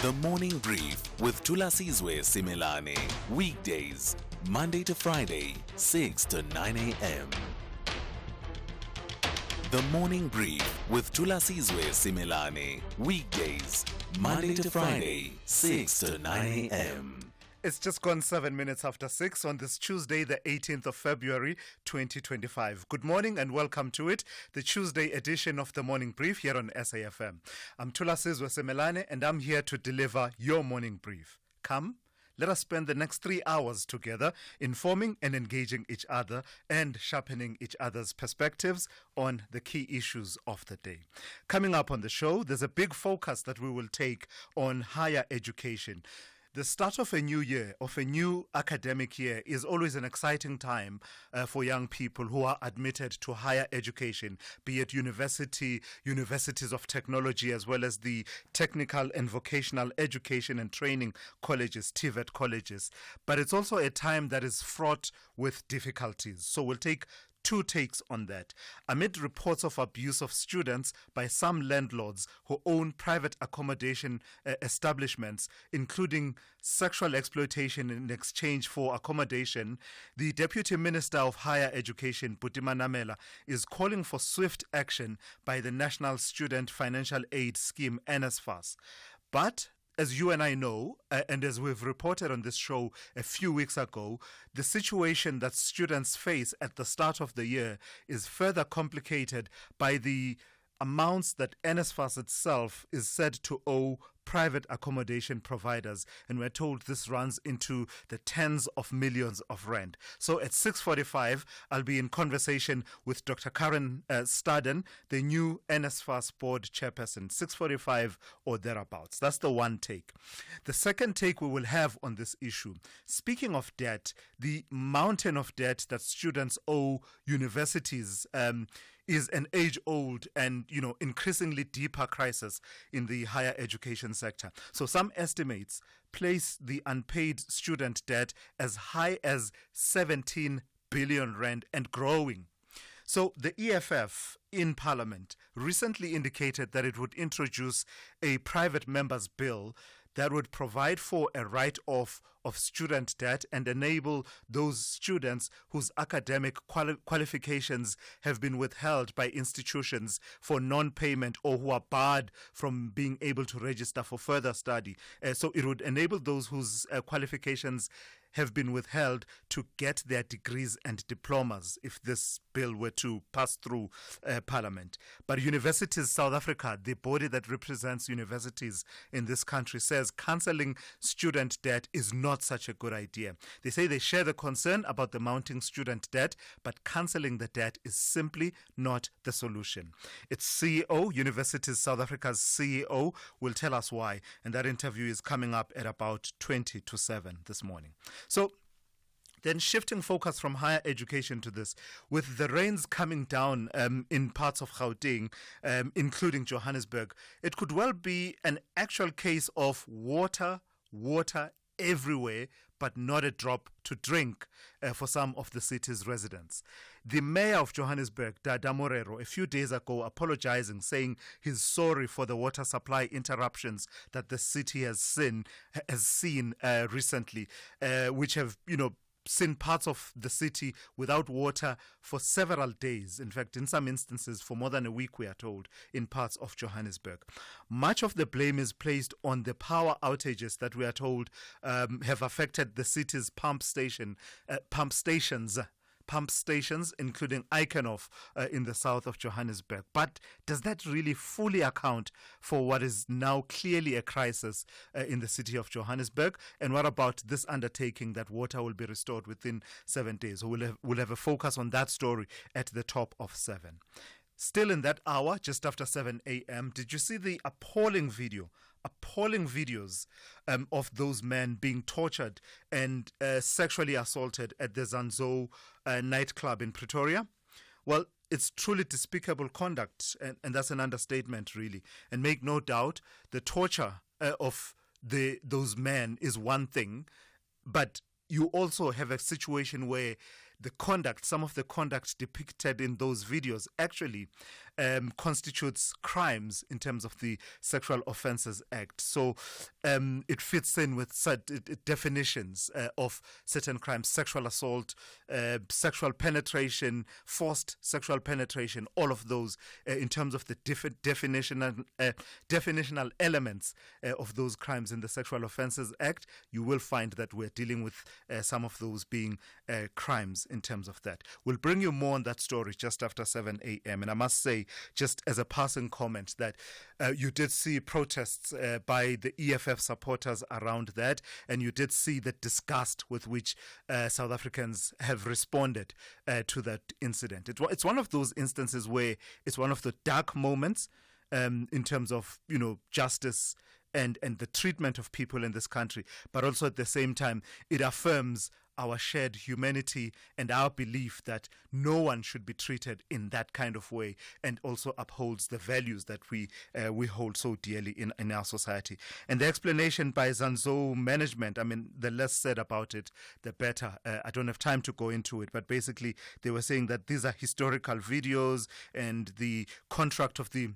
The Morning Brief with Thulasizwe Simelane. Weekdays, Monday to Friday, 6 to 9 a.m. The Morning Brief with Thulasizwe Simelane. Weekdays, Monday to Friday, 6 to 9 a.m. It's just gone 7 minutes after 6 on this Tuesday, the 18th of February, 2025. Good morning and welcome to it, the Tuesday edition of the Morning Brief here on SAFM. I'm Thulasizwe Simelane and I'm here to deliver your Morning Brief. Come, let us spend the next 3 hours together informing and engaging each other and sharpening each other's perspectives on the key issues of the day. Coming up on the show, there's a big focus that we will take on higher education. The start of a new year, of a new academic year, is always an exciting time for young people who are admitted to higher education, be it universities of technology, as well as the technical and vocational education and training colleges, TVET colleges. But it's also a time that is fraught with difficulties. So we'll take two takes on that. Amid reports of abuse of students by some landlords who own private accommodation establishments, including sexual exploitation in exchange for accommodation, the Deputy Minister of Higher Education, Butima Namela, is calling for swift action by the National Student Financial Aid Scheme, NSFAS. But as you and I know, and as we've reported on this show a few weeks ago, the situation that students face at the start of the year is further complicated by the amounts that NSFAS itself is said to owe private accommodation providers, and we're told this runs into the tens of millions of rand. So at 6:45, I'll be in conversation with Dr. Karen Staden, the new NSFAS board chairperson. 6:45 or thereabouts. That's the one take. The second take we will have on this issue, speaking of debt, the mountain of debt that students owe universities is an age-old and increasingly deeper crisis in the higher education sector. So some estimates place the unpaid student debt as high as 17 billion rand and growing. So the EFF in Parliament recently indicated that it would introduce a private member's bill that would provide for a write-off of student debt and enable those students whose academic qualifications have been withheld by institutions for non-payment or who are barred from being able to register for further study. So it would enable those whose qualifications have been withheld to get their degrees and diplomas if this bill were to pass through Parliament. But Universities South Africa, the body that represents universities in this country, says cancelling student debt is not such a good idea. They say they share the concern about the mounting student debt, but cancelling the debt is simply not the solution. Its CEO, Universities South Africa's CEO, will tell us why, and that interview is coming up at about 20 to 7 this morning. So then shifting focus from higher education to this, with the rains coming down in parts of Gauteng, including Johannesburg, it could well be an actual case of water everywhere, but not a drop to drink for some of the city's residents. The mayor of Johannesburg, Dada Morero, a few days ago apologizing, saying he's sorry for the water supply interruptions that the city has seen recently, which have, seen parts of the city without water for several days. In fact, in some instances, for more than a week, we are told, in parts of Johannesburg. Much of the blame is placed on the power outages that we are told have affected the city's pump stations, including Eikenhof in the south of Johannesburg. But does that really fully account for what is now clearly a crisis in the city of Johannesburg? And what about this undertaking that water will be restored within 7 days? So we'll have a focus on that story at the top of 7. Still in that hour, just after 7 a.m., did you see the appalling videos of those men being tortured and sexually assaulted at the Zanzo nightclub in Pretoria? Well, it's truly despicable conduct, and that's an understatement, really. And make no doubt, the torture of those men is one thing, but you also have a situation where some of the conduct depicted in those videos actually constitutes crimes in terms of the Sexual Offences Act. So it fits in with definitions of certain crimes: sexual assault, sexual penetration, forced sexual penetration, all of those in terms of the definitional elements of those crimes in the Sexual Offences Act. You will find that we're dealing with some of those being crimes in terms of that. We'll bring you more on that story just after 7 a.m. And I must say, just as a passing comment, that you did see protests by the EFF supporters around that, and you did see the disgust with which South Africans have responded to that incident. It's one of those instances where it's one of the dark moments in terms of, justice and the treatment of people in this country, but also at the same time, it affirms our shared humanity and our belief that no one should be treated in that kind of way, and also upholds the values that we hold so dearly in our society. And the explanation by Zanzo management, the less said about it, the better. I don't have time to go into it, but basically they were saying that these are historical videos, and the contract of the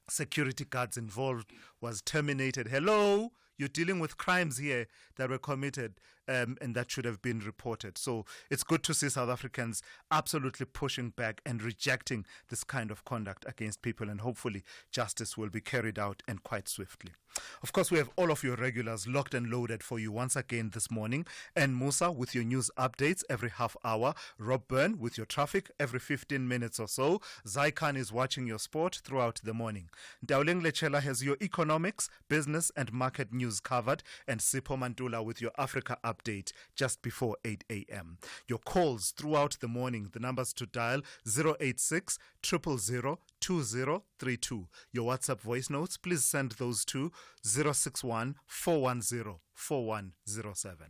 security guards involved was terminated. Hello? You're dealing with crimes here that were committed and that should have been reported. So it's good to see South Africans absolutely pushing back and rejecting this kind of conduct against people, and hopefully justice will be carried out, and quite swiftly. Of course, we have all of your regulars locked and loaded for you once again this morning. And Musa with your news updates every half hour. Rob Byrne with your traffic every 15 minutes or so. Zaikan is watching your sport throughout the morning. Dauleng Lechela has your economics, business and market news covered. And Sipho Mantula with your Africa update just before 8 a.m. Your calls throughout the morning, the numbers to dial 086 000 2032. Your WhatsApp voice notes, please send those to 061 410 4107.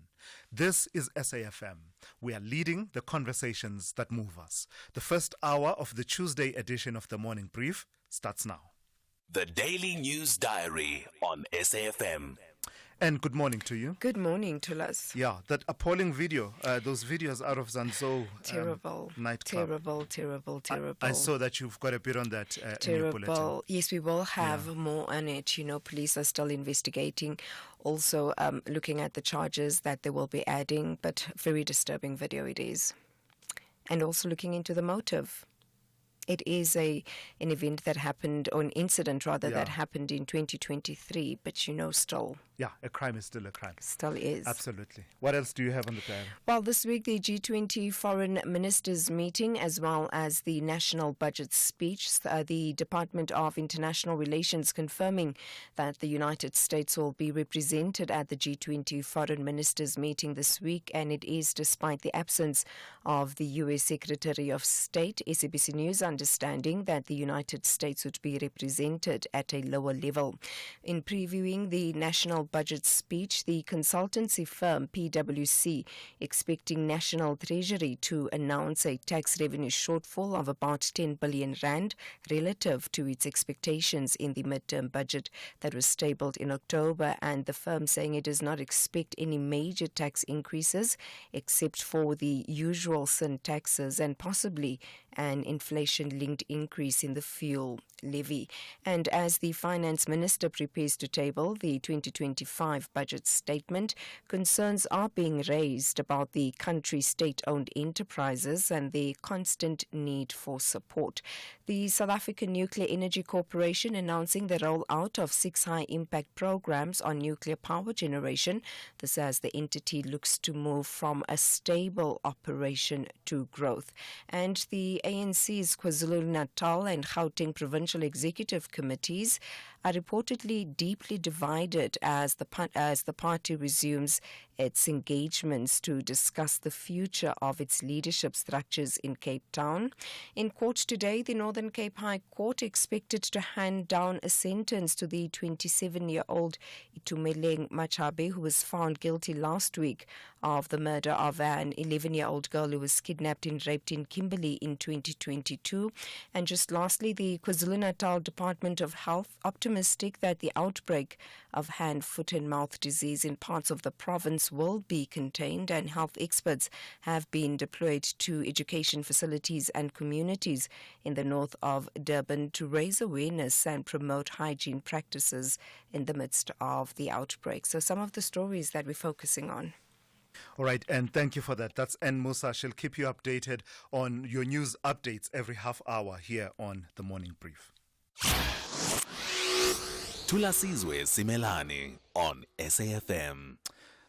This is SAFM. We are leading the conversations that move us. The first hour of the Tuesday edition of the Morning Brief starts now. The Daily News Diary on SAFM. And good morning to you. Good morning, Thulas. Yeah, that appalling video, those videos out of Zanzo Terrible. nightclub. Terrible. I saw that you've got a bit on that in your bulletin. Terrible. Yes, we will have more on it. Police are still investigating, also looking at the charges that they will be adding, but very disturbing video it is. And also looking into the motive. It is an event that happened, or an incident rather, that happened in 2023, but still. Yeah, a crime is still a crime. Still is. Absolutely. What else do you have on the plan? Well, this week the G20 foreign ministers meeting, as well as the national budget speech, the Department of International Relations confirming that the United States will be represented at the G20 foreign ministers meeting this week, and it is despite the absence of the U.S. Secretary of State. SABC News understanding that the United States would be represented at a lower level. In previewing the national budget speech, the consultancy firm PwC expecting National Treasury to announce a tax revenue shortfall of about 10 billion rand relative to its expectations in the midterm budget that was tabled in October, and the firm saying it does not expect any major tax increases except for the usual sin taxes and possibly an inflation-linked increase in the fuel levy. And as the finance minister prepares to table the 2025 budget statement, concerns are being raised about the country's state-owned enterprises and their constant need for support. The South African Nuclear Energy Corporation announcing the rollout of 6 high-impact programs on nuclear power generation. This as the entity looks to move from a stable operation to growth. And the ANC's KwaZulu-Natal and Gauteng provincial executive committees are reportedly deeply divided as the party resumes its engagements to discuss the future of its leadership structures in Cape Town. In court today, the Northern Cape High Court expected to hand down a sentence to the 27-year-old Itumeleng Machabe, who was found guilty last week of the murder of an 11-year-old girl who was kidnapped and raped in Kimberley in 2022. And just lastly, the KwaZulu-Natal Department of Health optimistic that the outbreak of hand, foot and mouth disease in parts of the province will be contained, and health experts have been deployed to education facilities and communities in the north of Durban to raise awareness and promote hygiene practices in the midst of the outbreak. So some of the stories that we're focusing on. All right, and thank you for that. That's N. Musa. She'll keep you updated on your news updates every half hour here on The Morning Brief. Thulasizwe Simelane on SAFM.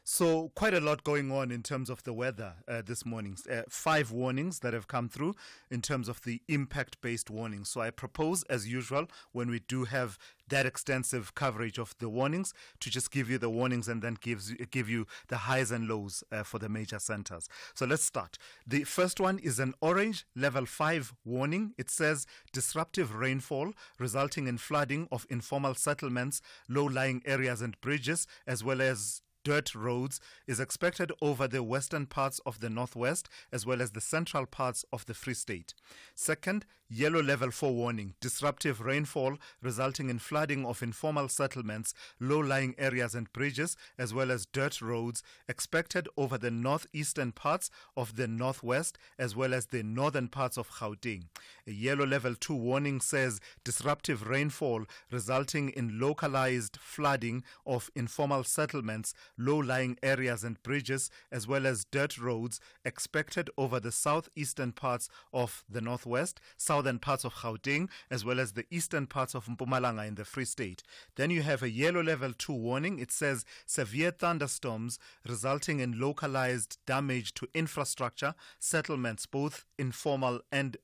So quite a lot going on in terms of the weather this morning. 5 warnings that have come through in terms of the impact-based warnings. So I propose, as usual, when we do have that extensive coverage of the warnings, to just give you the warnings and then give you the highs and lows for the major centers. So let's start. The first one is an orange level 5 warning. It says disruptive rainfall resulting in flooding of informal settlements, low-lying areas and bridges, as well as dirt roads is expected over the western parts of the northwest as well as the central parts of the Free State. Second, yellow level 4 warning, disruptive rainfall resulting in flooding of informal settlements, low-lying areas and bridges as well as dirt roads expected over the northeastern parts of the northwest as well as the northern parts of Gauteng. A yellow level 2 warning says disruptive rainfall resulting in localized flooding of informal settlements, low-lying areas and bridges as well as dirt roads expected over the southeastern parts of the northwest, southern parts of Gauteng as well as the eastern parts of Mpumalanga in the Free State. Then you have a yellow level 2 warning. It says severe thunderstorms resulting in localized damage to infrastructure, settlements, both informal and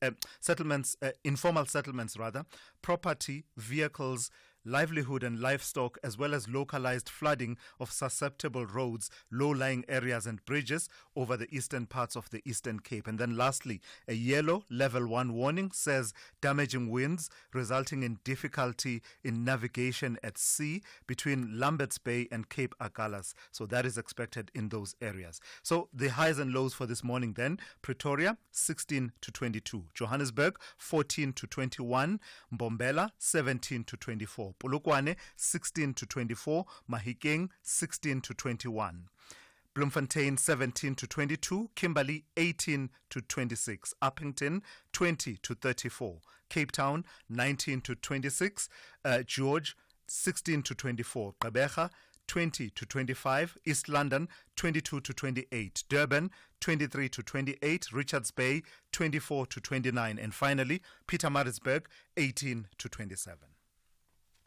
informal settlements, property, vehicles, livelihood and livestock, as well as localized flooding of susceptible roads, low-lying areas and bridges over the eastern parts of the Eastern Cape. And then lastly, a yellow level 1 warning says damaging winds resulting in difficulty in navigation at sea between Lambert's Bay and Cape Agalas. So that is expected in those areas. So the highs and lows for this morning then: Pretoria 16 to 22, Johannesburg 14 to 21, Mbombela 17 to 24, Polokwane 16 to 24, Mahikeng 16 to 21. Bloemfontein 17 to 22, Kimberley 18 to 26, Uppington 20 to 34, Cape Town 19 to 26, George 16 to 24, Gqeberha 20 to 25, East London 22 to 28, Durban 23 to 28, Richards Bay 24 to 29, and finally Pietermaritzburg 18 to 27.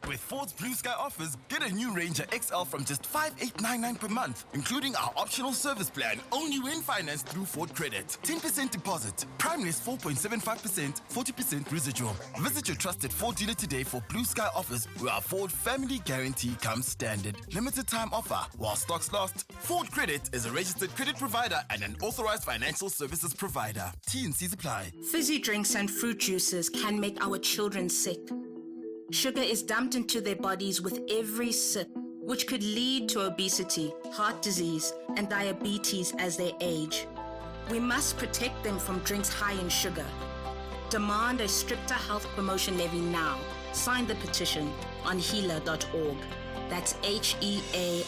With Ford's Blue Sky offers, get a new Ranger XL from just $5,899 per month, including our optional service plan, only when financed through Ford Credit. 10% deposit, primeless 4.75%, 40% residual. Visit your trusted Ford dealer today for Blue Sky offers, where our Ford Family Guarantee comes standard. Limited time offer while stocks last. Ford Credit is a registered credit provider and an authorized financial services provider. T&Cs apply. Fizzy drinks and fruit juices can make our children sick. Sugar is dumped into their bodies with every sip, which could lead to obesity, heart disease, and diabetes as they age. We must protect them from drinks high in sugar. Demand a stricter health promotion levy now. Sign the petition on heala.org. That's HEALA.org.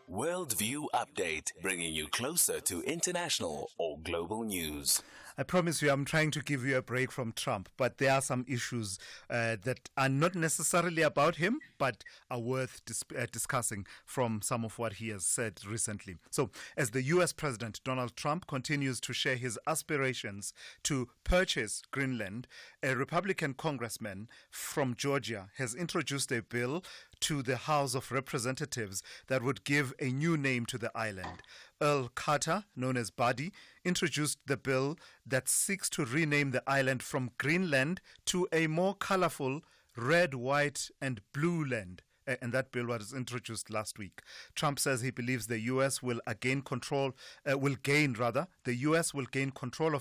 Worldview Update, bringing you closer to international or global news. I promise you, I'm trying to give you a break from Trump, but there are some issues that are not necessarily about him, but are worth discussing from some of what he has said recently. So, as the U.S. President Donald Trump continues to share his aspirations to purchase Greenland, a Republican congressman from Georgia has introduced a bill to the House of Representatives that would give a new name to the island. Earl Carter, known as Buddy, introduced the bill that seeks to rename the island from Greenland to a more colorful red, white, and blue land. and that bill was introduced last week. Trump says he believes the U.S. will gain control of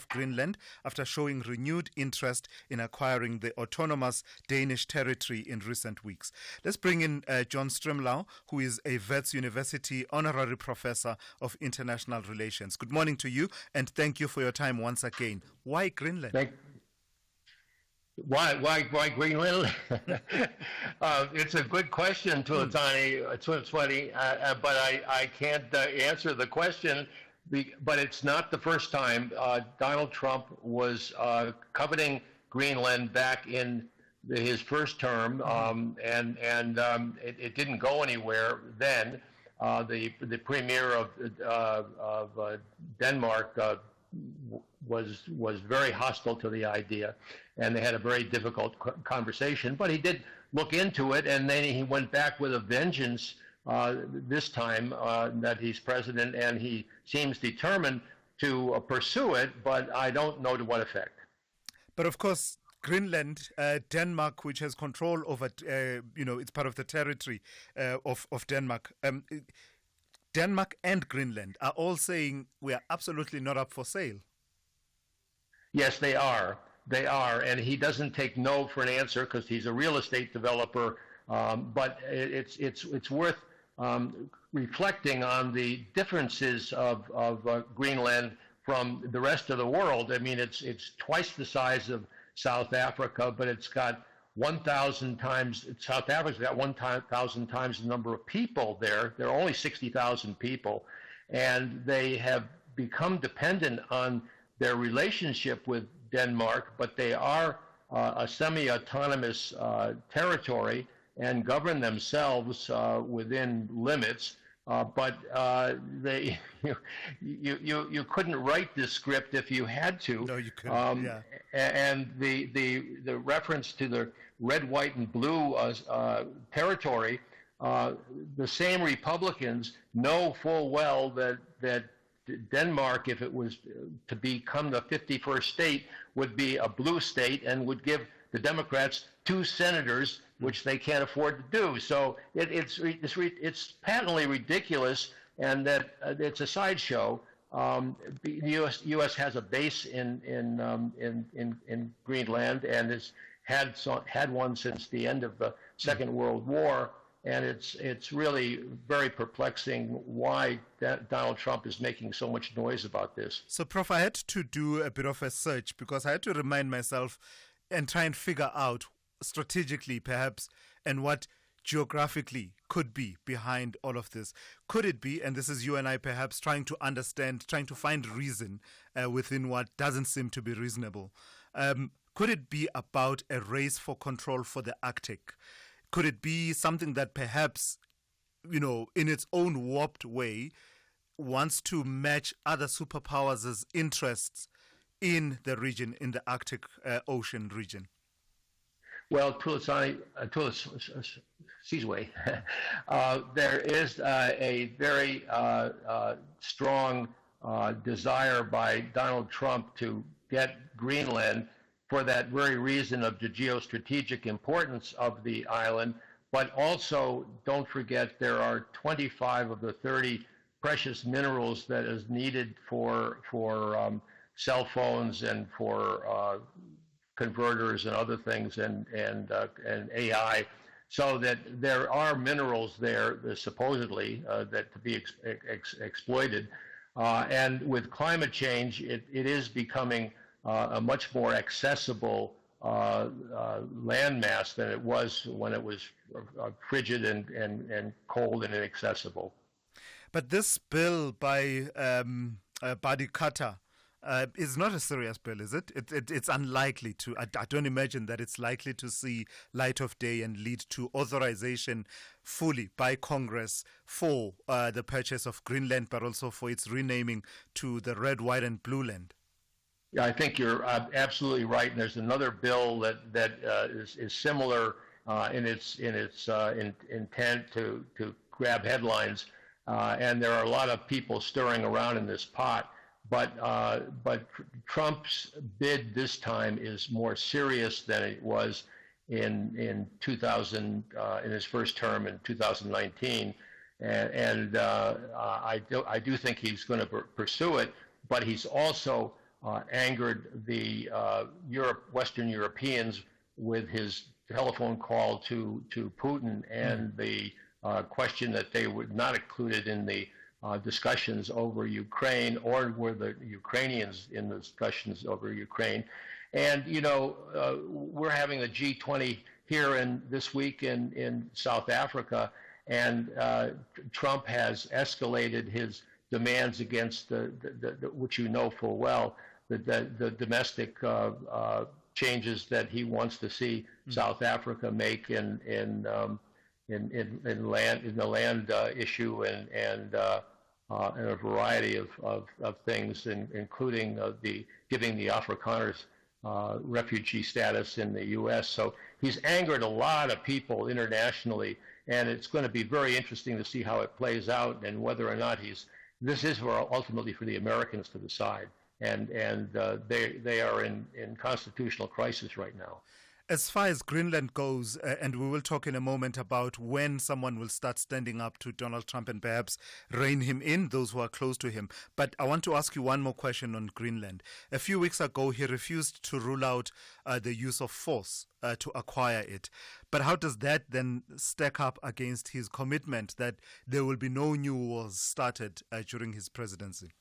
Greenland after showing renewed interest in acquiring the autonomous Danish territory in recent weeks. Let's bring in John Strimlau, who is a Wits University honorary professor of international relations. Good morning to you, and thank you for your time once again. Why Greenland? Why Greenland? It's a good question, Thulasizwe, but I can't answer the question. But it's not the first time. Donald Trump was coveting Greenland back in his first term, and it didn't go anywhere then. The premier of Denmark was very hostile to the idea, and they had a very difficult conversation. But he did look into it, and then he went back with a vengeance this time that he's president, and he seems determined to pursue it, but I don't know to what effect. But of course, Greenland, Denmark, which has control over, it's part of the territory of Denmark. Denmark and Greenland are all saying we are absolutely not up for sale. Yes, they are. They are, and he doesn't take no for an answer because he's a real estate developer. But it's worth reflecting on the differences of Greenland from the rest of the world. I mean, it's twice the size of South Africa, but it's got 1,000 times. South Africa's got 1,000 times the number of people there. There are only 60,000 people, and they have become dependent on their relationship with Denmark, but they are a semi-autonomous territory and govern themselves within limits. But you couldn't write this script if you had to. No, you couldn't. Yeah. And the reference to the red, white, and blue territory, the same Republicans know full well that Denmark, if it was to become the 51st state, would be a blue state and would give the Democrats 2 senators, which they can't afford to do. So it's patently ridiculous, and that it's a sideshow. The U.S. has a base in Greenland, and has had one since the end of the Second World War. And it's really very perplexing why Donald Trump is making so much noise about this. So, Prof, I had to do a bit of a search because I had to remind myself and try and figure out strategically, perhaps, and what geographically could be behind all of this. Could it be, and this is you and I perhaps trying to understand, trying to find reason within what doesn't seem to be reasonable. Could it be about a race for control for the Arctic? Could it be something that perhaps, in its own warped way, wants to match other superpowers' interests in the region, in the Arctic Ocean region? Well, Thulasizwe, there is a very strong desire by Donald Trump to get Greenland for that very reason of the geostrategic importance of the island. But also, don't forget, there are 25 of the 30 precious minerals that is needed for cell phones and for converters and other things, and AI, so that there are minerals there supposedly that to be exploited. And with climate change, it is becoming a much more accessible landmass than it was when it was frigid and cold and inaccessible. But this bill by Badi Carter is not a serious bill, is it? It's unlikely to. I don't imagine that it's likely to see light of day and lead to authorization fully by Congress for the purchase of Greenland, but also for its renaming to the Red, White, and Blue Land. Yeah, I think you're absolutely right. And there's another bill that is similar in its intent to grab headlines, and there are a lot of people stirring around in this pot. But Trump's bid this time is more serious than it was in 2000 in his first term in 2019, and I do think he's going to pursue it, but he's also angered the Western Europeans with his telephone call to Putin and the question that they were not included in the discussions over Ukraine, or were the Ukrainians in the discussions over Ukraine. And, we're having the G20 here this week in South Africa, and Trump has escalated his demands against which you know full well, the domestic changes that he wants to see South Africa make in the land issue and a variety of things, including giving the Afrikaners refugee status in the U.S. So he's angered a lot of people internationally, and it's going to be very interesting to see how it plays out and whether or not this is ultimately for the Americans to decide. And they are in constitutional crisis right now. As far as Greenland goes, and we will talk in a moment about when someone will start standing up to Donald Trump and perhaps rein him in, those who are close to him. But I want to ask you one more question on Greenland. A few weeks ago, he refused to rule out the use of force to acquire it. But how does that then stack up against his commitment that there will be no new wars started during his presidency?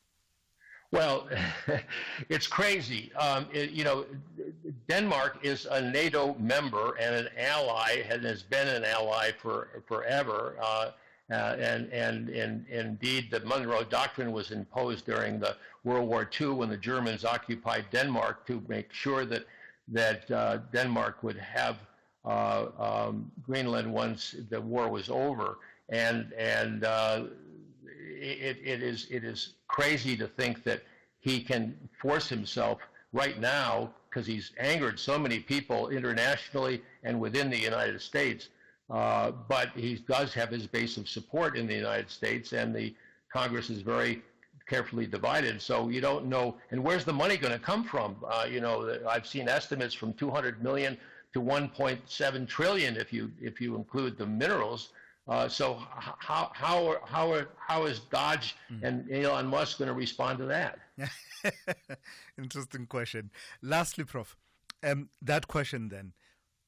Well, it's crazy. Denmark is a NATO member and an ally, and has been an ally forever. And indeed, the Monroe Doctrine was imposed during the World War II when the Germans occupied Denmark to make sure that Denmark would have Greenland once the war was over. And it is crazy to think that he can force himself right now, because he's angered so many people internationally and within the United States. But he does have his base of support in the United States, and the Congress is very carefully divided. So you don't know, and where's the money going to come from? I've seen estimates from 200 million to 1.7 trillion if you include the minerals. So how is Dodge and Elon Musk going to respond to that? Interesting question. Lastly, Prof, that question then,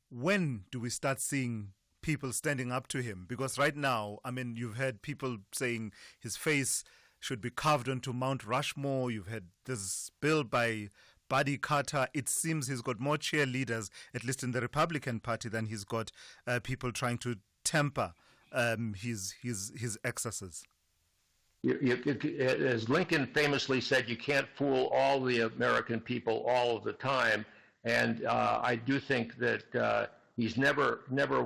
when do we start seeing people standing up to him? Because right now, I mean, you've heard people saying his face should be carved onto Mount Rushmore. You've had this bill by Buddy Carter. It seems he's got more cheerleaders, at least in the Republican Party, than he's got people trying to temper his excesses. As Lincoln famously said, you can't fool all the American people all of the time, and I do think that he's never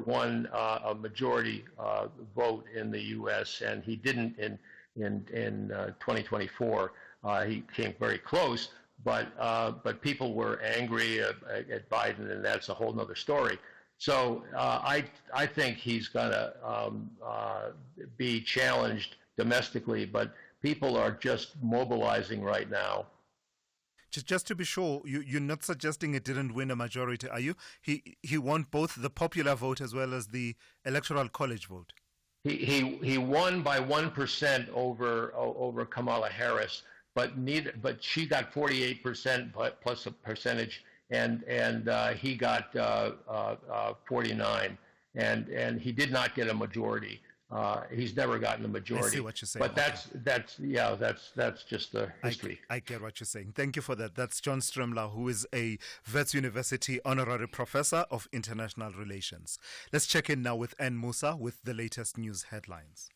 won a majority vote in the U.S., and he didn't in 2024. He came very close, but people were angry at Biden, and that's a whole nother story. So I think he's going to be challenged domestically, but people are just mobilizing right now. Just to be sure, you're not suggesting it didn't win a majority, are you? He won both the popular vote as well as the electoral college vote. He won by 1% over Kamala Harris, but she got 48% plus a percentage. And he got 49, and he did not get a majority. He's never gotten a majority. I see what you're saying. But that's just the history. I get what you're saying. Thank you for that. That's John Stremler, who is a Wits University honorary professor of international relations. Let's check in now with Ann Musa with the latest news headlines.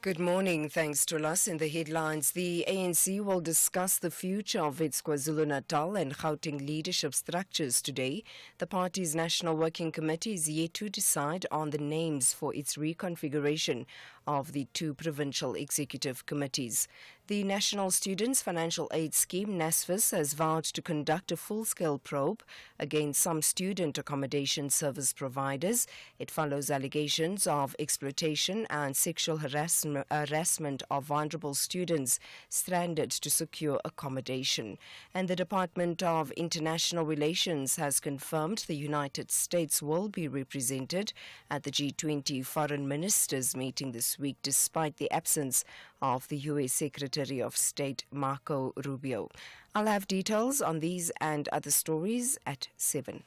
Good morning. Thanks to us. In the headlines, the ANC will discuss the future of its KwaZulu-Natal and Gauteng leadership structures today. The party's National Working Committee is yet to decide on the names for its reconfiguration of the two provincial executive committees. The National Students Financial Aid Scheme, NSFAS, has vowed to conduct a full-scale probe against some student accommodation service providers. It follows allegations of exploitation and sexual harassment of vulnerable students stranded to secure accommodation. And the Department of International Relations has confirmed the United States will be represented at the G20 Foreign Ministers meeting this week, despite the absence of the U.S. Secretary of State Marco Rubio. I'll have details on these and other stories at 7.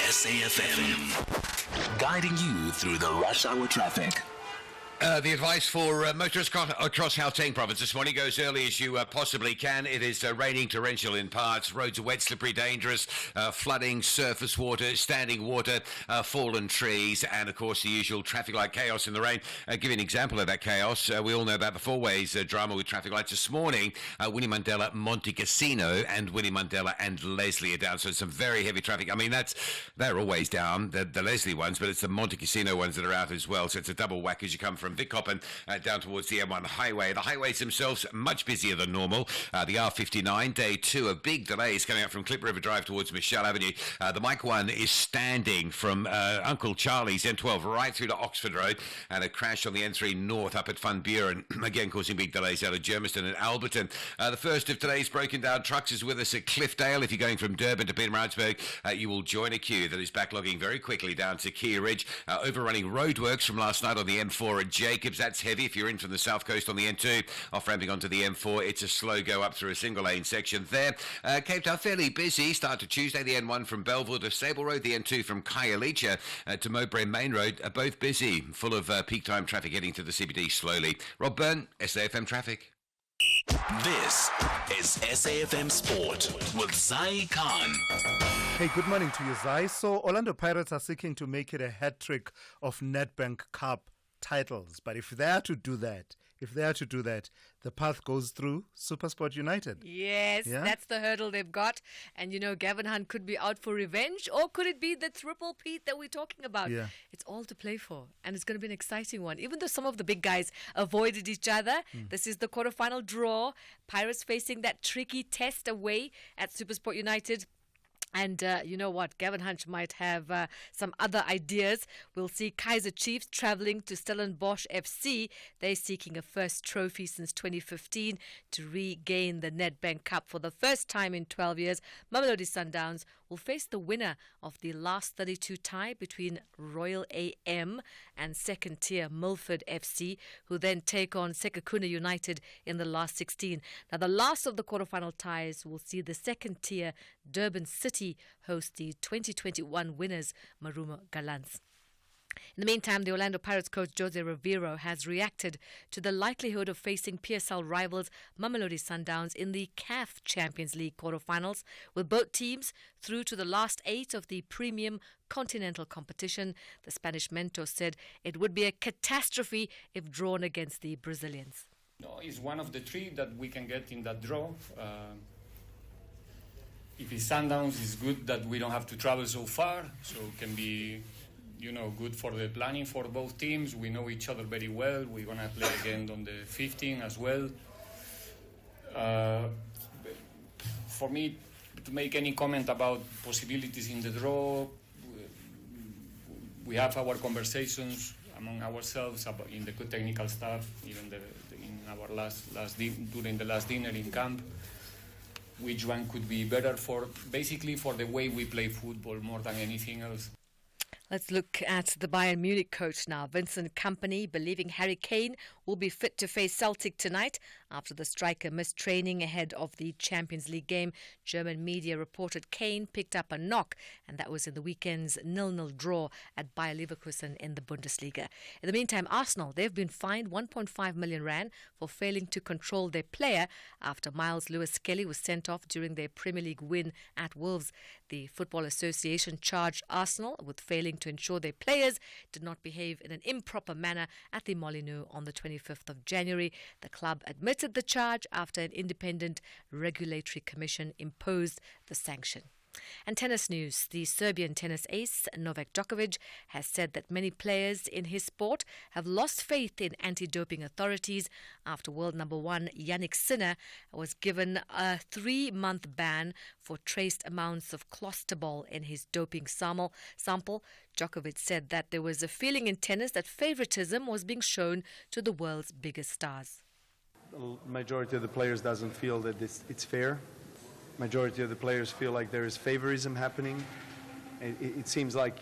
SAFM, guiding you through the rush hour traffic. The advice for motorists across Gauteng province this morning: go as early as you possibly can. It is raining torrential in parts. Roads are wet, slippery, dangerous. Flooding, surface water, standing water, fallen trees, and of course the usual traffic light chaos in the rain. Give you an example of that chaos. We all know about the four-ways drama with traffic lights this morning. Winnie Mandela, Monte Cassino, and Winnie Mandela and Leslie are down. So some very heavy traffic. I mean, they're always down, the Leslie ones, but it's the Monte Cassino ones that are out as well. So it's a double whack as you come from Vickoppen down towards the M1 highway. The highways themselves much busier than normal. The R59, day 2, of big delays coming up from Clip River Drive towards Michelle Avenue. The Mike 1 is standing from Uncle Charlie's N12 right through to Oxford Road, and a crash on the N3 North up at Van Buren, again causing big delays out of Germiston and Alberton. The first of today's broken down trucks is with us at Cliffdale. If you're going from Durban to Pietermaritzburg, you will join a queue that is backlogging very quickly down to Key Ridge. Overrunning roadworks from last night on the M4 at Jacobs. That's heavy. If you're in from the south coast on the N2, off-ramping onto the M4, it's a slow go up through a single lane section there. Cape Town fairly busy. Start to Tuesday, the N1 from Belleville to Sable Road, the N2 from Khayelitsha to Mowbray Main Road, both busy, full of peak time traffic heading to the CBD slowly. Rob Byrne, SAFM Traffic. This is SAFM Sport with Zai Khan. Hey, good morning to you, Zai. So Orlando Pirates are seeking to make it a hat trick of Nedbank Cup titles, but if they are to do that, the path goes through SuperSport United. Yes, Yeah? That's the hurdle they've got. And, Gavin Hunt could be out for revenge, or could it be the triple Pete that we're talking about? Yeah. It's all to play for, and it's going to be an exciting one. Even though some of the big guys avoided each other, this is the quarterfinal draw. Pirates facing that tricky test away at SuperSport United. And you know what? Gavin Hunt might have some other ideas. We'll see Kaizer Chiefs travelling to Stellenbosch FC. They're seeking a first trophy since 2015 to regain the Nedbank Cup for the first time in 12 years. Mamelodi Sundowns will face the winner of the last 32 tie between Royal AM and second-tier Milford FC, who then take on Sekhukhune United in the last 16. Now, the last of the quarterfinal ties will see the second-tier Durban City host the 2021 winners, Marumo Gallants. In the meantime, the Orlando Pirates coach Jose Rivero has reacted to the likelihood of facing PSL rivals Mamelodi Sundowns in the CAF Champions League quarterfinals, with both teams through to the last 8 of the premium continental competition. The Spanish mentor said it would be a catastrophe if drawn against the Brazilians. No, it's one of the 3 that we can get in that draw. If it's Sundowns, it's good that we don't have to travel so far, so it can be, good for the planning for both teams. We know each other very well. We're going to play again on the 15th as well. For me, to make any comment about possibilities in the draw, we have our conversations among ourselves in the good technical staff, even in our during the last dinner in camp. Which one could be better for the way we play football more than anything else. Let's look at the Bayern Munich coach now. Vincent Kompany believing Harry Kane will be fit to face Celtic tonight after the striker missed training ahead of the Champions League game. German media reported Kane picked up a knock, and that was in the weekend's 0-0 draw at Bayer Leverkusen in the Bundesliga. In the meantime, Arsenal, they've been fined 1.5 million rand for failing to control their player after Miles Lewis-Skelly was sent off during their Premier League win at Wolves. The Football Association charged Arsenal with failing to ensure their players did not behave in an improper manner at the Molineux on the 25th of January. The club admitted the charge after an independent regulatory commission imposed the sanction. And tennis news. The Serbian tennis ace Novak Djokovic has said that many players in his sport have lost faith in anti-doping authorities after world number one Yannick Sinner was given a 3-month ban for traced amounts of closterbol in his doping sample. Djokovic said that there was a feeling in tennis that favoritism was being shown to the world's biggest stars. The majority of the players doesn't feel that it's fair. Majority of the players feel like there is favorism happening. It seems like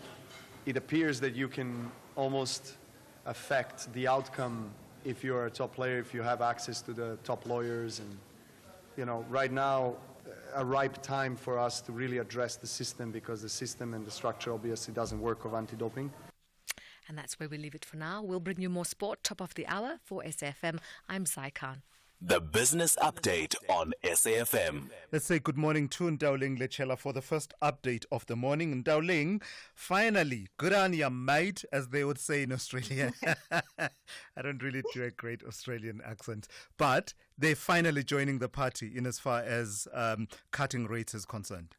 it appears that you can almost affect the outcome if you're a top player, if you have access to the top lawyers. And, you know, right now, a ripe time for us to really address the system, because the system and the structure obviously doesn't work of anti-doping. And that's where we leave it for now. We'll bring you more sport, top of the hour. For SAFM, I'm Zai Khan. The Business Update on SAFM. Let's say good morning to Ndauling Lechela for the first update of the morning. Ndauling, finally, good on ya, mate, as they would say in Australia. I don't really do a great Australian accent, but they're finally joining the party in as far as cutting rates is concerned.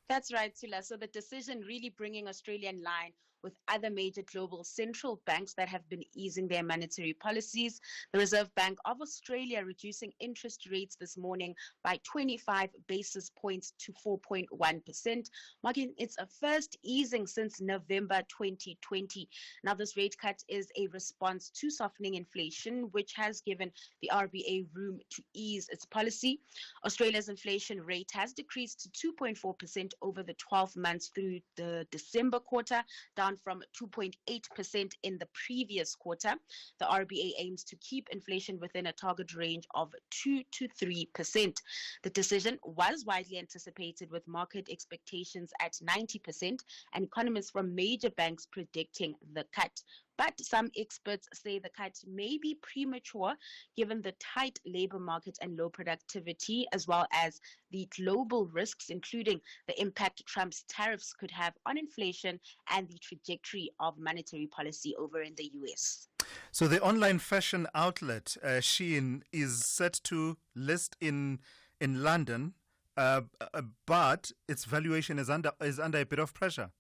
That's right, Tula. So the decision really bringing Australia in line with other major global central banks that have been easing their monetary policies. The Reserve Bank of Australia reducing interest rates this morning by 25 basis points to 4.1%, marking its first easing since November 2020. Now, this rate cut is a response to softening inflation, which has given the RBA room to ease its policy. Australia's inflation rate has decreased to 2.4% over the 12 months through the December quarter, down from 2.8% in the previous quarter. The RBA aims to keep inflation within a target range of 2 to 3%. The decision was widely anticipated, with market expectations at 90% and economists from major banks predicting the cut. But some experts say the cut may be premature given the tight labor market and low productivity, as well as the global risks, including the impact Trump's tariffs could have on inflation and the trajectory of monetary policy over in the US. So the online fashion outlet Shein is set to list in London, but its valuation is under a bit of pressure.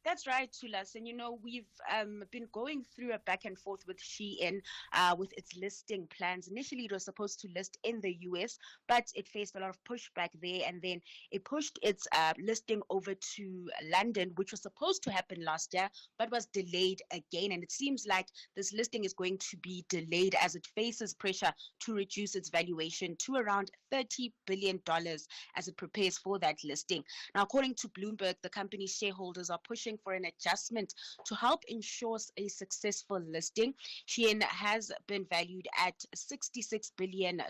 That's right, Tulas. And, you know, we've been going through a back and forth with Shein with its listing plans. Initially, it was supposed to list in the US, but it faced a lot of pushback there. And then it pushed its listing over to London, which was supposed to happen last year, but was delayed again. And it seems like this listing is going to be delayed as it faces pressure to reduce its valuation to around $30 billion as it prepares for that listing. Now, according to Bloomberg, the company's shareholders are pushing for an adjustment to help ensure a successful listing. Shein has been valued at $66 billion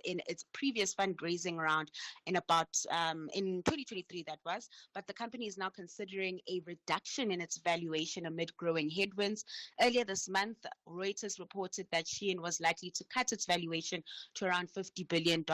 in its previous fundraising round in 2023, that was. But the company is now considering a reduction in its valuation amid growing headwinds. Earlier this month, Reuters reported that Shein was likely to cut its valuation to around $50 billion,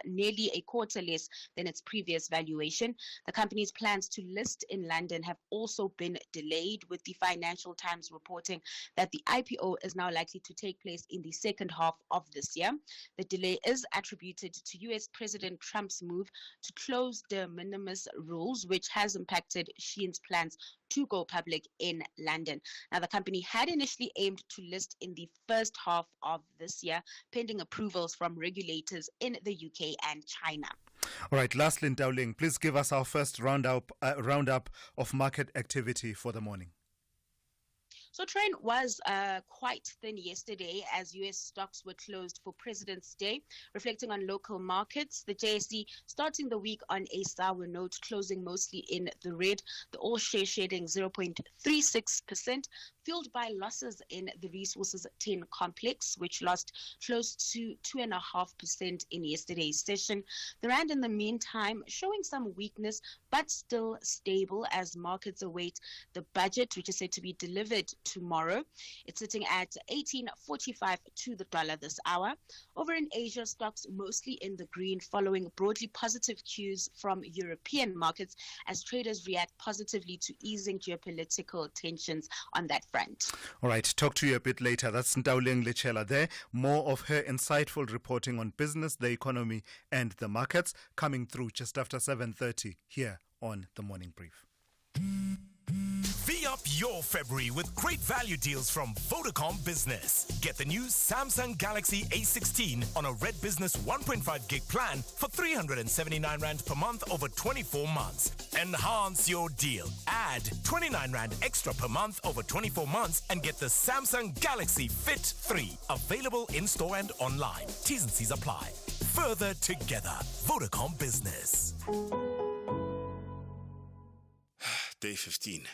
nearly a quarter less than its previous valuation. The company's plans to list in London have also been delayed, with the Financial Times reporting that the IPO is now likely to take place in the second half of this year. The delay is attributed to US President Trump's move to close de minimis rules, which has impacted Shein's plans to go public in London. Now, the company had initially aimed to list in the first half of this year, pending approvals from regulators in the UK and China. All right, lastly, Ndauling, please give us our first roundup of market activity for the morning. So trend was quite thin yesterday as U.S. stocks were closed for President's Day, reflecting on local markets. The JSE starting the week on a sour note, closing mostly in the red. The all-share shedding 0.36%, fueled by losses in the Resources 10 complex, which lost close to 2.5% in yesterday's session. The rand, in the meantime, showing some weakness, but still stable as markets await the budget, which is said to be delivered tomorrow. It's sitting at 18.45 to the dollar this hour. Over in Asia, stocks mostly in the green following broadly positive cues from European markets as traders react positively to easing geopolitical tensions on that front. All right, talk to you a bit later. That's Ntauleng Lechela there. More of her insightful reporting on business, the economy and the markets coming through just after 7:30 here on The Morning Brief. V up your February with great value deals from Vodacom Business. Get the new Samsung Galaxy A16 on a Red Business 1.5 gig plan for 379 Rand per month over 24 months. Enhance your deal. Add 29 Rand extra per month over 24 months and get the Samsung Galaxy Fit 3. Available in-store and online. T's and C's apply. Further together. Vodacom Business. Day 15.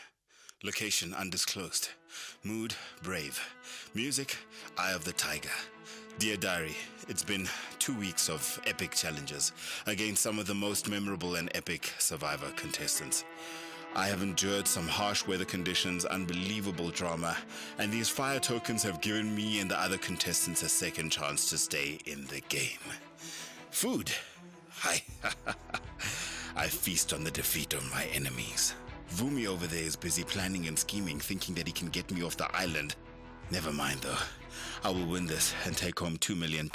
Location undisclosed. Mood brave. Music Eye of the Tiger. Dear Diary, it's been 2 weeks of epic challenges against some of the most memorable and epic Survivor contestants. I have endured some harsh weather conditions, unbelievable drama, and these fire tokens have given me and the other contestants a second chance to stay in the game. Food. I feast on the defeat of my enemies. Vumi over there is busy planning and scheming, thinking that he can get me off the island. Never mind though. I will win this and take home $2 million.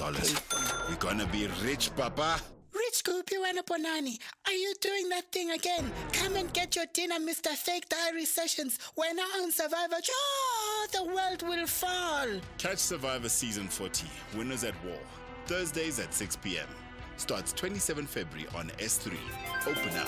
We're gonna be rich, Papa. Rich Kupiwana Bonani, are you doing that thing again? Come and get your dinner, Mr. Fake Diary Sessions. We're now on Survivor. Oh, the world will fall. Catch Survivor Season 40, Winners at War. Thursdays at 6 p.m. Starts 27 February on S3. Open up.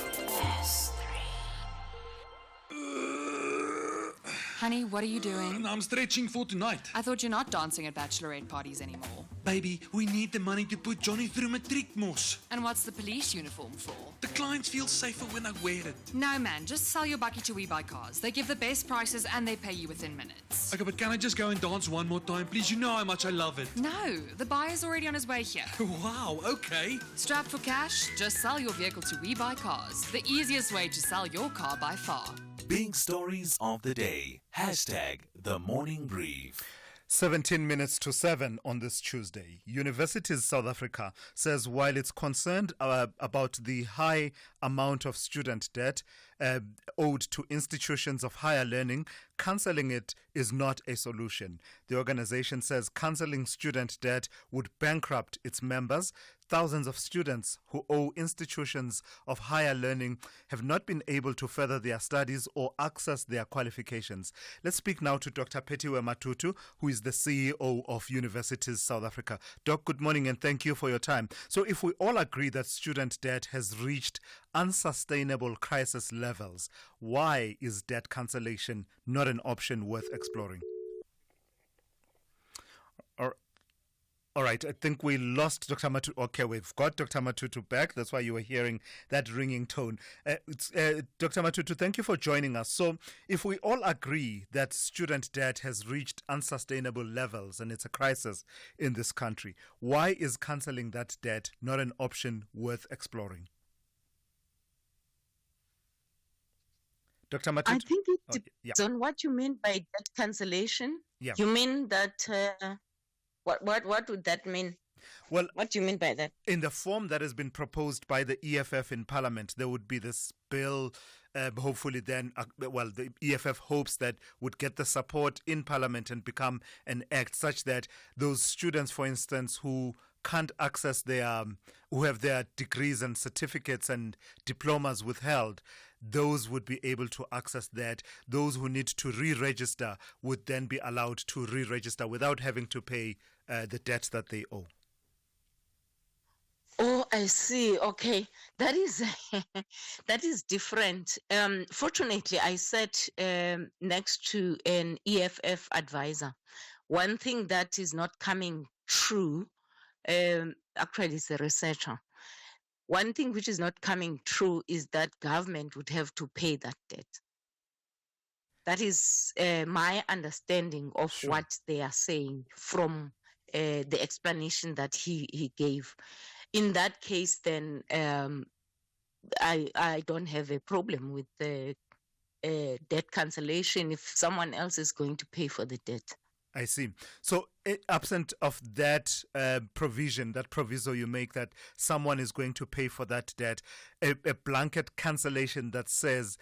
Honey, what are you doing? I'm stretching for tonight. I thought you're not dancing at bachelorette parties anymore. Baby, we need the money to put Johnny through matric mos. And what's the police uniform for? The clients feel safer when I wear it. No, man, just sell your bucky to We Buy Cars. They give the best prices and they pay you within minutes. Okay, but can I just go and dance one more time, please? You know how much I love it. No, the buyer's already on his way here. Wow, okay. Strapped for cash? Just sell your vehicle to We Buy Cars. The easiest way to sell your car by far. Big stories of the day. Hashtag The Morning Brief. 17 minutes to 7 on this Tuesday. Universities South Africa says while it's concerned about the high amount of student debt owed to institutions of higher learning, cancelling it is not a solution. The organization says cancelling student debt would bankrupt its members. Thousands of students who owe institutions of higher learning have not been able to further their studies or access their qualifications. Let's speak now to Dr. Petiwe Matutu, who is the CEO of Universities South Africa. Doc, good morning and thank you for your time. So if we all agree that student debt has reached unsustainable crisis levels, why is debt cancellation not an option worth exploring? All right, I think we lost Dr. Matutu. Okay, we've got Dr. Matutu back. That's why you were hearing that ringing tone. Dr. Matutu, thank you for joining us. So if we all agree that student debt has reached unsustainable levels and it's a crisis in this country, why is cancelling that debt not an option worth exploring? Dr. Matutu? I think it depends on what you mean by debt cancellation. Yeah. You mean that... What would that mean? Well, what do you mean by that? In the form that has been proposed by the EFF in Parliament, there would be this bill, hopefully then, the EFF hopes that would get the support in Parliament and become an act such that those students, for instance, who can't access who have their degrees and certificates and diplomas withheld, those would be able to access that. Those who need to re-register would then be allowed to re-register without having to pay the debt that they owe. Oh, I see. Okay, that is that is different. Fortunately, I sat next to an EFF advisor. One thing that is not coming true, actually, it's a researcher. One thing which is not coming true is that government would have to pay that debt. That is my understanding of what they are saying from the explanation that he gave. In that case, then I don't have a problem with debt cancellation if someone else is going to pay for the debt. I see. So, absent of that provision, that proviso you make that someone is going to pay for that debt, a blanket cancellation that says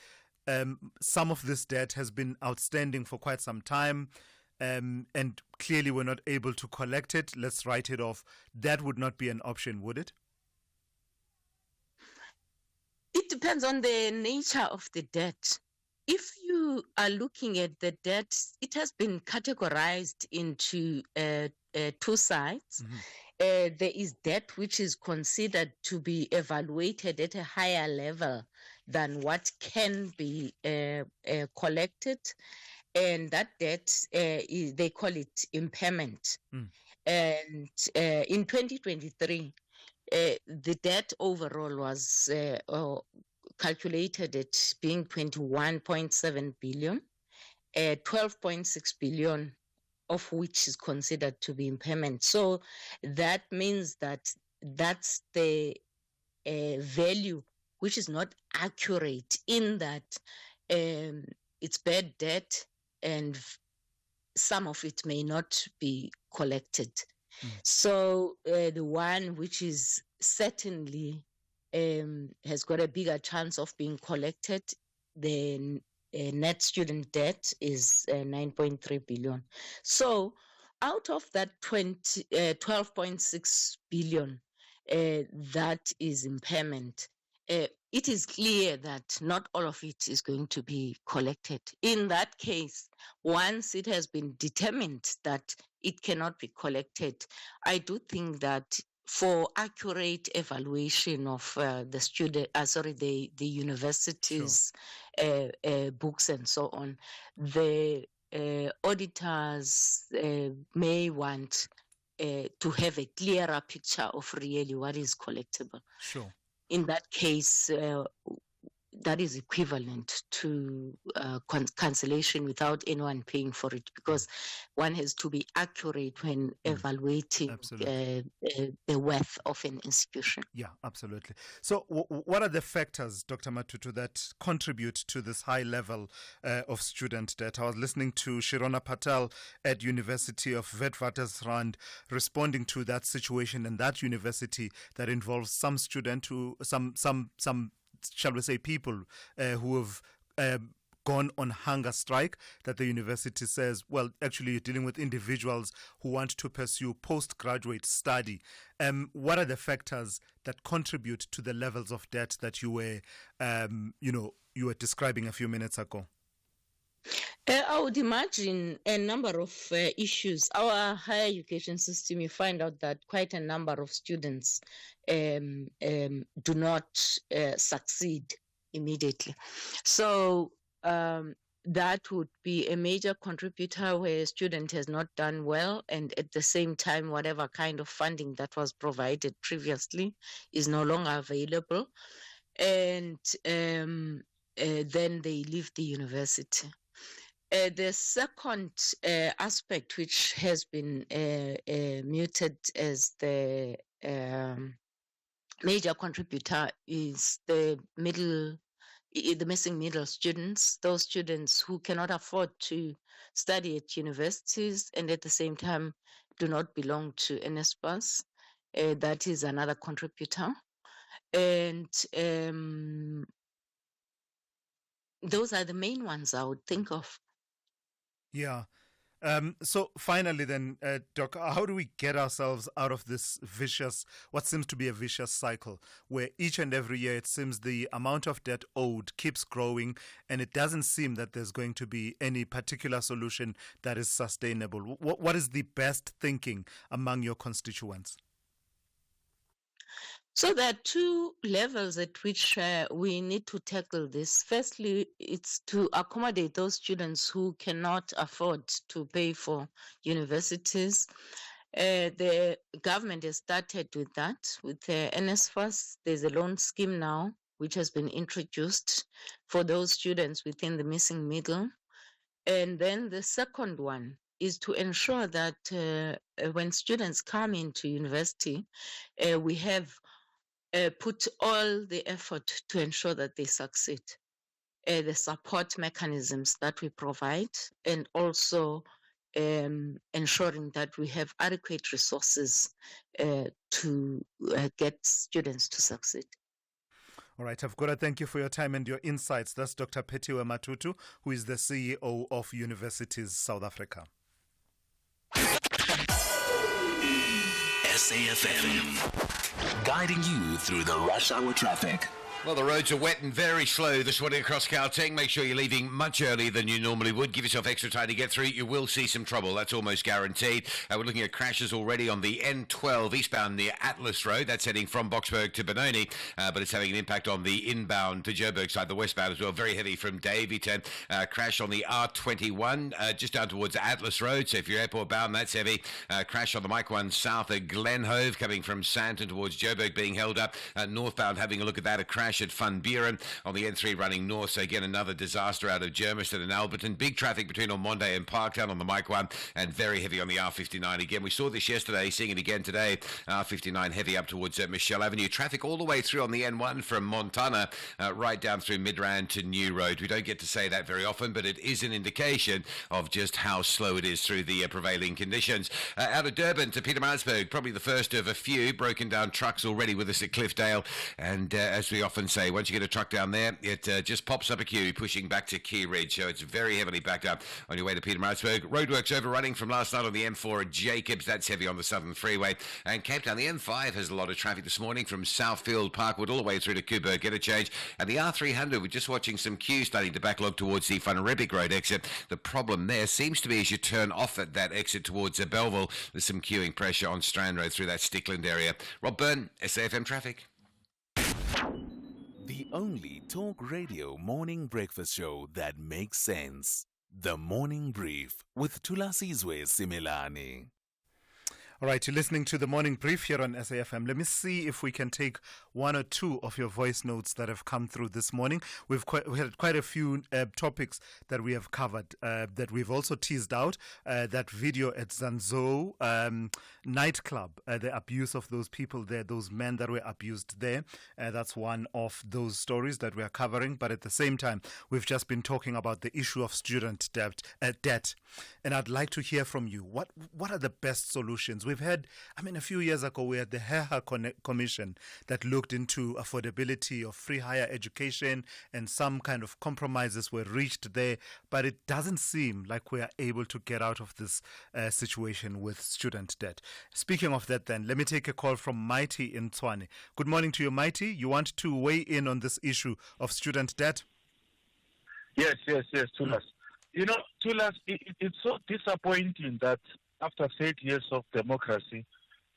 some of this debt has been outstanding for quite some time and clearly we're not able to collect it, let's write it off, that would not be an option, would it? It depends on the nature of the debt. If you are looking at the debt, it has been categorized into two sides. There is debt which is considered to be evaluated at a higher level than what can be collected. And that debt, they call it impairment. And in 2023, the debt overall was calculated at being 21.7 billion, 12.6 billion of which is considered to be impairment. So that means that that's the value which is not accurate, in that it's bad debt and some of it may not be collected. So the one which is certainly has got a bigger chance of being collected, the net student debt is 9.3 billion. So out of that 12.6 billion, that is impairment. It is clear that not all of it is going to be collected. In that case, once it has been determined that it cannot be collected, I do think that for accurate evaluation of the university's books and so on, the auditors may want to have a clearer picture of really what is collectible. Sure. In that case, that is equivalent to cancellation without anyone paying for it, because one has to be accurate when evaluating the worth of an institution. Yeah, absolutely. So what are the factors, Dr. Matutu, that contribute to this high level of student debt? I was listening to Shirona Patel at University of Witwatersrand responding to that situation in that university that involves some student who, some shall we say, people who have gone on hunger strike, that the university says, well, actually you're dealing with individuals who want to pursue postgraduate study. What are the factors that contribute to the levels of debt that you were, you were describing a few minutes ago? I would imagine a number of issues. Our higher education system, you find out that quite a number of students do not succeed immediately. So that would be a major contributor, where a student has not done well, and at the same time, whatever kind of funding that was provided previously is no longer available. And then they leave the university. The second aspect, which has been muted as the major contributor, is the missing middle students, those students who cannot afford to study at universities and at the same time do not belong to NSPAS. That is another contributor. And those are the main ones I would think of. Yeah. So finally then, Doc, how do we get ourselves out of this vicious, what seems to be a vicious cycle, where each and every year it seems the amount of debt owed keeps growing, and it doesn't seem that there's going to be any particular solution that is sustainable? What is the best thinking among your constituents? So there are two levels at which we need to tackle this. Firstly, it's to accommodate those students who cannot afford to pay for universities. The government has started with that, with NSFAS. There's a loan scheme now, which has been introduced for those students within the missing middle. And then the second one is to ensure that when students come into university, we have put all the effort to ensure that they succeed. the support mechanisms that we provide, and also ensuring that we have adequate resources to get students to succeed. All right, I've got to thank you for your time and your insights. That's Dr. Petiwe Matutu, who is the CEO of Universities South Africa. SAFM, guiding you through the rush hour traffic. Well, the roads are wet and very slow this morning across Gauteng. Make sure you're leaving much earlier than you normally would. Give yourself extra time to get through. You will see some trouble. That's almost guaranteed. We're looking at crashes already on the N12 eastbound near Atlas Road. That's heading from Boksburg to Benoni, but it's having an impact on the inbound to Joburg side, the westbound as well. Very heavy from Daveyton. Crash on the R21 just down towards Atlas Road. So if you're airport bound, that's heavy. Crash on the Mike 1 south at Glenhove coming from Sandton towards Joburg being held up. Northbound, having a look at that, a crash at Van Buren on the N3 running north. So again, another disaster out of Germiston and Alberton. Big traffic between Ormonde and Parktown on the Mike 1, and very heavy on the R59 again. We saw this yesterday, seeing it again today. R59 heavy up towards Michelle Avenue. Traffic all the way through on the N1 from Montana right down through Midrand to New Road. We don't get to say that very often, but it is an indication of just how slow it is through the prevailing conditions. Out of Durban to Pietermaritzburg, probably the first of a few broken down trucks already with us at Cliffdale. And as we often say, once you get a truck down there, it just pops up a queue pushing back to Key Ridge. So it's very heavily backed up on your way to Pietermaritzburg. Roadworks overrunning from last night on the M4 at Jacobs. That's heavy on the Southern Freeway. And Cape Town, the M5 has a lot of traffic this morning from Southfield, Parkwood, all the way through to Coburg Interchange. And the R300, we're just watching some queues starting to backlog towards the Van Riebeeck Road exit. The problem there seems to be as you turn off at that exit towards Belleville, there's some queuing pressure on Strand Road through that Stickland area. Rob Byrne, SAFM Traffic. The only talk radio morning breakfast show that makes sense. The Morning Brief with Thulasizwe Simelane. All right, you're listening to the Morning Brief here on SAFM. Let me see if we can take one or two of your voice notes that have come through this morning. We had quite a few topics that we have covered, that we've also teased out. That video at Zanzo nightclub, the abuse of those people there, those men that were abused there. That's one of those stories that we are covering. But at the same time, we've just been talking about the issue of student debt. And I'd like to hear from you. What are the best solutions? We've had, a few years ago, we had the HEHA Commission that looked into affordability of free higher education, and some kind of compromises were reached there. But it doesn't seem like we are able to get out of this situation with student debt. Speaking of that, then, let me take a call from Mighty in Tshwane. Good morning to you, Mighty. You want to weigh in on this issue of student debt? Yes, Thulas. Thulas, it's so disappointing that after 30 years of democracy,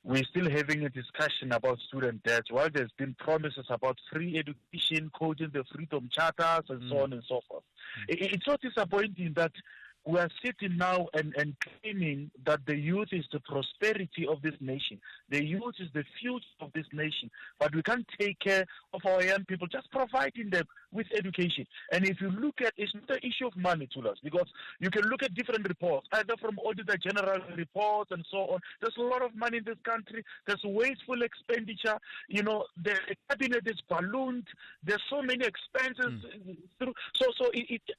we're still having a discussion about student debt, while there's been promises about free education, coding the freedom charters, and so on and so forth. It's so disappointing that we are sitting now and claiming that the youth is the prosperity of this nation. The youth is the future of this nation. But we can't take care of our young people, just providing them with education. And if you look at, it's not an issue of money to us, because you can look at different reports, either from Auditor General reports and so on. There's a lot of money in this country. There's wasteful expenditure. The cabinet is ballooned. There's so many expenses.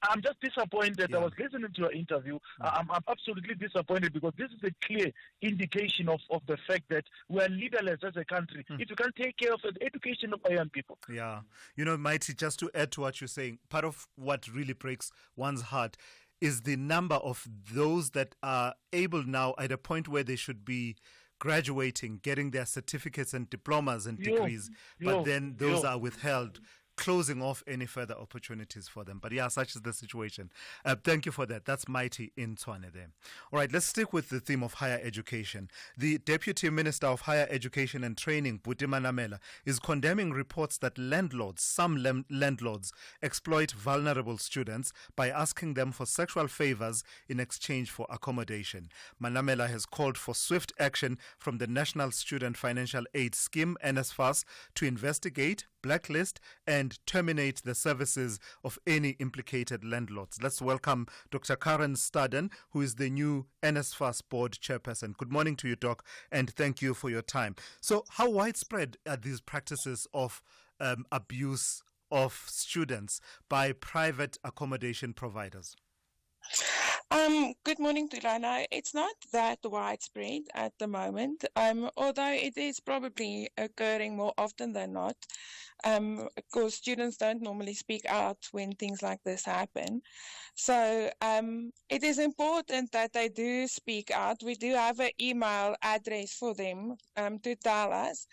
I'm just disappointed. Yeah. I was listening to your interview. I'm absolutely disappointed, because this is a clear indication of the fact that we are leaderless as a country if you can't take care of the education of our young people. Yeah. Mighty, just to add to what you're saying, part of what really breaks one's heart is the number of those that are able now at a point where they should be graduating, getting their certificates and diplomas and degrees, but then those are withheld, closing off any further opportunities for them. But yeah, such is the situation. Thank you for that. That's Mighty in Tshwane there. All right, let's stick with the theme of higher education. The Deputy Minister of Higher Education and Training, Buti Manamela, is condemning reports that some landlords exploit vulnerable students by asking them for sexual favors in exchange for accommodation. Manamela has called for swift action from the National Student Financial Aid Scheme, NSFAS, to investigate, blacklist, and terminate the services of any implicated landlords. Let's welcome Dr. Karen Staden, who is the new NSFAS board chairperson. Good morning to you, Doc, and thank you for your time. So how widespread are these practices of abuse of students by private accommodation providers? Good morning, Tulana. It's not that widespread at the moment, although it is probably occurring more often than not. Because students don't normally speak out when things like this happen. So it is important that they do speak out. We do have an email address for them to tell us.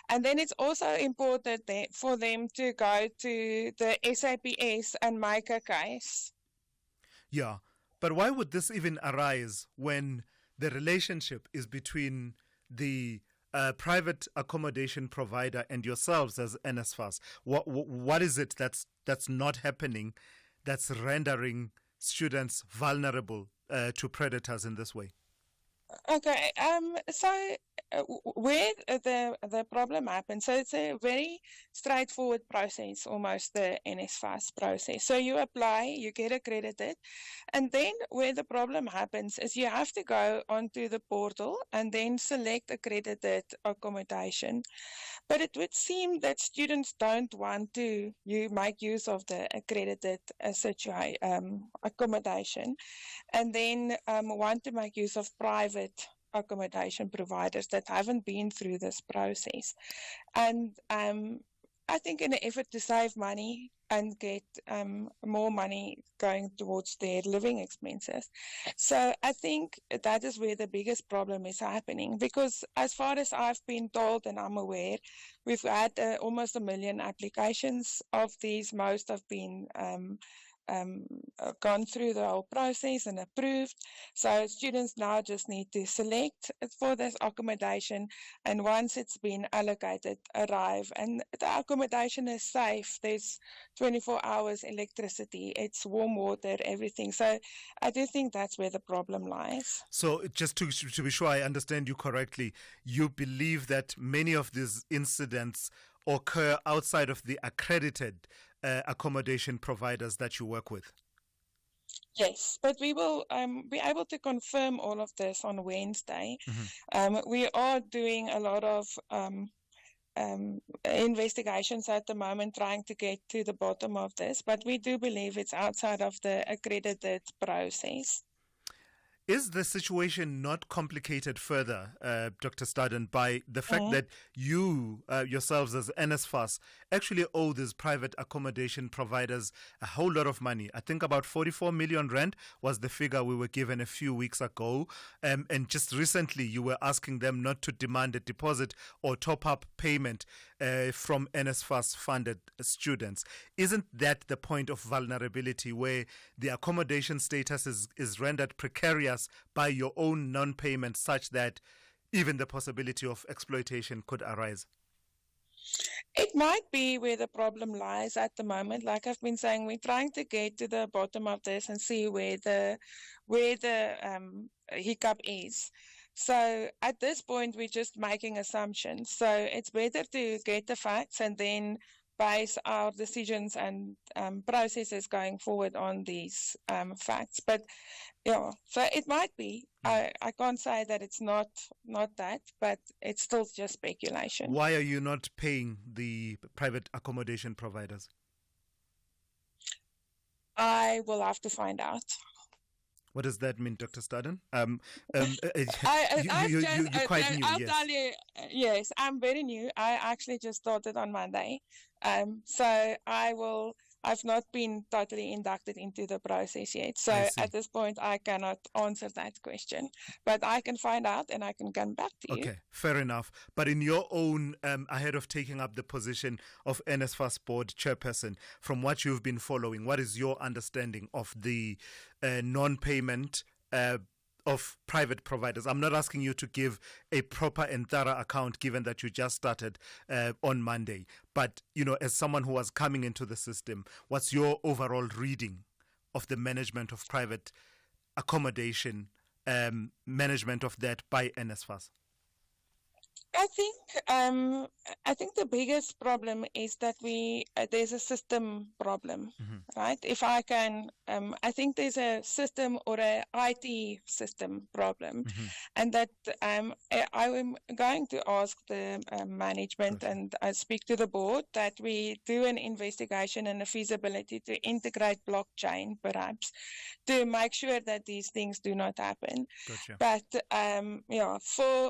And then it's also important for them to go to the SAPS and make a case. Yeah, but why would this even arise when the relationship is between the private accommodation provider and yourselves as NSFAS? What is it that's not happening that's rendering students vulnerable to predators in this way? Okay, so where the problem happens, so it's a very straightforward process, almost the NSFAS process. So you apply, you get accredited, and then where the problem happens is you have to go onto the portal and then select accredited accommodation. But it would seem that students don't want to make use of the accredited accommodation, and then want to make use of private accommodation providers that haven't been through this process. And I think in an effort to save money and get more money going towards their living expenses. So I think that is where the biggest problem is happening, because as far as I've been told and I'm aware, we've had almost 1 million applications. Of these, most have been gone through the whole process and approved. So students now just need to select for this accommodation, and once it's been allocated, arrive. And the accommodation is safe. There's 24 hours electricity, it's warm water, everything. So I do think that's where the problem lies. So just to be sure I understand you correctly, you believe that many of these incidents occur outside of the accredited accommodation providers that you work with? Yes, but we will be able to confirm all of this on Wednesday. We are doing a lot of investigations at the moment, trying to get to the bottom of this, but we do believe it's outside of the accredited process. Is the situation not complicated further, Dr. Staden, by the fact that you yourselves as NSFAS actually owe these private accommodation providers a whole lot of money? I think about 44 million rand was the figure we were given a few weeks ago. And just recently you were asking them not to demand a deposit or top-up payment from NSFAS funded students. Isn't that the point of vulnerability, where the accommodation status is rendered precarious by your own non-payment, such that even the possibility of exploitation could arise? It might be where the problem lies at the moment. Like I've been saying, we're trying to get to the bottom of this and see where the hiccup is. So at this point, we're just making assumptions. So it's better to get the facts and then base our decisions and processes going forward on these facts. But yeah, so it might be. I can't say that it's not that, but it's still just speculation. Why are you not paying the private accommodation providers? I will have to find out. What does that mean, Dr. Staden? You're quite new, I'll yes. tell you, yes, I'm very new. I actually just started on Monday. So I've not been totally inducted into the process yet. So at this point, I cannot answer that question. But I can find out and I can come back to you. Okay, fair enough. But in your own, ahead of taking up the position of NSFAS board chairperson, from what you've been following, what is your understanding of the non-payment of private providers? I'm not asking you to give a proper and thorough account, given that you just started on Monday. But, you know, as someone who was coming into the system, what's your overall reading of the management of private accommodation, management of that by NSFAS? I think the biggest problem is that there's a system problem, right? If I can, I think there's a system or a IT system problem, and that I am going to ask the management and I speak to the board that we do an investigation and a feasibility to integrate blockchain, perhaps, to make sure that these things do not happen. Gotcha. But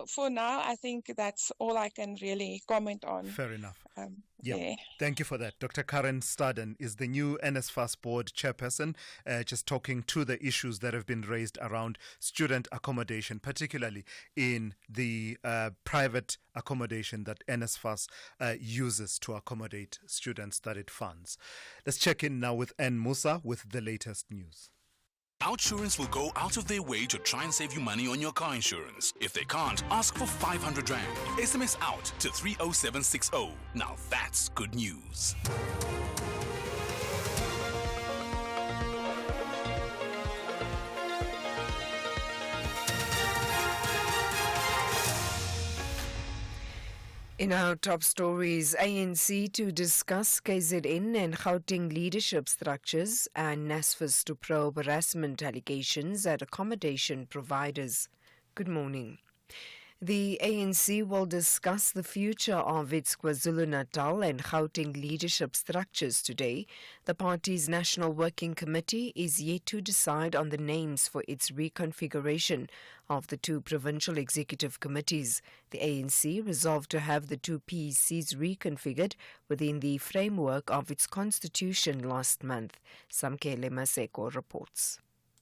for now, I think that's all I can really comment on. Fair enough. Yeah. Thank you for that. Dr. Karen Staden is the new NSFAS board chairperson, just talking to the issues that have been raised around student accommodation, particularly in the private accommodation that NSFAS uses to accommodate students that it funds. Let's check in now with Ann Musa with the latest news. Outsurance will go out of their way to try and save you money on your car insurance. If they can't, ask for 500 Rand. SMS out to 30760. Now that's good news. In our top stories, ANC to discuss KZN and Gauteng leadership structures and NSFAS to probe harassment allegations at accommodation providers. Good morning. The ANC will discuss the future of its KwaZulu-Natal and Gauteng leadership structures today. The party's National Working Committee is yet to decide on the names for its reconfiguration of the two provincial executive committees. The ANC resolved to have the two PECs reconfigured within the framework of its constitution last month. Samkele Maseko reports.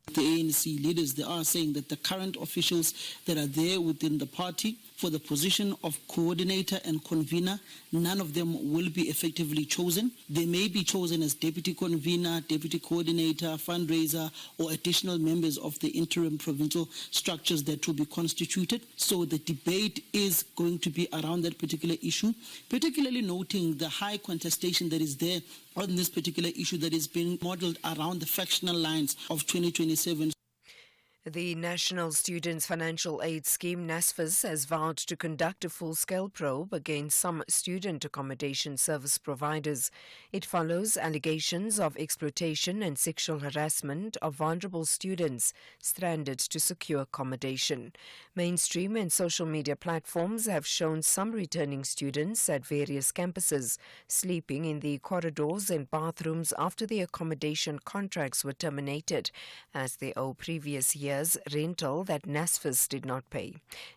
The ANC leaders, they are saying that the current officials that are there within the party for the position of coordinator and convener, none of them will be effectively chosen. They may be chosen as deputy convener, deputy coordinator, fundraiser, or additional members of the interim provincial structures that will be constituted. So the debate is going to be around that particular issue, particularly noting the high contestation that is there on this particular issue that is being modeled around the factional lines of 2027. The National Students Financial Aid Scheme, NSFAS, has vowed to conduct a full-scale probe against some student accommodation service providers. It follows allegations of exploitation and sexual harassment of vulnerable students stranded to secure accommodation. Mainstream and social media platforms have shown some returning students at various campuses sleeping in the corridors and bathrooms after the accommodation contracts were terminated, as they owe previous years' rental that NSFAS did not pay.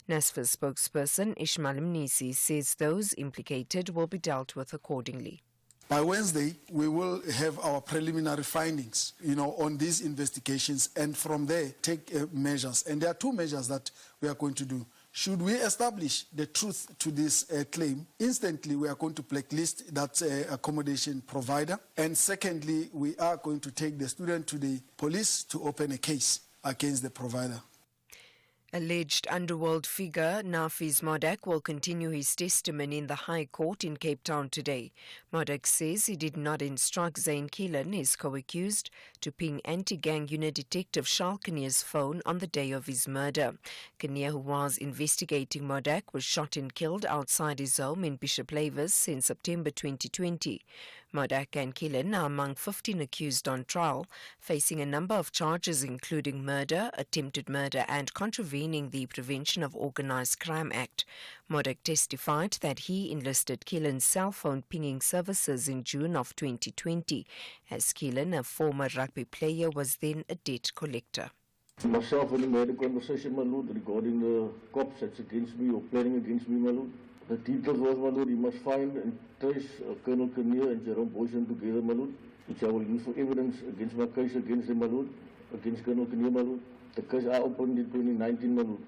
NSFAS spokesperson Ishmael Mnisi says those implicated will be dealt with accordingly. By Wednesday, we will have our preliminary findings, on these investigations, and from there take measures. And there are two measures that we are going to do. Should we establish the truth to this claim, instantly we are going to blacklist that accommodation provider. And secondly, we are going to take the student to the police to open a case against the provider. Alleged underworld figure Nafis Modak will continue his testimony in the High Court in Cape Town today. Modak says he did not instruct Zane Keelan, his co-accused, to ping anti-gang unit detective Charles Kinnear's phone on the day of his murder. Kinnear, who was investigating Modak, was shot and killed outside his home in Bishop Lavis in September 2020. Modak and Keelan are among 15 accused on trial, facing a number of charges including murder, attempted murder and contravening the Prevention of Organised Crime Act. Modak testified that he enlisted Keelan's cell phone pinging services in June of 2020, as Keelan, a former rugby player, was then a debt collector. Myself and him had a conversation, my lord, regarding the cops that's against me or planning against me, my lord. The details was, my lord, he must find and trace Colonel Kinnear and Jerome Boyson together, my lord, which I will use for evidence against my case against them, my lord, against Colonel Kinnear, my lord. The case I opened in 2019, my lord.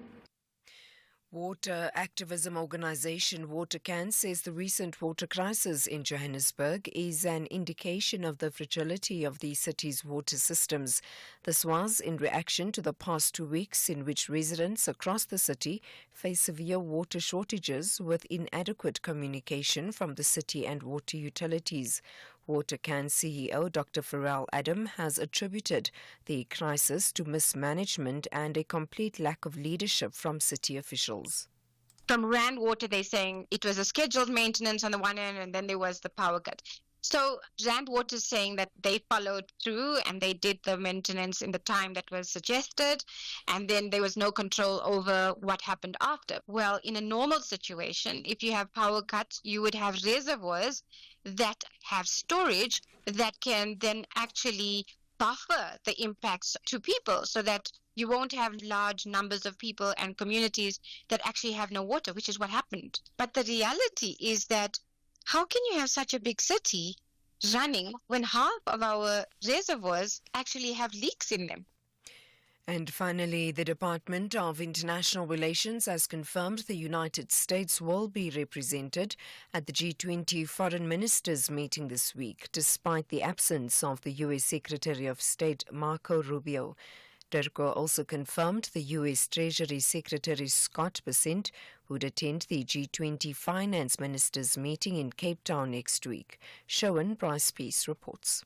Water activism organisation WaterCan says the recent water crisis in Johannesburg is an indication of the fragility of the city's water systems. This was in reaction to the past 2 weeks in which residents across the city face severe water shortages with inadequate communication from the city and water utilities. WaterCan CEO Dr. Pharrell Adam has attributed the crisis to mismanagement and a complete lack of leadership from city officials. From Rand Water, they're saying it was a scheduled maintenance on the one end, and then there was the power cut. So Rand Water is saying that they followed through and they did the maintenance in the time that was suggested, and then there was no control over what happened after. Well, in a normal situation, if you have power cuts, you would have reservoirs that have storage that can then actually buffer the impacts to people so that you won't have large numbers of people and communities that actually have no water, which is what happened. But the reality is that how can you have such a big city running when half of our reservoirs actually have leaks in them? And finally, the Department of International Relations has confirmed the United States will be represented at the G20 Foreign Ministers meeting this week, despite the absence of the U.S. Secretary of State Marco Rubio. DIRCO also confirmed the U.S. Treasury Secretary Scott Bessent would attend the G20 Finance Ministers meeting in Cape Town next week. Showan Bryce Peace reports.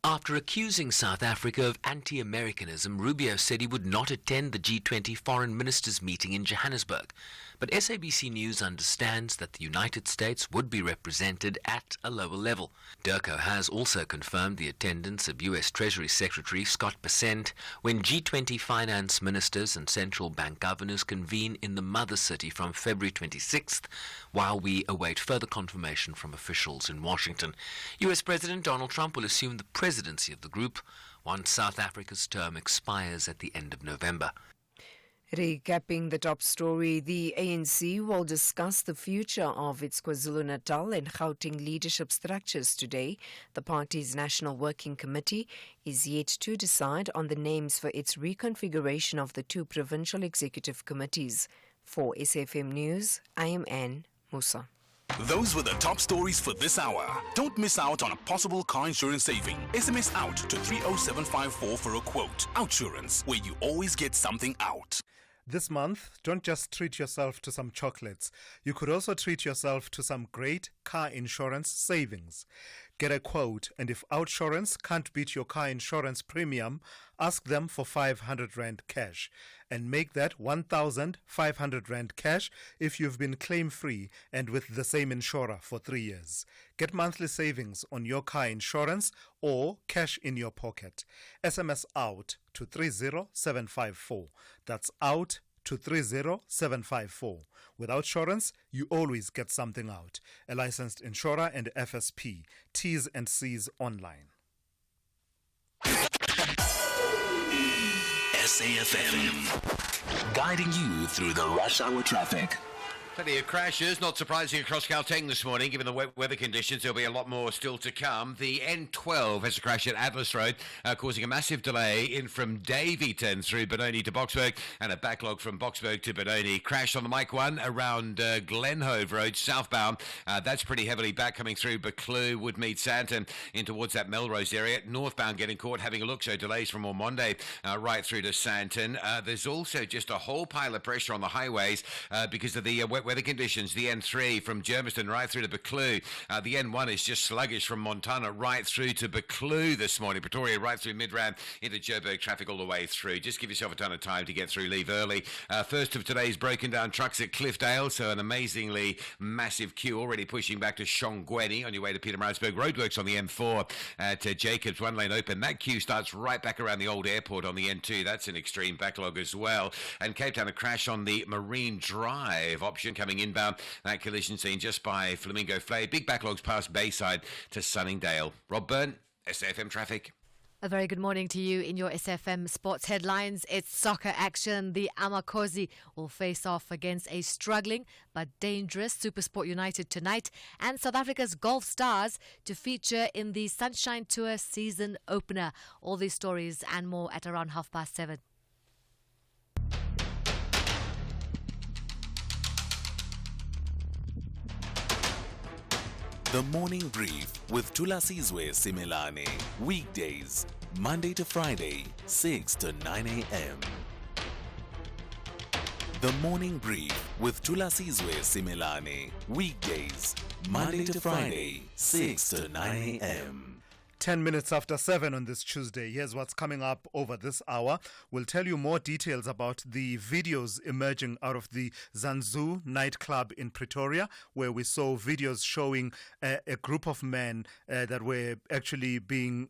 After accusing South Africa of anti-Americanism, Rubio said he would not attend the G20 Foreign Ministers meeting in Johannesburg. But SABC News understands that the United States would be represented at a lower level. DIRCO has also confirmed the attendance of U.S. Treasury Secretary Scott Bessent when G20 finance ministers and central bank governors convene in the mother city from February 26th, while we await further confirmation from officials in Washington. U.S. President Donald Trump will assume the presidency of the group once South Africa's term expires at the end of November. Recapping the top story, the ANC will discuss the future of its KwaZulu-Natal and Gauteng leadership structures today. The party's National Working Committee is yet to decide on the names for its reconfiguration of the two provincial executive committees. For SFM News, I am Anne Musa. Those were the top stories for this hour. Don't miss out on a possible car insurance saving. SMS out to 30754 for a quote. Outsurance, where you always get something out. This month, don't just treat yourself to some chocolates. You could also treat yourself to some great car insurance savings. Get a quote, and if Outsurance can't beat your car insurance premium, ask them for 500 Rand cash. And make that 1,500 Rand cash if you've been claim-free and with the same insurer for 3 years. Get monthly savings on your car insurance or cash in your pocket. SMS out to 30754. That's out to 30754. With Outsurance, you always get something out. A licensed insurer and FSP. T's and C's online. SAFM, guiding you through the rush hour traffic. Plenty of crashes, not surprising, across Gauteng this morning. Given the wet weather conditions, there'll be a lot more still to come. The N12 has a crash at Atlas Road, causing a massive delay in from Davyton through Benoni to Boksburg, and a backlog from Boksburg to Benoni. Crash on the Mike 1 around Glenhove Road, southbound. That's pretty heavily back coming through Buccleuch, Woodmead, Sandton, in towards that Melrose area. Northbound getting caught, having a look, so delays from Ormonde right through to Sandton. There's also just a whole pile of pressure on the highways because of the wet weather conditions. The N3 from Germiston right through to Buccleuch. The N1 is just sluggish from Montana right through to Buccleuch this morning. Pretoria right through Midrand into Joburg, traffic all the way through. Just give yourself a ton of time to get through, leave early. First of today's broken down trucks at Cliffdale, so an amazingly massive queue already pushing back to Shongweni on your way to Pietermaritzburg. Roadworks on the M4 at Jacobs, one lane open. That queue starts right back around the old airport on the N2. That's an extreme backlog as well. And Cape Town, a crash on the Marine Drive option coming inbound. That collision scene just by Flamingo Flay. Big backlogs past Bayside to Sunningdale. Rob Byrne, SAFM Traffic. A very good morning to you in your SFM Sports headlines. It's soccer action. The Amakhosi will face off against a struggling but dangerous SuperSport United tonight, and South Africa's Golf Stars to feature in the Sunshine Tour season opener. All these stories and more at around 7:30. The Morning Brief with Thulasizwe Simelane. Weekdays, Monday to Friday, 6 to 9 a.m. The Morning Brief with Thulasizwe Simelane. Weekdays, Monday to Friday, 6 to 9 a.m. 10 minutes after 7 on this Tuesday. Here's what's coming up over this hour. We'll tell you more details about the videos emerging out of the Zanzu nightclub in Pretoria, where we saw videos showing a group of men that were actually being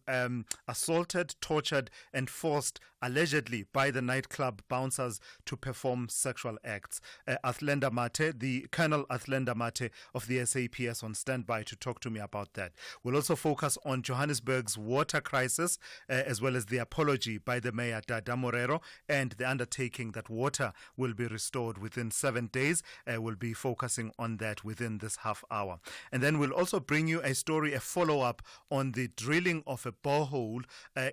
assaulted, tortured, and forced allegedly by the nightclub bouncers to perform sexual acts. Athlenda Mate, the Colonel Athlenda Mate of the SAPS on standby to talk to me about that. We'll also focus on Johannesburg's water crisis, as well as the apology by the Mayor Dada Morero and the undertaking that water will be restored within 7 days. We'll be focusing on that within this half hour. And then we'll also bring you a story, a follow-up on the drilling of a borehole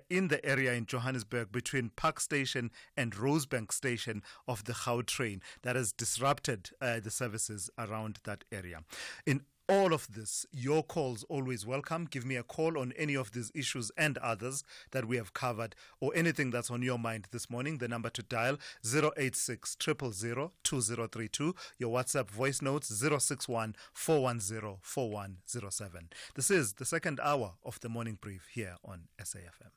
in the area in Johannesburg between Park Station and Rosebank Station of the Gautrain that has disrupted the services around that area. In all of this, your calls always welcome. Give me a call on any of these issues and others that we have covered, or anything that's on your mind this morning. The number to dial 086 000 2032. Your WhatsApp voice notes 061 410 4107. This is the second hour of the morning brief here on SAFM.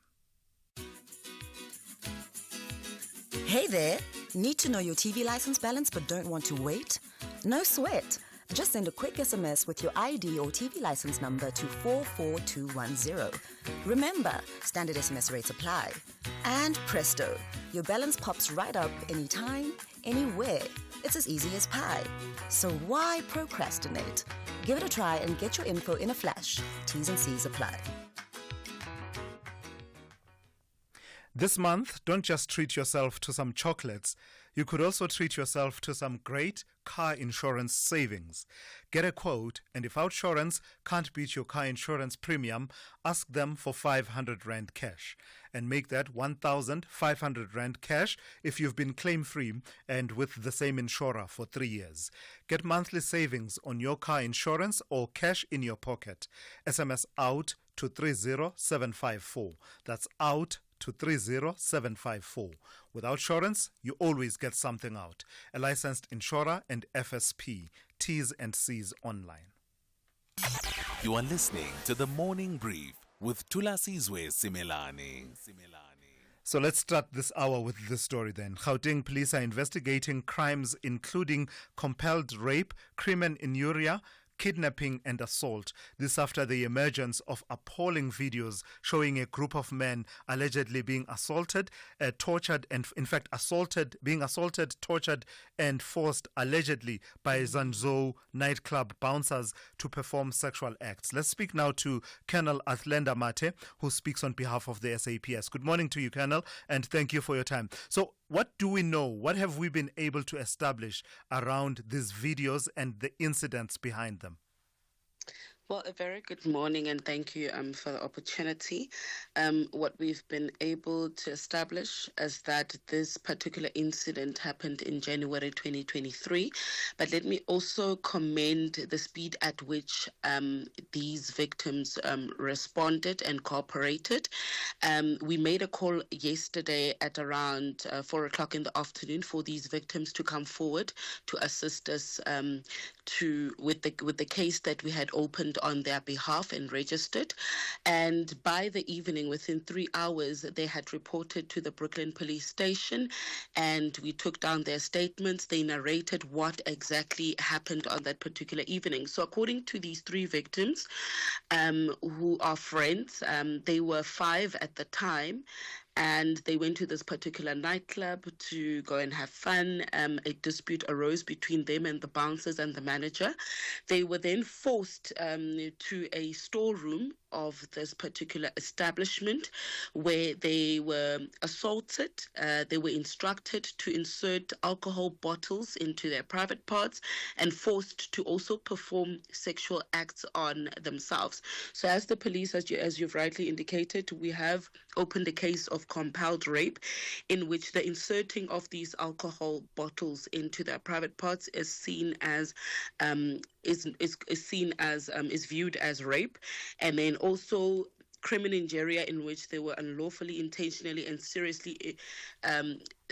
Hey there! Need to know your TV license balance but don't want to wait? No sweat! Just send a quick SMS with your ID or TV license number to 44210. Remember, standard SMS rates apply. And presto, your balance pops right up anytime, anywhere. It's as easy as pie. So why procrastinate? Give it a try and get your info in a flash. T's and C's apply. This month, don't just treat yourself to some chocolates. You could also treat yourself to some great car insurance savings. Get a quote, and if Outsurance can't beat your car insurance premium, ask them for 500 Rand cash. And make that 1,500 Rand cash if you've been claim-free and with the same insurer for 3 years. Get monthly savings on your car insurance or cash in your pocket. SMS out to 30754. That's out to 30754. With Outsurance, you always get something out. A licensed insurer and FSP. T's and C's online. You are listening to the Morning Brief with Thulasizwe Simelane. So let's start this hour with this story then. Gauteng police are investigating crimes including compelled rape, crimen injuria, kidnapping and assault. This after the emergence of appalling videos showing a group of men allegedly being assaulted, tortured, and being assaulted, tortured, and forced allegedly by Zanzo nightclub bouncers to perform sexual acts. Let's speak now to Colonel Athlenda Mate, who speaks on behalf of the SAPS. Good morning to you, Colonel, and thank you for your time. So, what do we know? What have we been able to establish around these videos and the incidents behind them? Well, a very good morning and thank you for the opportunity. What we've been able to establish is that this particular incident happened in January 2023. But let me also commend the speed at which these victims responded and cooperated. We made a call yesterday at around 4 o'clock in the afternoon for these victims to come forward to assist us with the case that we had opened on their behalf and registered. And by the evening, within 3 hours, they had reported to the Brooklyn police station, and we took down their statements. They narrated what exactly happened on that particular evening. So according to these three victims, who are friends, they were 5 at the time, and they went to this particular nightclub to go and have fun. A dispute arose between them and the bouncers and the manager. They were then forced to a storeroom of this particular establishment where they were assaulted. They were instructed to insert alcohol bottles into their private parts and forced to also perform sexual acts on themselves. So as the police, as you've rightly indicated, we have opened a case of compelled rape in which the inserting of these alcohol bottles into their private parts is seen as is viewed as rape, and then also criminal injuria in which they were unlawfully, intentionally, and seriously,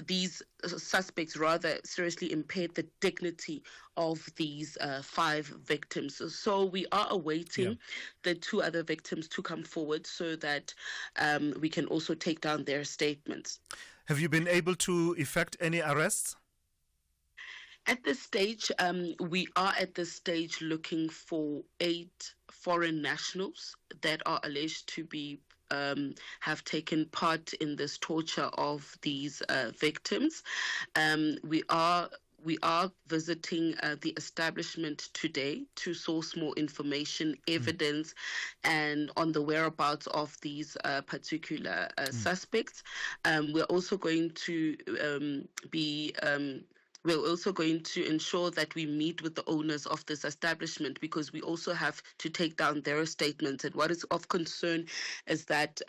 these suspects rather seriously impaired the dignity of these 5 victims. So we are awaiting the 2 other victims to come forward so that we can also take down their statements. Have you been able to effect any arrests? At this stage, we are at this stage looking for 8 foreign nationals that are alleged to be have taken part in this torture of these victims. We are visiting the establishment today to source more information, evidence, and on the whereabouts of these particular suspects. We're also going to we're also going to ensure that we meet with the owners of this establishment, because we also have to take down their statements. And what is of concern is that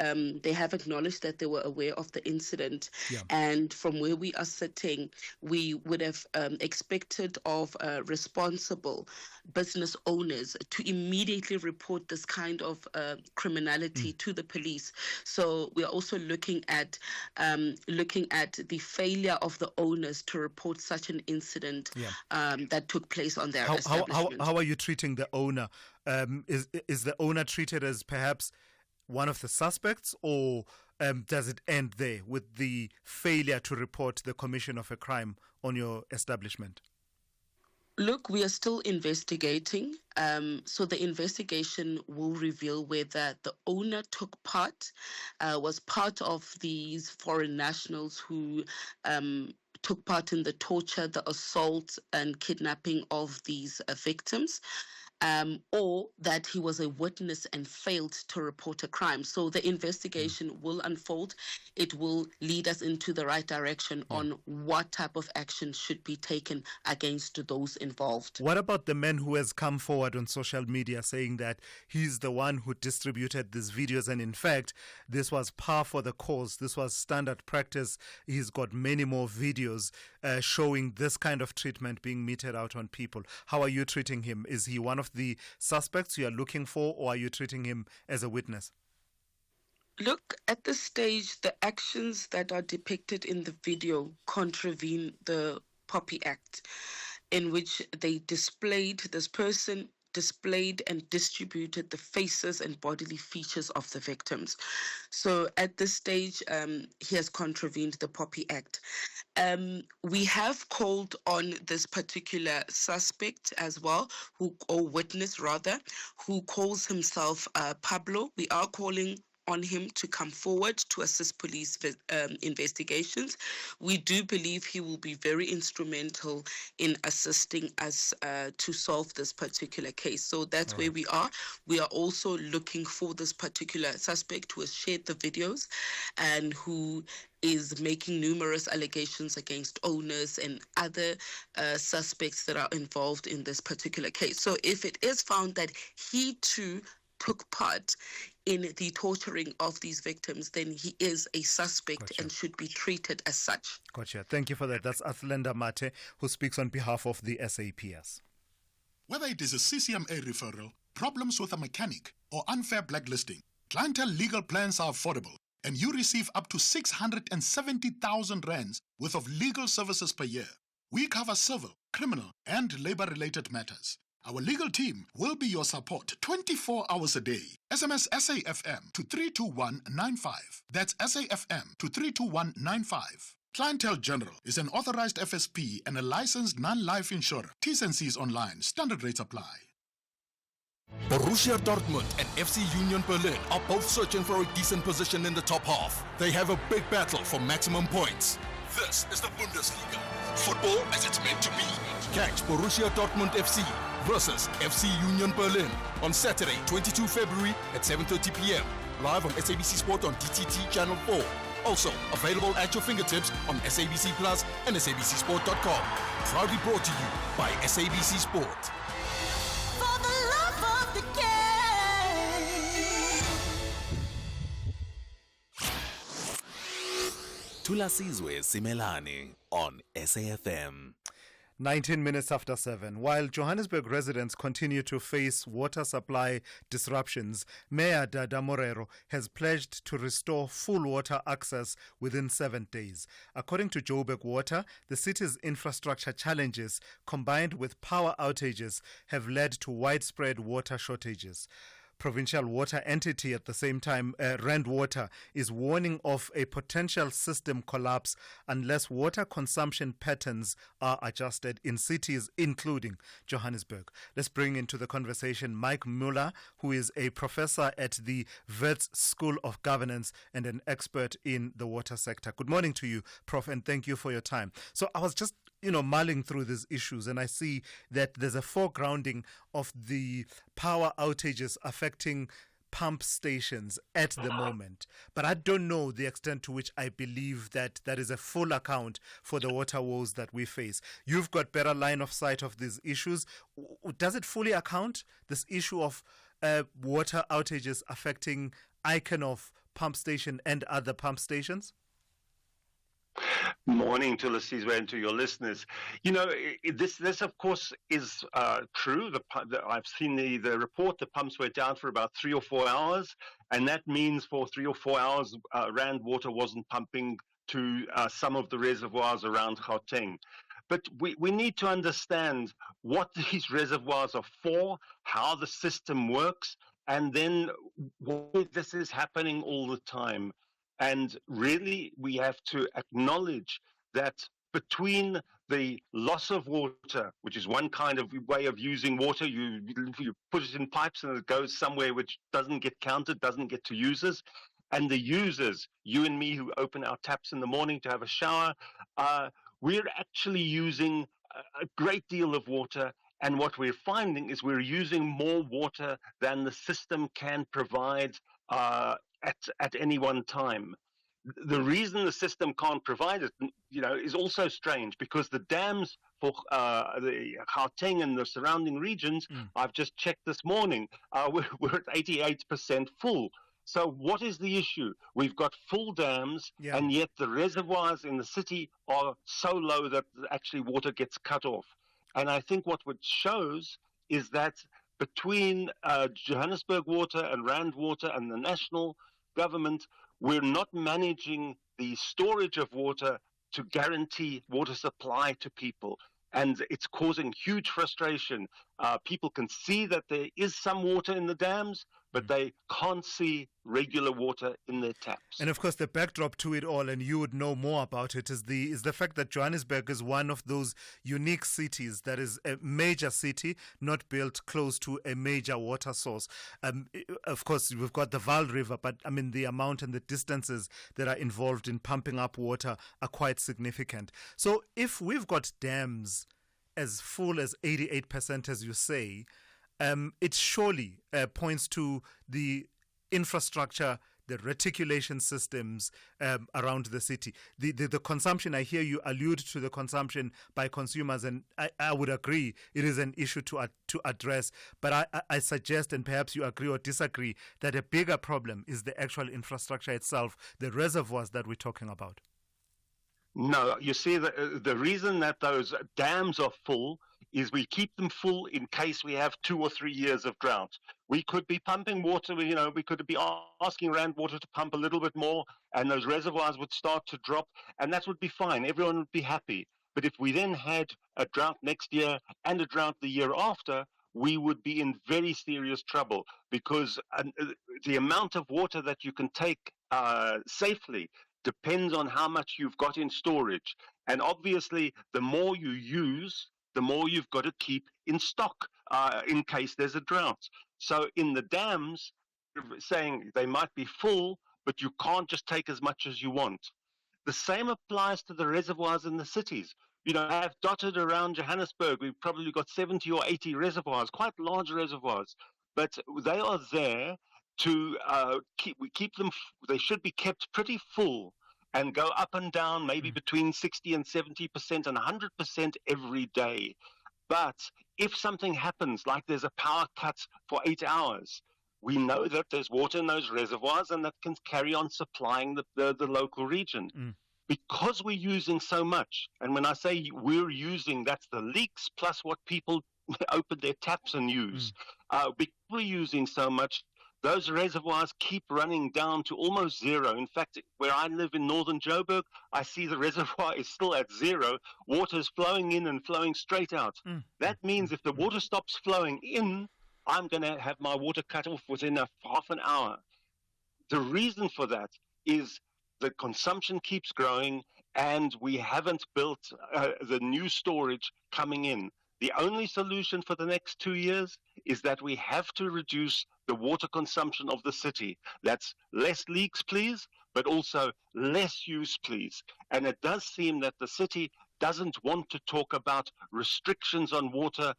they have acknowledged that they were aware of the incident. And from where we are sitting, we would have expected of responsible business owners to immediately report this kind of criminality to the police. So we are also looking at the failure of the owners to report such an incident that took place on their establishment. How are you treating the owner? Is the owner treated as perhaps one of the suspects, or does it end there with the failure to report the commission of a crime on your establishment? Look, we are still investigating. So the investigation will reveal whether the owner took part, was part of these foreign nationals who took part in the torture, the assault and kidnapping of these victims, or that he was a witness and failed to report a crime. So the investigation will unfold. It will lead us into the right direction on what type of action should be taken against those involved. What about the man who has come forward on social media saying that he's the one who distributed these videos, and in fact, this was par for the course, this was standard practice? He's got many more videos showing this kind of treatment being meted out on people. How are you treating him? Is he one of the suspects you are looking for, or are you treating him as a witness? Look, at this stage, the actions that are depicted in the video contravene the Poppy Act, in which this person displayed and distributed the faces and bodily features of the victims. So at this stage, he has contravened the Poppy Act. We have called on this particular suspect as well, or witness rather, who calls himself Pablo. We are calling on him to come forward to assist police investigations. We do believe he will be very instrumental in assisting us to solve this particular case. So that's where we are. We are also looking for this particular suspect who has shared the videos and who is making numerous allegations against owners and other suspects that are involved in this particular case. So if it is found that he too took part in the torturing of these victims, then he is a suspect and should be treated as such. Gotcha. Thank you for that. That's Athlenda Mate, who speaks on behalf of the SAPS. Whether it is a CCMA referral, problems with a mechanic, or unfair blacklisting, Clientele legal plans are affordable, and you receive up to 670,000 rands worth of legal services per year. We cover civil, criminal, and labor-related matters. Our legal team will be your support 24 hours a day. SMS SAFM to 32195. That's SAFM to 32195. Clientele General is an authorized FSP and a licensed non-life insurer. T's and C's online. Standard rates apply. Borussia Dortmund and FC Union Berlin are both searching for a decent position in the top half. They have a big battle for maximum points. This is the Bundesliga. Football as it's meant to be. Catch Borussia Dortmund FC versus FC Union Berlin on Saturday, 22 February at 7:30 p.m. Live on SABC Sport on DTT Channel 4. Also available at your fingertips on SABC Plus and SABCSport.com. Proudly brought to you by SABC Sport. For the love of the game. Thulasizwe Simelane on SAFM. 19 minutes after 7. While Johannesburg residents continue to face water supply disruptions, Mayor Dada Morero has pledged to restore full water access within 7 days. According to Joburg Water, the city's infrastructure challenges combined with power outages have led to widespread water shortages. Provincial water entity at the same time, Rand Water, is warning of a potential system collapse unless water consumption patterns are adjusted in cities, including Johannesburg. Let's bring into the conversation Mike Muller, who is a professor at the Wits School of Governance and an expert in the water sector. Good morning to you, Prof, and thank you for your time. So I was just mulling through these issues, and I see that there's a foregrounding of the power outages affecting pump stations at the moment. But I don't know the extent to which I believe that that is a full account for the water woes that we face. You've got better line of sight of these issues. Does it fully account this issue of water outages affecting Iconov pump station and other pump stations? Morning, Thulasizwe, and to your listeners. This of course is true. I've seen the report. The pumps were down for about 3 or 4 hours, and that means for 3 or 4 hours, Rand Water wasn't pumping to some of the reservoirs around Gauteng. But we need to understand what these reservoirs are for, how the system works, and then why this is happening all the time. And really, we have to acknowledge that between the loss of water, which is one kind of way of using water, you put it in pipes and it goes somewhere which doesn't get counted, doesn't get to users, and the users, you and me who open our taps in the morning to have a shower, we're actually using a great deal of water. And what we're finding is we're using more water than the system can provide at any one time. The reason the system can't provide it, is also strange, because the dams for the Gauteng and the surrounding regions, I've just checked this morning, we're at 88% full. So what is the issue? We've got full dams, and yet the reservoirs in the city are so low that actually water gets cut off. And I think what it shows is that between Johannesburg Water and Rand Water and the national government, we're not managing the storage of water to guarantee water supply to people. And it's causing huge frustration. People can see that there is some water in the dams, but they can't see regular water in their taps. And of course, the backdrop to it all, and you would know more about it, is the fact that Johannesburg is one of those unique cities that is a major city, not built close to a major water source. Of course, we've got the Vaal River, but the amount and the distances that are involved in pumping up water are quite significant. So if we've got dams as full as 88%, as you say, it surely points to the infrastructure, the reticulation systems around the city. The consumption, I hear you allude to the consumption by consumers, and I would agree it is an issue to address. But I suggest, and perhaps you agree or disagree, that a bigger problem is the actual infrastructure itself, the reservoirs that we're talking about. No, you see, the reason that those dams are full is we keep them full in case we have 2 or 3 years of drought. We could be pumping water, we could be asking Rand Water to pump a little bit more, and those reservoirs would start to drop, and that would be fine. Everyone would be happy. But if we then had a drought next year and a drought the year after, we would be in very serious trouble, because the amount of water that you can take safely depends on how much you've got in storage. And obviously, the more you use, the more you've got to keep in stock in case there's a drought. So in the dams, saying they might be full, but you can't just take as much as you want. The same applies to the reservoirs in the cities. I have dotted around Johannesburg, we've probably got 70 or 80 reservoirs, quite large reservoirs, but they are there to keep them. They should be kept pretty full and go up and down, maybe between 60 and 70% and 100% every day. But if something happens, like there's a power cut for 8 hours, we know that there's water in those reservoirs and that can carry on supplying the local region. because we're using so much, and when I say we're using, that's the leaks plus what people open their taps and use. Because we're using so much, those reservoirs keep running down to almost zero. In fact, where I live in northern Joburg, I see the reservoir is still at zero. Water is flowing in and flowing straight out. That means if the water stops flowing in, I'm going to have my water cut off within half an hour. The reason for that is the consumption keeps growing and we haven't built the new storage coming in. The only solution for the next 2 years is that we have to reduce the water consumption of the city. That's less leaks, please, but also less use, please. And it does seem that the city doesn't want to talk about restrictions on water,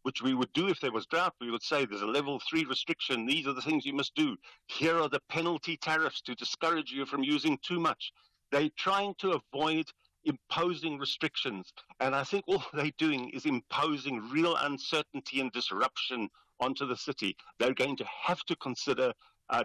which we would do if there was drought. We would say there's a level 3 restriction. These are the things you must do. Here are the penalty tariffs to discourage you from using too much. They're trying to avoid imposing restrictions. And I think all they're doing is imposing real uncertainty and disruption onto the city. They're going to have to consider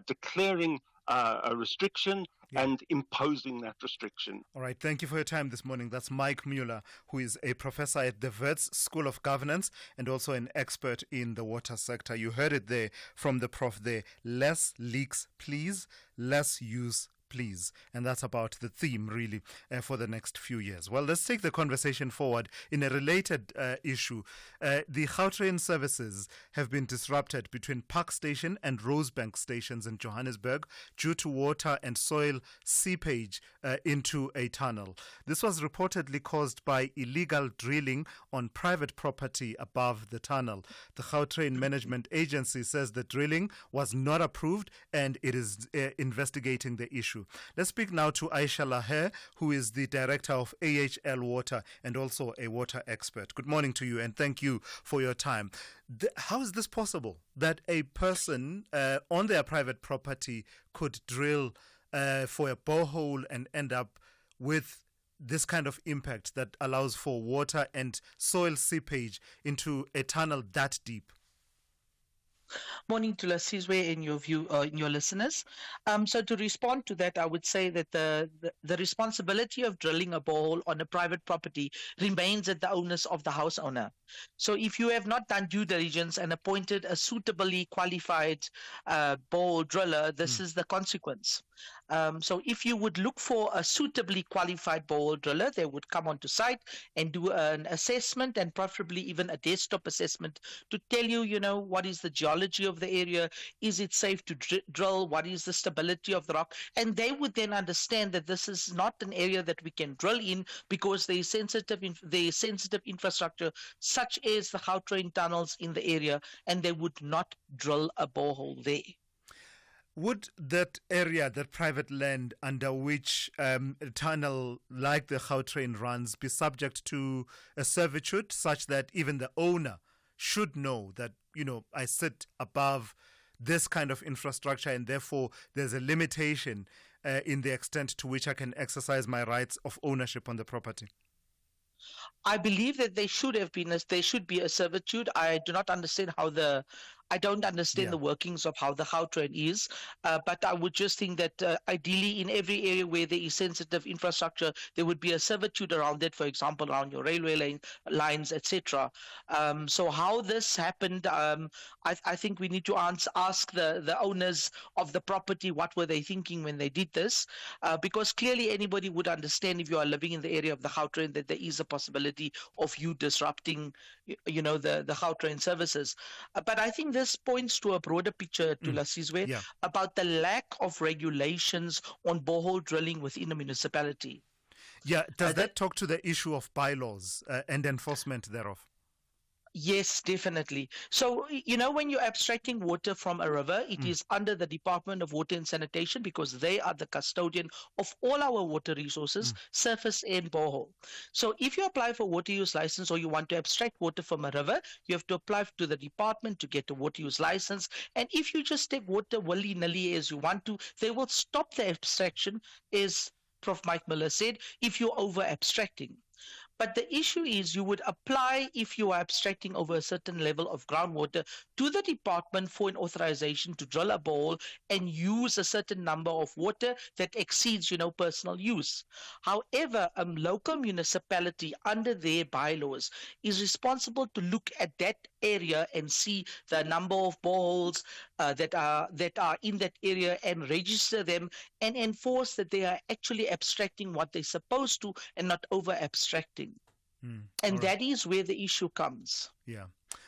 declaring a restriction and imposing that restriction. All right, thank you for your time this morning. That's Mike Mueller, who is a professor at the Wits School of Governance and also an expert in the water sector. You heard it there from the prof there. Less leaks, please. Less use, please. And that's about the theme, really, for the next few years. Well, let's take the conversation forward in a related issue. The Gautrain services have been disrupted between Park Station and Rosebank stations in Johannesburg due to water and soil seepage into a tunnel. This was reportedly caused by illegal drilling on private property above the tunnel. The Gautrain Management Agency says the drilling was not approved and it is investigating the issue. Let's speak now to Aisha Laher, who is the director of AHL Water and also a water expert. Good morning to you and thank you for your time. How is this possible that a person on their private property could drill for a borehole and end up with this kind of impact that allows for water and soil seepage into a tunnel that deep? Morning to Thulasizwe and your listeners. So to respond to that, I would say that the responsibility of drilling a borehole on a private property remains at the onus of the house owner. So if you have not done due diligence and appointed a suitably qualified borehole driller, this is the consequence. So if you would look for a suitably qualified borehole driller, they would come onto site and do an assessment and preferably even a desktop assessment to tell you, what is the geology of the area, is it safe to drill, what is the stability of the rock, and they would then understand that this is not an area that we can drill in because there is sensitive infrastructure such as the Gautrain tunnels in the area, and they would not drill a borehole there. Would that area, that private land under which a tunnel like the Gautrain runs, be subject to a servitude such that even the owner should know that, I sit above this kind of infrastructure and therefore there's a limitation in the extent to which I can exercise my rights of ownership on the property? I believe that there should be a servitude. I do not understand I don't understand the workings of how the Gautrain is, but I would just think that ideally in every area where there is sensitive infrastructure, there would be a servitude around it, for example, around your railway lines, etc. So how this happened, I think we need to ask the owners of the property what were they thinking when they did this, because clearly anybody would understand if you are living in the area of the Gautrain that there is a possibility of you disrupting, the Gautrain services. But I think this points to a broader picture, Thulasizwe, about the lack of regulations on borehole drilling within a municipality. Yeah, does that talk to the issue of bylaws and enforcement thereof? Yes, definitely. So, when you're abstracting water from a river, it is under the Department of Water and Sanitation because they are the custodian of all our water resources, surface and borehole. So if you apply for water use license or you want to abstract water from a river, you have to apply to the department to get a water use license. And if you just take water willy-nilly as you want to, they will stop the abstraction, as Prof. Mike Miller said, if you're over abstracting. But the issue is you would apply, if you are abstracting over a certain level of groundwater, to the department for an authorization to drill a borehole and use a certain number of water that exceeds, personal use. However, a local municipality under their bylaws is responsible to look at that area and see the number of boreholes that are in that area and register them and enforce that they are actually abstracting what they're supposed to and not over abstracting. And that is where the issue comes. Yeah.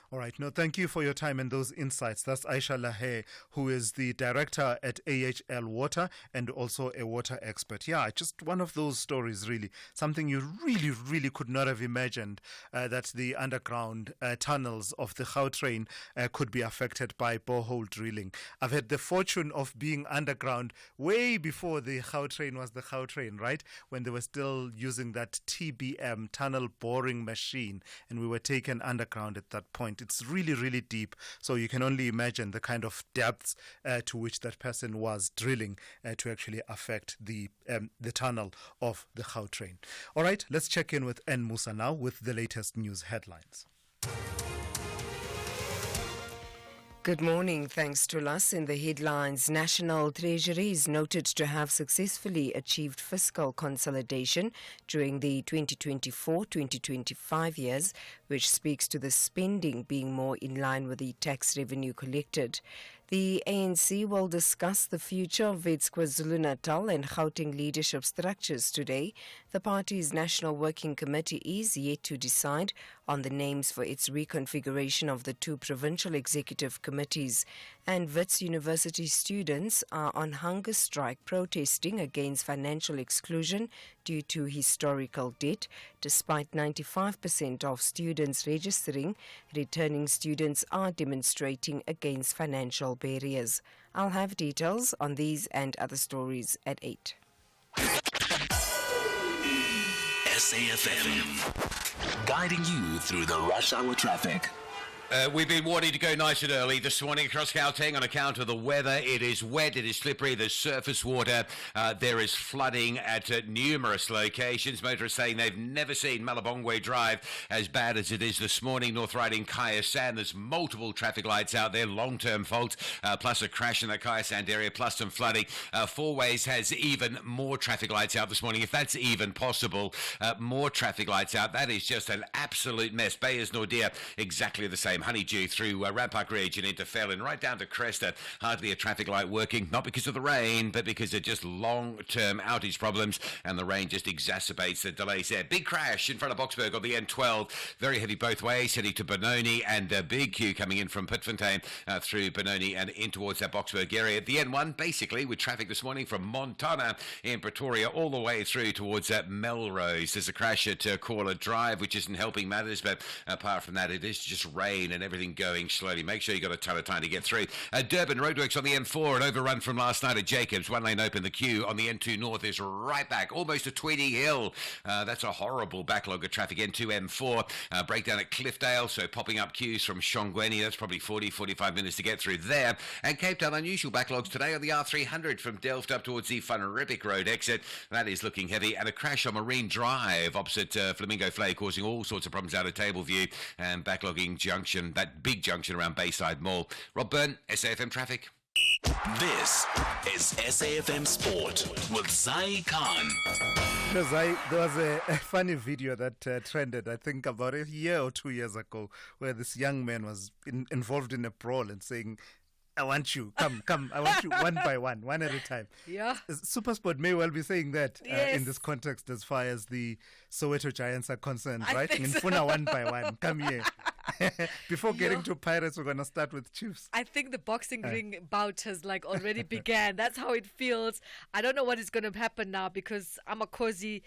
All right. No, thank you for your time and those insights. That's Aisha Lahe, who is the director at AHL Water and also a water expert. Yeah, just one of those stories, really. Something you really, really could not have imagined, that the underground tunnels of the Gautrain could be affected by borehole drilling. I've had the fortune of being underground way before the Gautrain was the Gautrain, right? When they were still using that TBM, tunnel boring machine, and we were taken underground at that point. It's really, really deep. So you can only imagine the kind of depths to which that person was drilling to actually affect the tunnel of the Gautrain. All right, let's check in with N. Musa now with the latest news headlines. Good morning. Thanks to us. In the headlines, National Treasury is noted to have successfully achieved fiscal consolidation during the 2024-2025 years, which speaks to the spending being more in line with the tax revenue collected. The ANC will discuss the future of its KwaZulu-Natal and Gauteng leadership structures today. The party's National Working Committee is yet to decide on the names for its reconfiguration of the two provincial executive committees. And Wits University students are on hunger strike protesting against financial exclusion due to historical debt. Despite 95% of students registering, returning students are demonstrating against financial barriers. I'll have details on these and other stories at 8. SAFM, guiding you through the rush hour traffic. We've been warning to go nice and early this morning across Gauteng on account of the weather. It is wet, it is slippery, there's surface water, there is flooding at numerous locations. Motorists saying they've never seen Malabongwe Drive as bad as it is this morning. North Riding Kaya Sand, there's multiple traffic lights out there, long-term fault, plus a crash in the Kaya Sand area, plus some flooding. Four Ways has even more traffic lights out this morning, if that's even possible. More traffic lights out. That is just an absolute mess. Bayers Nordia, exactly the same. Honeydew through Rampark Ridge and into Felon, right down to Cresta. Hardly a traffic light working, not because of the rain, but because of just long-term outage problems, and the rain just exacerbates the delays there. Big crash in front of Boksburg on the N12. Very heavy both ways, heading to Benoni, and a big queue coming in from Pitfontein through Benoni and in towards that Boksburg area. The N1, basically, with traffic this morning from Montana in Pretoria all the way through towards Melrose. There's a crash at Caller Drive, which isn't helping matters, but apart from that, it is just rain and everything going slowly. Make sure you got a ton of time to get through. Durban roadworks on the N4, an overrun from last night at Jacobs. One lane open. The queue on the N2 North is right back, almost to Tweedy Hill. That's a horrible backlog of traffic. N2, M4, breakdown at Cliffdale, so popping up queues from Shongweni. That's probably 40-45 minutes to get through there. And Cape Town, unusual backlogs today on the R300 from Delft up towards the Van Riebeek Road exit. That is looking heavy. And a crash on Marine Drive opposite Flamingo Flay, causing all sorts of problems out of Tableview and backlogging junction, that big junction around Bayside Mall. Rob Byrne, SAFM Traffic. This is SAFM Sport with Zai Khan. There was a funny video that trended, I think, about a year or 2 years ago, where this young man was involved in a brawl and saying, I want you, come, I want you one by one at a time. Yeah. Supersport may well be saying that Yes. in this context as far as the Soweto Giants are concerned, I right? think so. Nfuna one by one, come here. Before getting to Pirates, we're going to start with Chiefs. I think the boxing ring bout has already began. That's how it feels. I don't know what is going to happen now because Amakosi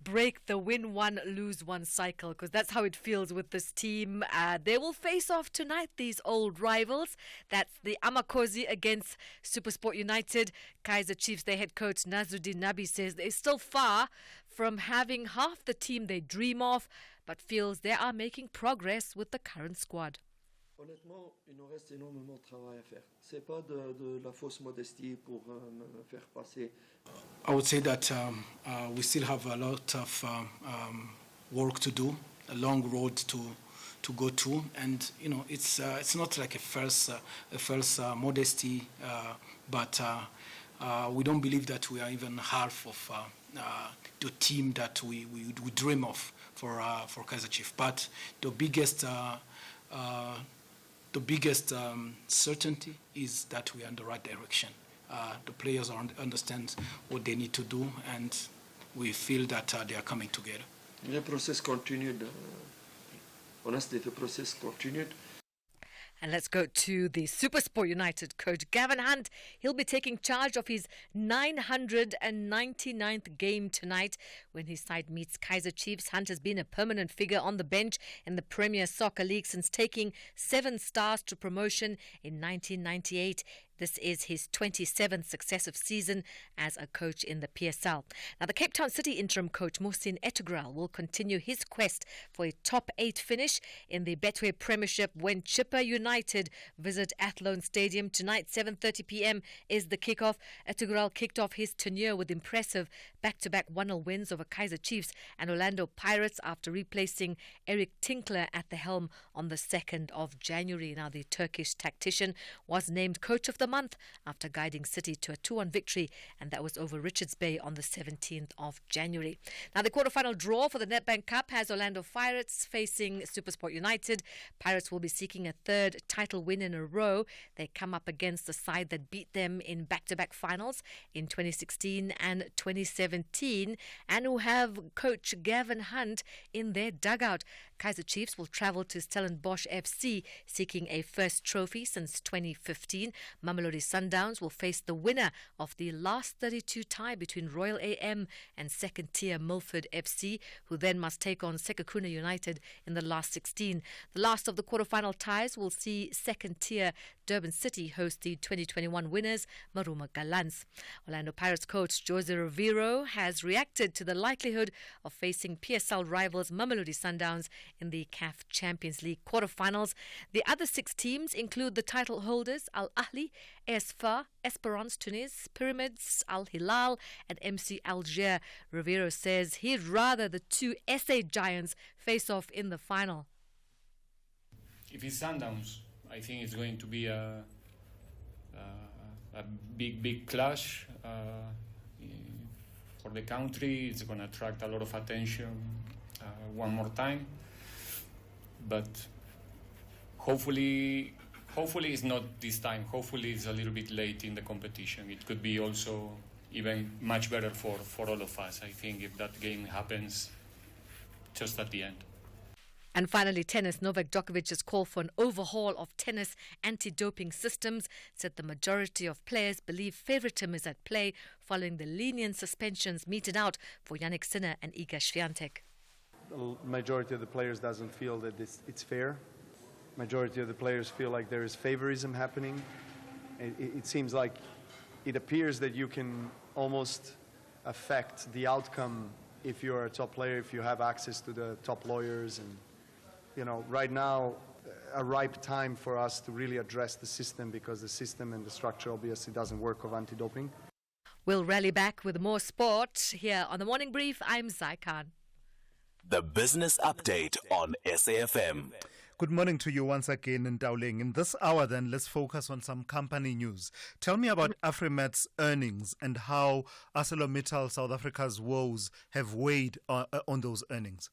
break the win one, lose one cycle, because that's how it feels with this team. They will face off tonight, these old rivals. That's the Amakosi against Supersport United. Kaizer Chiefs, their head coach Nazuddin Nabi says they're still far from having half the team they dream of, but feels they are making progress with the current squad. Honnêtement, il nous reste énormément de travail à faire. C'est pas de la fausse modestie pour me faire passer. I would say that we still have a lot of work to do, a long road to go to, and it's not like a false modesty, but we don't believe that we are even half of the team that we dream of for Kaizer Chiefs. But the biggest certainty is that we are in the right direction. The players understand what they need to do, and we feel that they are coming together. The process continued. Honestly, the process continued. And let's go to the SuperSport United coach, Gavin Hunt. He'll be taking charge of his 999th game tonight when his side meets Kaizer Chiefs. Hunt has been a permanent figure on the bench in the Premier Soccer League since taking 7 stars to promotion in 1998. This is his 27th successive season as a coach in the PSL. Now, the Cape Town City interim coach, Mohsin Etugrel, will continue his quest for a top 8 finish in the Betway Premiership when Chippa United visit Athlone Stadium. Tonight, 7:30 p.m. is the kickoff. Etugrel kicked off his tenure with impressive back-to-back 1-0 wins over Kaizer Chiefs and Orlando Pirates after replacing Eric Tinkler at the helm on the 2nd of January. Now, the Turkish tactician was named coach of the month after guiding City to a 2-1 victory, and that was over Richards Bay on the 17th of January. Now, the quarterfinal draw for the Nedbank Cup has Orlando Pirates facing SuperSport United. Pirates will be seeking a 3rd title win in a row. They come up against the side that beat them in back-to-back finals in 2016 and 2017, and who have coach Gavin Hunt in their dugout. Kaizer Chiefs will travel to Stellenbosch FC seeking a first trophy since 2015. Mamelodi Sundowns will face the winner of the last 32 tie between Royal AM and second-tier Milford FC, who then must take on Sekhukhune United in the last 16. The last of the quarterfinal ties will see second-tier Durban City host the 2021 winners, Maruma Gallants. Orlando Pirates coach Jose Rivero has reacted to the likelihood of facing PSL rivals Mamelodi Sundowns in the CAF Champions League quarterfinals. The other 6 teams include the title holders Al Ahly, AS FAR, Esperance Tunis, Pyramids, Al Hilal, and MC Alger. Rivero says he'd rather the 2 SA giants face off in the final. If it's Sundowns, I think it's going to be a big clash for the country. It's going to attract a lot of attention one more time. But hopefully it's not this time. Hopefully it's a little bit late in the competition. It could be also even much better for all of us, I think, if that game happens just at the end. And finally, tennis. Novak Djokovic has called for an overhaul of tennis anti-doping systems, said the majority of players believe favoritism is at play following the lenient suspensions meted out for Yannick Sinner and Iga Swiatek. The majority of the players doesn't feel that it's fair. Majority of the players feel like there is favorism happening. It seems like it appears that you can almost affect the outcome if you're a top player, if you have access to the top lawyers. And right now, a ripe time for us to really address the system, because the system and the structure obviously doesn't work of anti-doping. We'll rally back with more sport here on the Morning Brief. I'm Zai Khan. The Business Update on SAFM. Good morning to you once again in Dowling. In this hour then, let's focus on some company news. Tell me about Afrimat's earnings and how ArcelorMittal South Africa's woes have weighed on those earnings.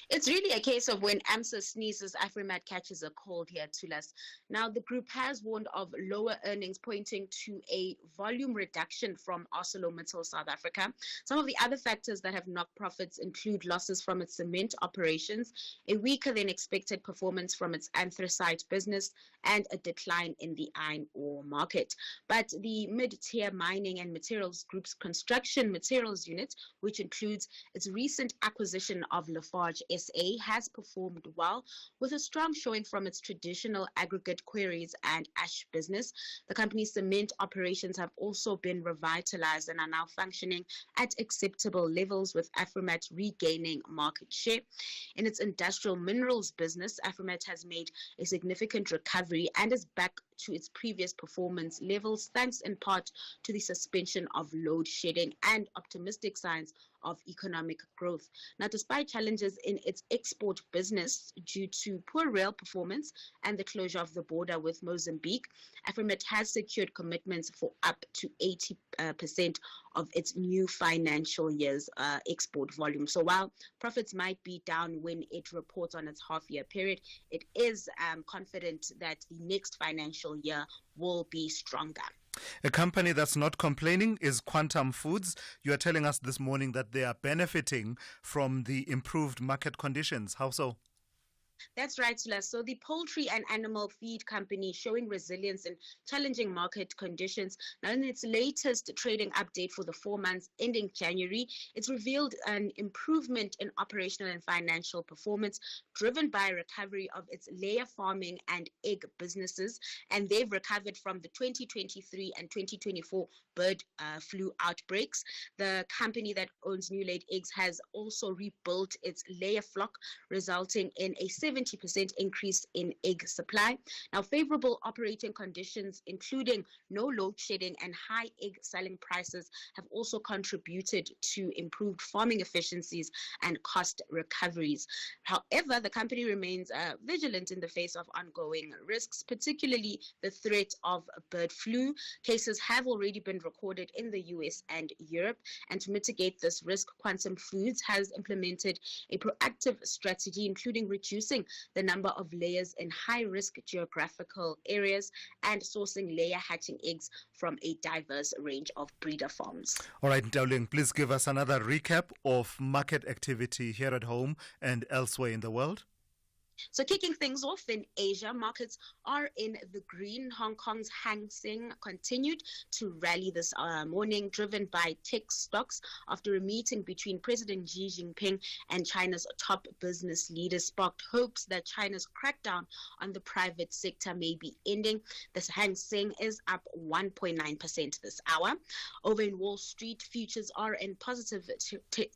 It's really a case of when AMSA sneezes, Afrimat catches a cold here, Thulas. Now, the group has warned of lower earnings, pointing to a volume reduction from ArcelorMittal South Africa. Some of the other factors that have knocked profits include losses from its cement operations, a weaker than expected performance from its anthracite business, and a decline in the iron ore market. But the mid-tier mining and materials group's construction materials unit, which includes its recent acquisition of Lafarge SA, has performed well with a strong showing from its traditional aggregate quarries and ash business. The company's cement operations have also been revitalized and are now functioning at acceptable levels, with Afrimat regaining market share. In its industrial minerals business, Afrimat has made a significant recovery and is back to its previous performance levels, thanks in part to the suspension of load shedding and optimistic signs of economic growth. Now, despite challenges in its export business due to poor rail performance and the closure of the border with Mozambique, Afrimat has secured commitments for up to 80% of its new financial year's export volume. So while profits might be down when it reports on its half-year period, it is confident that the next financial year will be stronger. A company that's not complaining is Quantum Foods. You are telling us this morning that they are benefiting from the improved market conditions. How so? That's right, Sula. So the poultry and animal feed company showing resilience in challenging market conditions. Now, in its latest trading update for the 4 months ending January, it's revealed an improvement in operational and financial performance driven by recovery of its layer farming and egg businesses. And they've recovered from the 2023 and 2024 bird flu outbreaks. The company that owns new laid eggs has also rebuilt its layer flock, resulting in a 70% increase in egg supply. Now, favorable operating conditions, including no load shedding and high egg selling prices, have also contributed to improved farming efficiencies and cost recoveries. However, the company remains vigilant in the face of ongoing risks, particularly the threat of bird flu. Cases have already been recorded in the US and Europe, and to mitigate this risk, Quantum Foods has implemented a proactive strategy, including reducing the number of layers in high-risk geographical areas and sourcing layer hatching eggs from a diverse range of breeder farms. All right, Dowling, please give us another recap of market activity here at home and elsewhere in the world. So kicking things off in Asia, markets are in the green. Hong Kong's Hang Seng continued to rally this morning, driven by tech stocks after a meeting between President Xi Jinping and China's top business leaders sparked hopes that China's crackdown on the private sector may be ending. This Hang Seng is up 1.9% this hour. Over in Wall Street, futures are in positive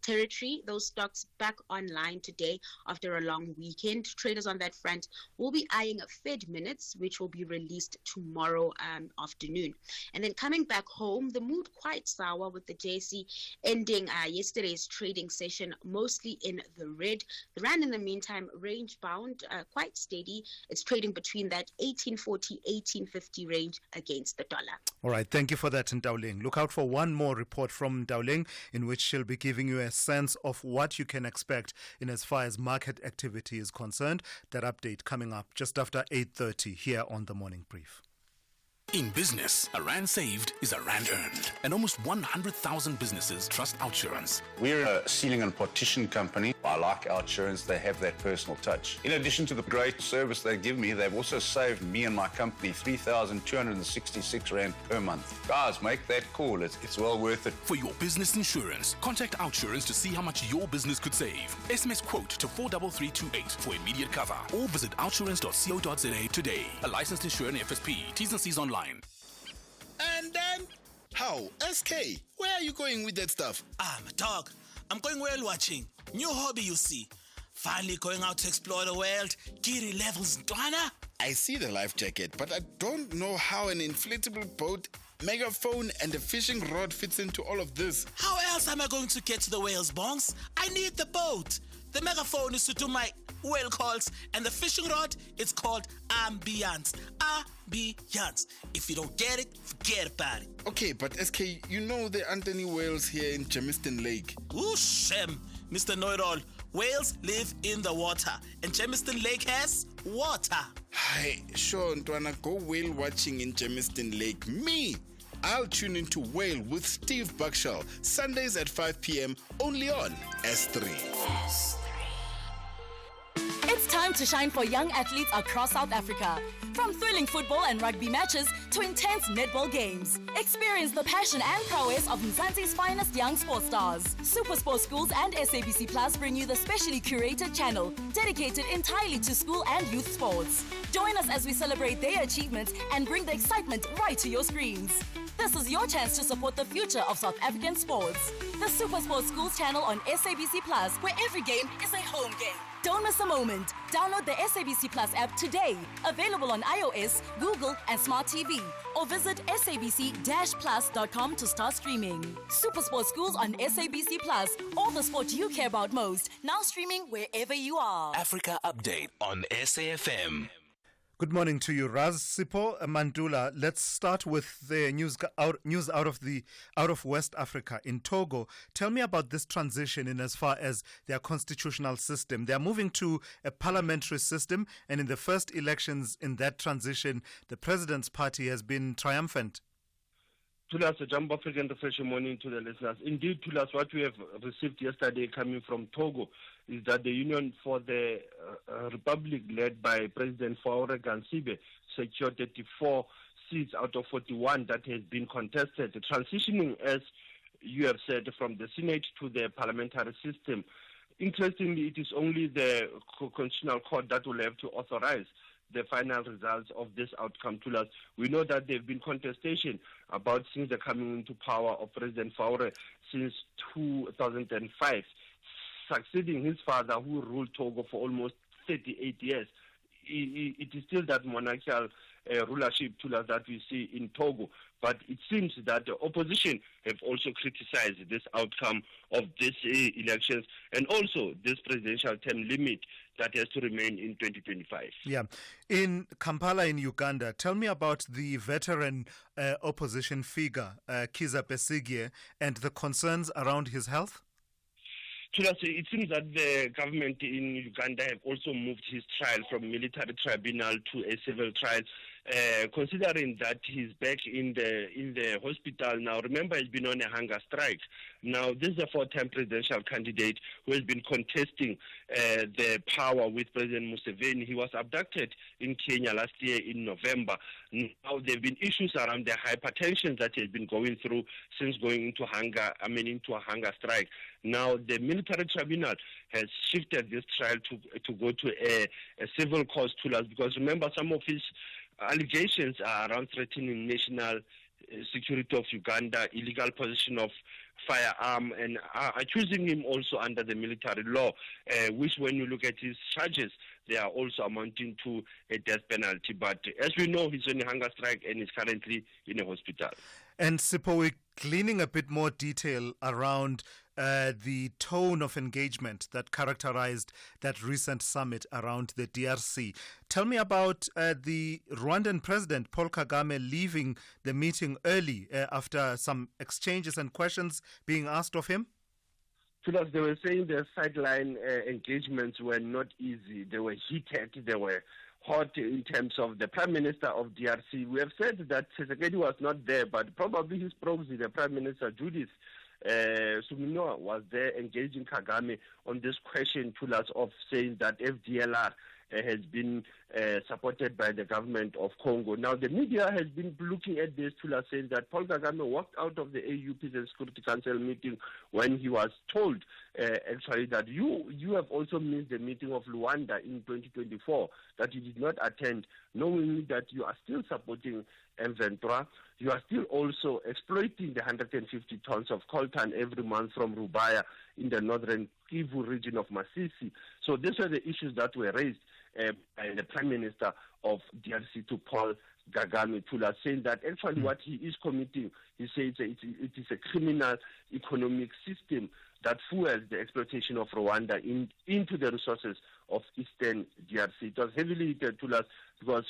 territory. Those stocks back online today after a long weekend. Traders on that front will be eyeing Fed minutes, which will be released tomorrow afternoon. And then coming back home, the mood quite sour with the JSE ending yesterday's trading session mostly in the red. The rand in the meantime range bound, quite steady. It's trading between that 1840, 1850 range against the dollar. All right, thank you for that, Dowling. Look out for one more report from Dowling in which she'll be giving you a sense of what you can expect in as far as market activity is concerned. That update coming up just after 8:30 here on The Morning Brief. In business, a rand saved is a rand earned. And almost 100,000 businesses trust OutSurance. We're a sealing and partition company. I like OutSurance. They have that personal touch. In addition to the great service they give me, they've also saved me and my company 3,266 rand per month. Guys, make that call. It's well worth it. For your business insurance, contact OutSurance to see how much your business could save. SMS quote to 43328 for immediate cover. Or visit outsurance.co.za today. A licensed insurer in FSP. T's and C's online. And then, how? SK, where are you going with that stuff? Dog, I'm going whale watching. New hobby, you see. Finally going out to explore the world. Giri levels, Dwana. I see the life jacket, but I don't know how an inflatable boat, megaphone, and a fishing rod fits into all of this. How else am I going to get to the whales, bongs? I need the boat. The megaphone is to do my whale calls, and the fishing rod, it's called ambiance. Ambiance. If you don't get it, forget about it. Okay, but SK, you know there aren't any whales here in Germiston Lake. Ooh, Shem, Mr. Know-it-all. Whales live in the water, and Germiston Lake has water. Hi, sure, Ntwana, go whale watching in Germiston Lake. Me! I'll tune into Whale with Steve Buckshall, Sundays at 5 p.m. only on S3. It's time to shine for young athletes across South Africa. From thrilling football and rugby matches to intense netball games. Experience the passion and prowess of Mzansi's finest young sports stars. SuperSport Schools and SABC Plus bring you the specially curated channel dedicated entirely to school and youth sports. Join us as we celebrate their achievements and bring the excitement right to your screens. This This is your chance to support the future of South African sports. The Super Sports Schools channel on SABC Plus, where every game is a home game. Don't miss a moment. Download the SABC Plus app today. Available on iOS, Google, and Smart TV. Or visit sabc-plus.com to start streaming. Super Sports Schools on SABC Plus. All the sport you care about most. Now streaming wherever you are. Africa Update on SAFM. Good morning to you, Raz. Sipho Mandula. Let's start with the news out of West Africa. In Togo, tell me about this transition in as far as their constitutional system. They are moving to a parliamentary system, and in the first elections in that transition, the president's party has been triumphant. Tulas, a jump African refreshing morning to the listeners. Indeed, Tulas, what we have received yesterday coming from Togo is that the Union for the Republic, led by President Faure Gnassingbe, secured 34 seats out of 41 that has been contested. Transitioning, as you have said, from the Senate to the parliamentary system. Interestingly, it is only the Constitutional Court that will have to authorize the final results of this outcome to us. We know that there have been contestation about since the coming into power of President Faure since 2005, succeeding his father who ruled Togo for almost 38 years. It is still that monarchical rulership to us that we see in Togo, but it seems that the opposition have also criticized this outcome of these elections and also this presidential term limit that has to remain in 2025. Yeah. In Kampala, in Uganda, tell me about the veteran opposition figure, Kizza Besigye, and the concerns around his health. It seems that the government in Uganda have also moved his trial from military tribunal to a civil trial, considering that he's back in the hospital now. Remember, he's been on a hunger strike. Now, this is a four-time presidential candidate who has been contesting the power with President Museveni. He was abducted in Kenya last year in November. Now, there have been issues around the hypertension that he has been going through since going into into a hunger strike. Now, the military tribunal has shifted this trial to go to a civil cause to us, because remember, some of his allegations are around threatening national security of Uganda, illegal possession of firearm, and accusing him also under the military law, which when you look at his charges, they are also amounting to a death penalty. But as we know, he's on a hunger strike and is currently in a hospital. And Sipho, we're gleaning a bit more detail around the tone of engagement that characterized that recent summit around the DRC. Tell me about the Rwandan president, Paul Kagame, leaving the meeting early after some exchanges and questions being asked of him. They were saying the sideline engagements were not easy. They were heated. They were hot in terms of the Prime Minister of DRC. We have said that Tshisekedi was not there, but probably his proxy, the Prime Minister Judith Suminwa, was there engaging Kagame on this question to us of saying that FDLR has been supported by the government of Congo. Now, the media has been looking at this to us, saying that Paul Kagame walked out of the AU Peace and Security Council meeting when he was told actually that you have also missed the meeting of Luanda in 2024, that you did not attend, knowing that you are still supporting M23. You are still also exploiting the 150 tons of coltan every month from Rubaya in the northern Kivu region of Masisi. So these were the issues that were raised by the Prime Minister of DRC to Paul Kagame, saying that actually what he is committing, he says it is a criminal economic system that fuels the exploitation of Rwanda into the resources of eastern DRC. It was heavily heated to us because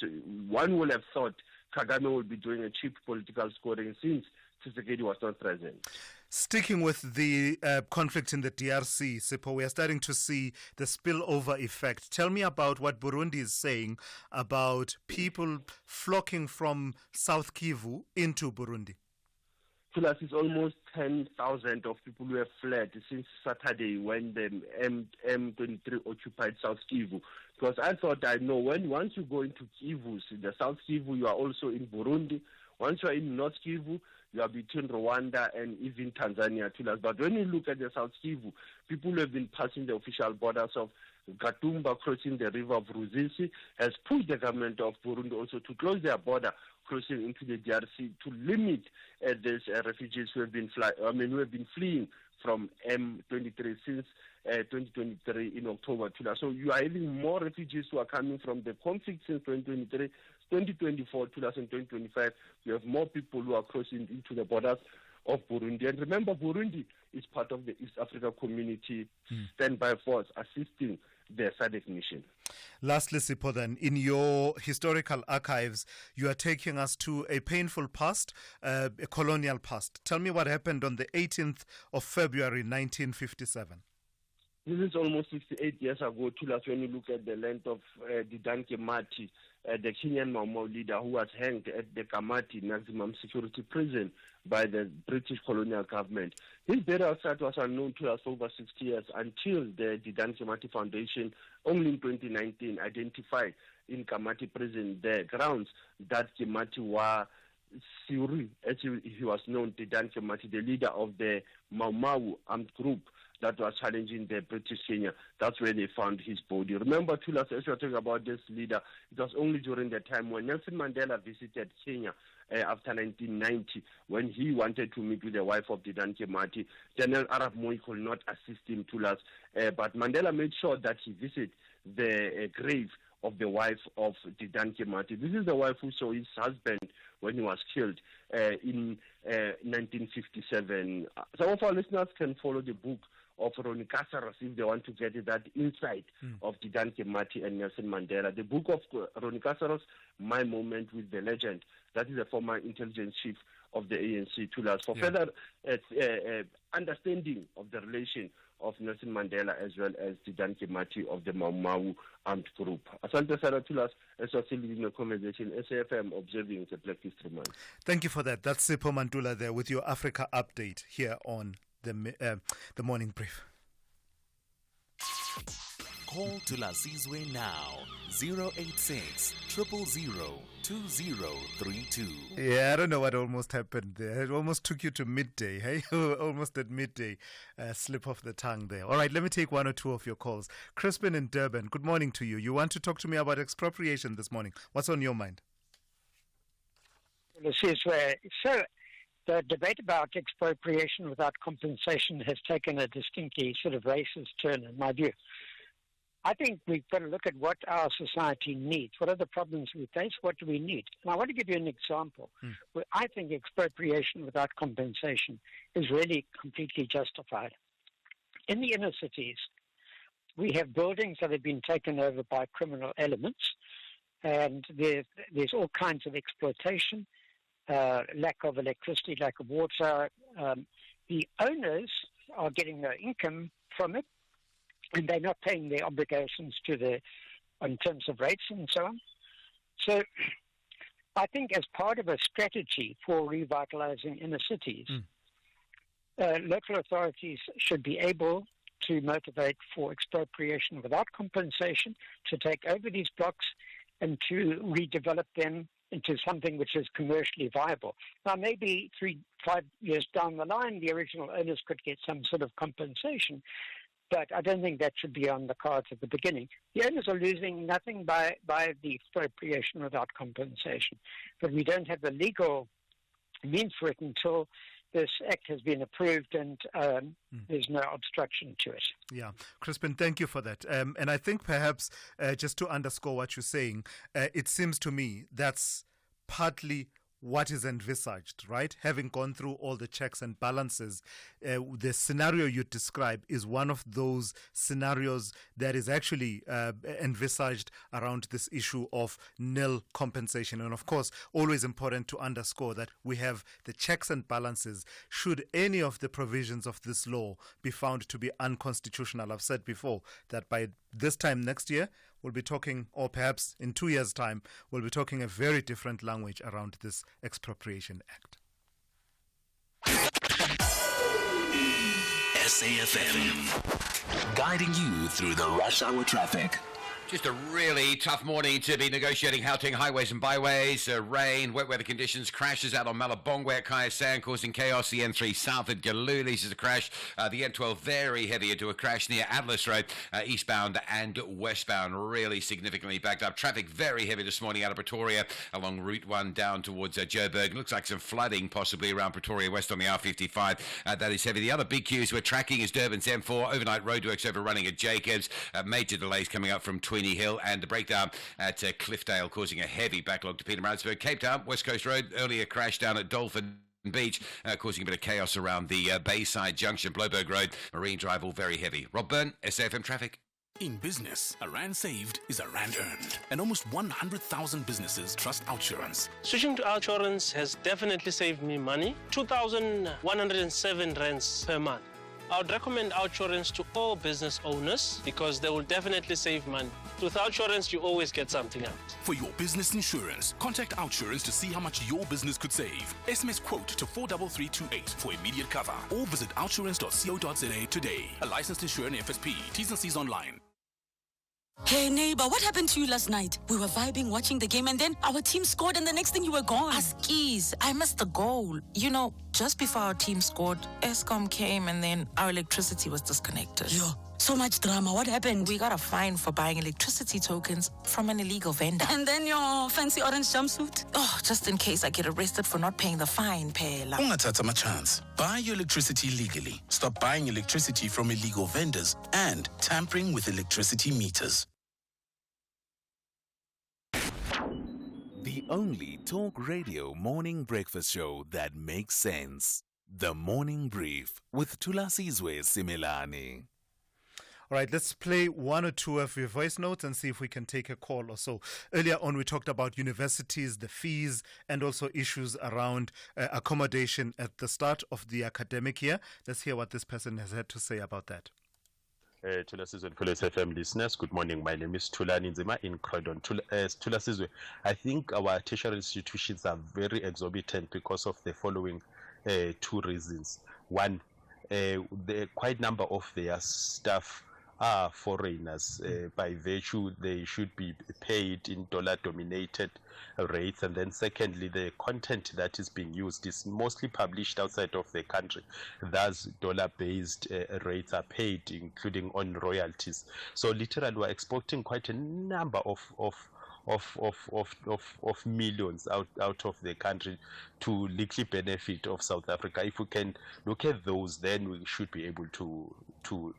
one would have thought Kagame would be doing a cheap political scoring since Tshisekedi was not present. Sticking with the conflict in the DRC, Sipho, we are starting to see the spillover effect. Tell me about what Burundi is saying about people flocking from South Kivu into Burundi. It's almost 10,000 of people who have fled since Saturday when the M23 occupied South Kivu. Because I thought, once you go into Kivu, the South Kivu, you are also in Burundi. Once you are in North Kivu, you are between Rwanda and even Tanzania, Tulas. But when you look at the South Kivu, people who have been passing the official borders of Gatumba crossing the river of Ruzizi has pushed the government of Burundi also to close their border crossing into the DRC to limit these refugees who have been fleeing from M23 since 2023 in October. So you are having more refugees who are coming from the conflict since 2023, 2024, and 2025. You have more people who are crossing into the borders of Burundi. And remember, Burundi is part of the East Africa Community standby force assisting the SADC mission. Lastly, Sipho, then, in your historical archives, you are taking us to a painful past, a colonial past. Tell me what happened on the 18th of February, 1957. This is almost 68 years ago, Tulas, when you look at the length of Dedan Kimathi, the Kenyan Mau Mau leader who was hanged at the Kamati maximum security prison by the British colonial government. His burial site was unknown to us for over 60 years until the Dedan Kimathi Foundation, only in 2019, identified in Kamati prison the grounds that Kimathi was Siuri, as he was known, Dedan Kimathi, the leader of the Mau Mau armed group that was challenging the British Kenya. That's where they found his body. Remember, Tulas, as you're talking about this leader, it was only during the time when Nelson Mandela visited Kenya after 1990, when he wanted to meet with the wife of Dedan Kimathi. General Arap Moi could not assist him, Tulas, but Mandela made sure that he visited the grave of the wife of Dedan Kimathi. This is the wife who saw his husband when he was killed in 1957. Some of our listeners can follow the book of Ronnie Casares if they want to get that insight of Dedan Kimathi and Nelson Mandela. The book of Ronnie Casares, My Moment with the Legend, that is a former intelligence chief of the ANC, Tulas, for further understanding of the relation of Nelson Mandela as well as Dedan Kimathi of the Mau Mau armed group. Asante Sana, Tulas, as we're still in the conversation, SAFM observing the Black History Month. Thank you for that. That's Sipho Mantula there with your Africa update here on the morning brief. Call Thulasizwe now, 086 000 2032. Yeah, I don't know what almost happened there. It almost took you to midday, hey? Almost at midday. Slip off the tongue there. All right, let me take one or two of your calls. Crispin in Durban, good morning to you. You want to talk to me about expropriation this morning. What's on your mind? So, the debate about expropriation without compensation has taken a distinctly sort of racist turn, in my view. I think we've got to look at what our society needs. What are the problems we face? What do we need? And I want to give you an example where I think expropriation without compensation is really completely justified. In the inner cities, we have buildings that have been taken over by criminal elements, and there's all kinds of exploitation. Lack of electricity, lack of water. The owners are getting no income from it, and they're not paying their obligations in terms of rates and so on. So I think as part of a strategy for revitalizing inner cities, local authorities should be able to motivate for expropriation without compensation, to take over these blocks and to redevelop them into something which is commercially viable. Now, maybe 3-5 years down the line, the original owners could get some sort of compensation, but I don't think that should be on the cards at the beginning. The owners are losing nothing by the expropriation without compensation, but we don't have the legal means for it until this act has been approved and there's no obstruction to it. Yeah. Crispin, thank you for that. And I think perhaps just to underscore what you're saying, it seems to me that's partly what is envisaged, right? Having gone through all the checks and balances, the scenario you describe is one of those scenarios that is actually envisaged around this issue of nil compensation. And of course, always important to underscore that we have the checks and balances should any of the provisions of this law be found to be unconstitutional. I've said before that by this time next year, we'll be talking, or perhaps in 2 years' time, we'll be talking a very different language around this Expropriation Act. SAFM, guiding you through the rush hour traffic. Just a really tough morning to be negotiating Gauteng highways and byways. Rain, wet weather conditions, crashes out on Malabongwe at Kayasan causing chaos. The N3 south at Galulis is a crash. The N12 very heavy into a crash near Atlas Road, eastbound and westbound, really significantly backed up. Traffic very heavy this morning out of Pretoria along Route 1 down towards Joburg. Looks like some flooding possibly around Pretoria West on the R55. That is heavy. The other big queues we're tracking is Durban's M4, overnight roadworks overrunning at Jacobs. Major delays coming up from Tweeny Hill, and the breakdown at Cliffdale causing a heavy backlog to Pietermaritzburg. Cape Town, West Coast Road, earlier crash down at Dolphin Beach, causing a bit of chaos around the Bayside Junction, Bloberg Road, Marine Drive, all very heavy. Rob Byrne, SAFM Traffic. In business, a rand saved is a rand earned. And almost 100,000 businesses trust OUTsurance. Switching to OUTsurance has definitely saved me money. 2,107 rands per month. I would recommend OUTsurance to all business owners because they will definitely save money. With OUTsurance, you always get something out. For your business insurance, contact OUTsurance to see how much your business could save. SMS quote to 43328 for immediate cover, or visit outsurance.co.za today. A licensed insurer FSP. T's and C's online. Hey neighbor, what happened to you last night? We were vibing watching the game and then our team scored and the next thing you were gone. Askies, I missed the goal. You know, just before our team scored, Eskom came and then our electricity was disconnected. Yo, so much drama. What happened? We got a fine for buying electricity tokens from an illegal vendor. And then your fancy orange jumpsuit? Oh, just in case I get arrested for not paying the fine, Pela. Ungathatha chance. Buy your electricity legally. Stop buying electricity from illegal vendors and tampering with electricity meters. The only talk radio morning breakfast show that makes sense. The Morning Brief with Thulasizwe Simelane. All right, let's play one or two of your voice notes and see if we can take a call or so. Earlier on, we talked about universities, the fees, and also issues around accommodation at the start of the academic year. Let's hear what this person has had to say about that. Thulasizwe and Police FM listeners, good morning. My name is Thulani Nzima in Croydon. Thulasizwe, I think our tertiary institutions are very exorbitant because of the following two reasons. One, the quite number of their staff are foreigners. By virtue, they should be paid in dollar-dominated rates. And then secondly, the content that is being used is mostly published outside of the country. Thus, dollar-based rates are paid, including on royalties. So literally, we're exporting quite a number of millions out of the country to little benefit of South Africa. If we can look at those, then we should be able to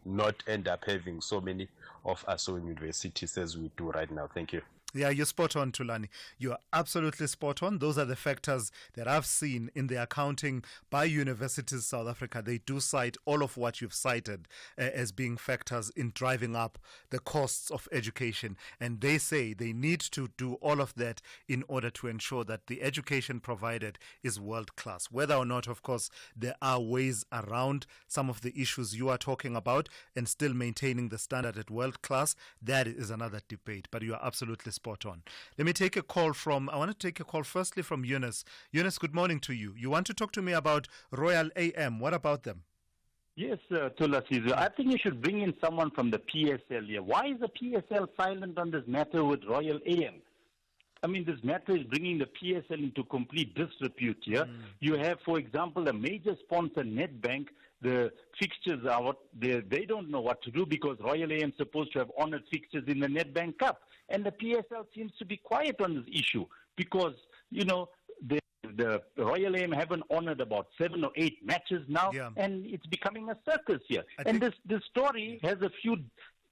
not end up having so many of our own universities as we do right now. Thank you. Yeah, you're spot on, Tulani. You are absolutely spot on. Those are the factors that I've seen in the accounting by universities South Africa. They do cite all of what you've cited as being factors in driving up the costs of education. And they say they need to do all of that in order to ensure that the education provided is world class. Whether or not, of course, there are ways around some of the issues you are talking about and still maintaining the standard at world class, that is another debate. But you are absolutely spot on. Let me take a call I want to take a call firstly from Eunice. Eunice, good morning to you. You want to talk to me about Royal AM. What about them? Yes, Thulasizwe. I think you should bring in someone from the PSL here. Why is the PSL silent on this matter with Royal AM? I mean, this matter is bringing the PSL into complete disrepute here. You have, for example, a major sponsor, Nedbank. The fixtures are what they don't know what to do because Royal AM is supposed to have honored fixtures in the Nedbank Cup. And the PSL seems to be quiet on this issue because, you know, the Royal AM haven't honored about 7 or 8 matches now, and it's becoming a circus here. This story has a few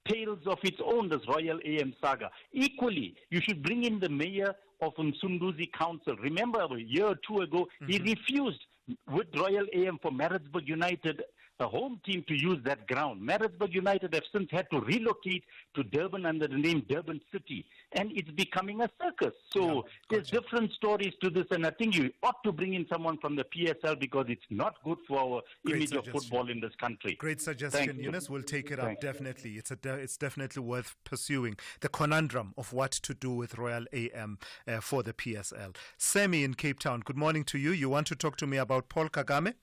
tales of its own, this Royal AM saga. Equally, you should bring in the mayor of Msunduzi Council. Remember, a year or two ago, he refused with Royal AM for Maritzburg United, the home team, to use that ground. Maritzburg United have since had to relocate to Durban under the name Durban City, and it's becoming a circus. So there's different stories to this, and I think you ought to bring in someone from the PSL because it's not good for our image of football in this country. Great suggestion, Eunice. We'll take it up, definitely. It's definitely worth pursuing the conundrum of what to do with Royal AM for the PSL. Semi in Cape Town, good morning to you. You want to talk to me about Paul Kagame?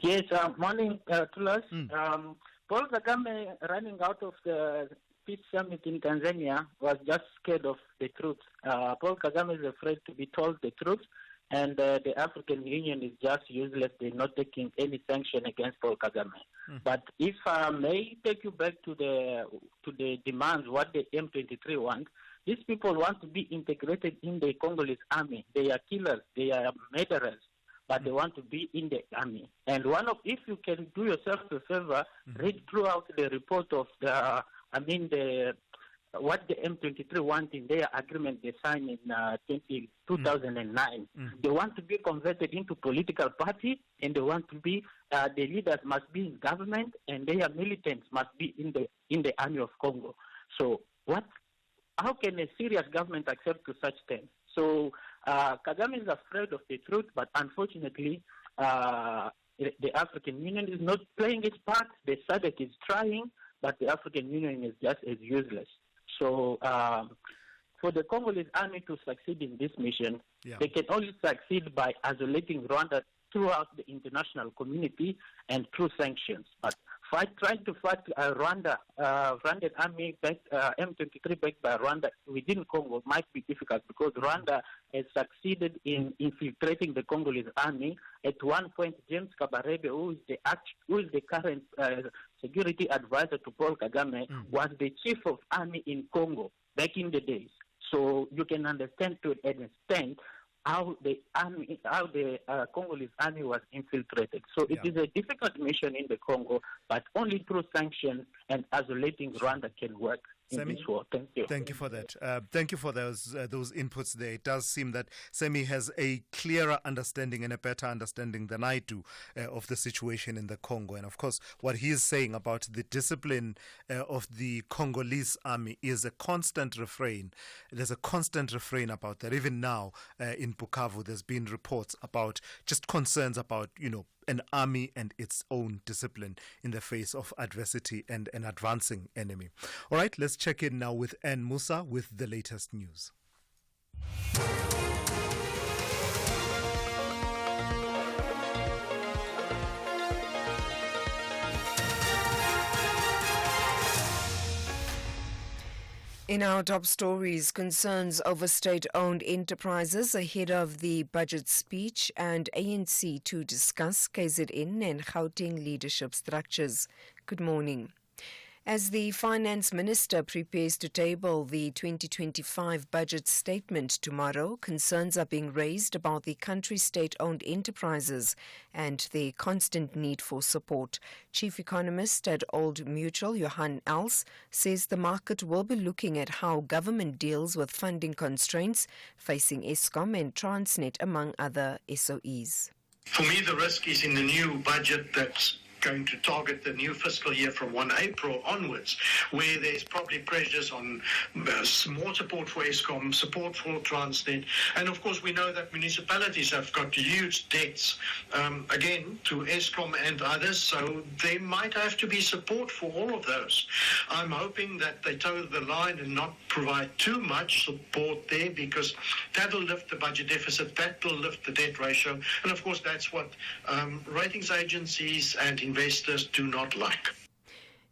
Yes, morning, Thulas. Paul Kagame running out of the peace summit in Tanzania was just scared of the truth. Paul Kagame is afraid to be told the truth, and the African Union is just useless. They're not taking any sanction against Paul Kagame. But if I may take you back to the demands, what the M23 want, these people want to be integrated in the Congolese army. They are killers, they are murderers, but they want to be in the army. And if you can do yourself a favor, read throughout the report of what the M23 want in their agreement they signed in 2009. They want to be converted into political party, and they want to be the leaders must be in government, and their militants must be in the army of Congo. So how can a serious government accept to such things? So Kagame is afraid of the truth, but unfortunately, the African Union is not playing its part. The SADC is trying, but the African Union is just as useless. So for the Congolese army to succeed in this mission, they can only succeed by isolating Rwanda throughout the international community and through sanctions. But trying to fight Rwandan army, M23 backed by Rwanda within Congo might be difficult because Rwanda has succeeded in infiltrating the Congolese army. At one point, James Kabarebe, who is the current security advisor to Paul Kagame, was the chief of army in Congo back in the days. So you can understand to an extent how the Congolese army was infiltrated. So it is a difficult mission in the Congo, but only through sanctions and isolating Rwanda can work in this war. Thank you. Thank you for that. Thank you for those inputs there. It does seem that Semi has a clearer understanding and a better understanding than I do of the situation in the Congo. And of course, what he is saying about the discipline of the Congolese army is a constant refrain. There's a constant refrain about that. Even now in Bukavu, there's been reports about just concerns about, an army and its own discipline in the face of adversity and an advancing enemy. All right, let's check in now with Ann Musa with the latest news. In our top stories, concerns over state-owned enterprises ahead of the budget speech and ANC to discuss KZN and Gauteng leadership structures. Good morning. As the Finance Minister prepares to table the 2025 budget statement tomorrow, concerns are being raised about the country's state-owned enterprises and their constant need for support. Chief Economist at Old Mutual, Johan Els, says the market will be looking at how government deals with funding constraints facing Eskom and Transnet, among other SOEs. For me, the risk is in the new budget that's going to target the new fiscal year from 1 April onwards, where there's probably pressures on more support for Eskom, support for Transnet, and of course we know that municipalities have got huge debts, again, to Eskom and others, so there might have to be support for all of those. I'm hoping that they toe the line and not provide too much support there, because that'll lift the budget deficit, that'll lift the debt ratio, and of course that's what ratings agencies and investors do not like.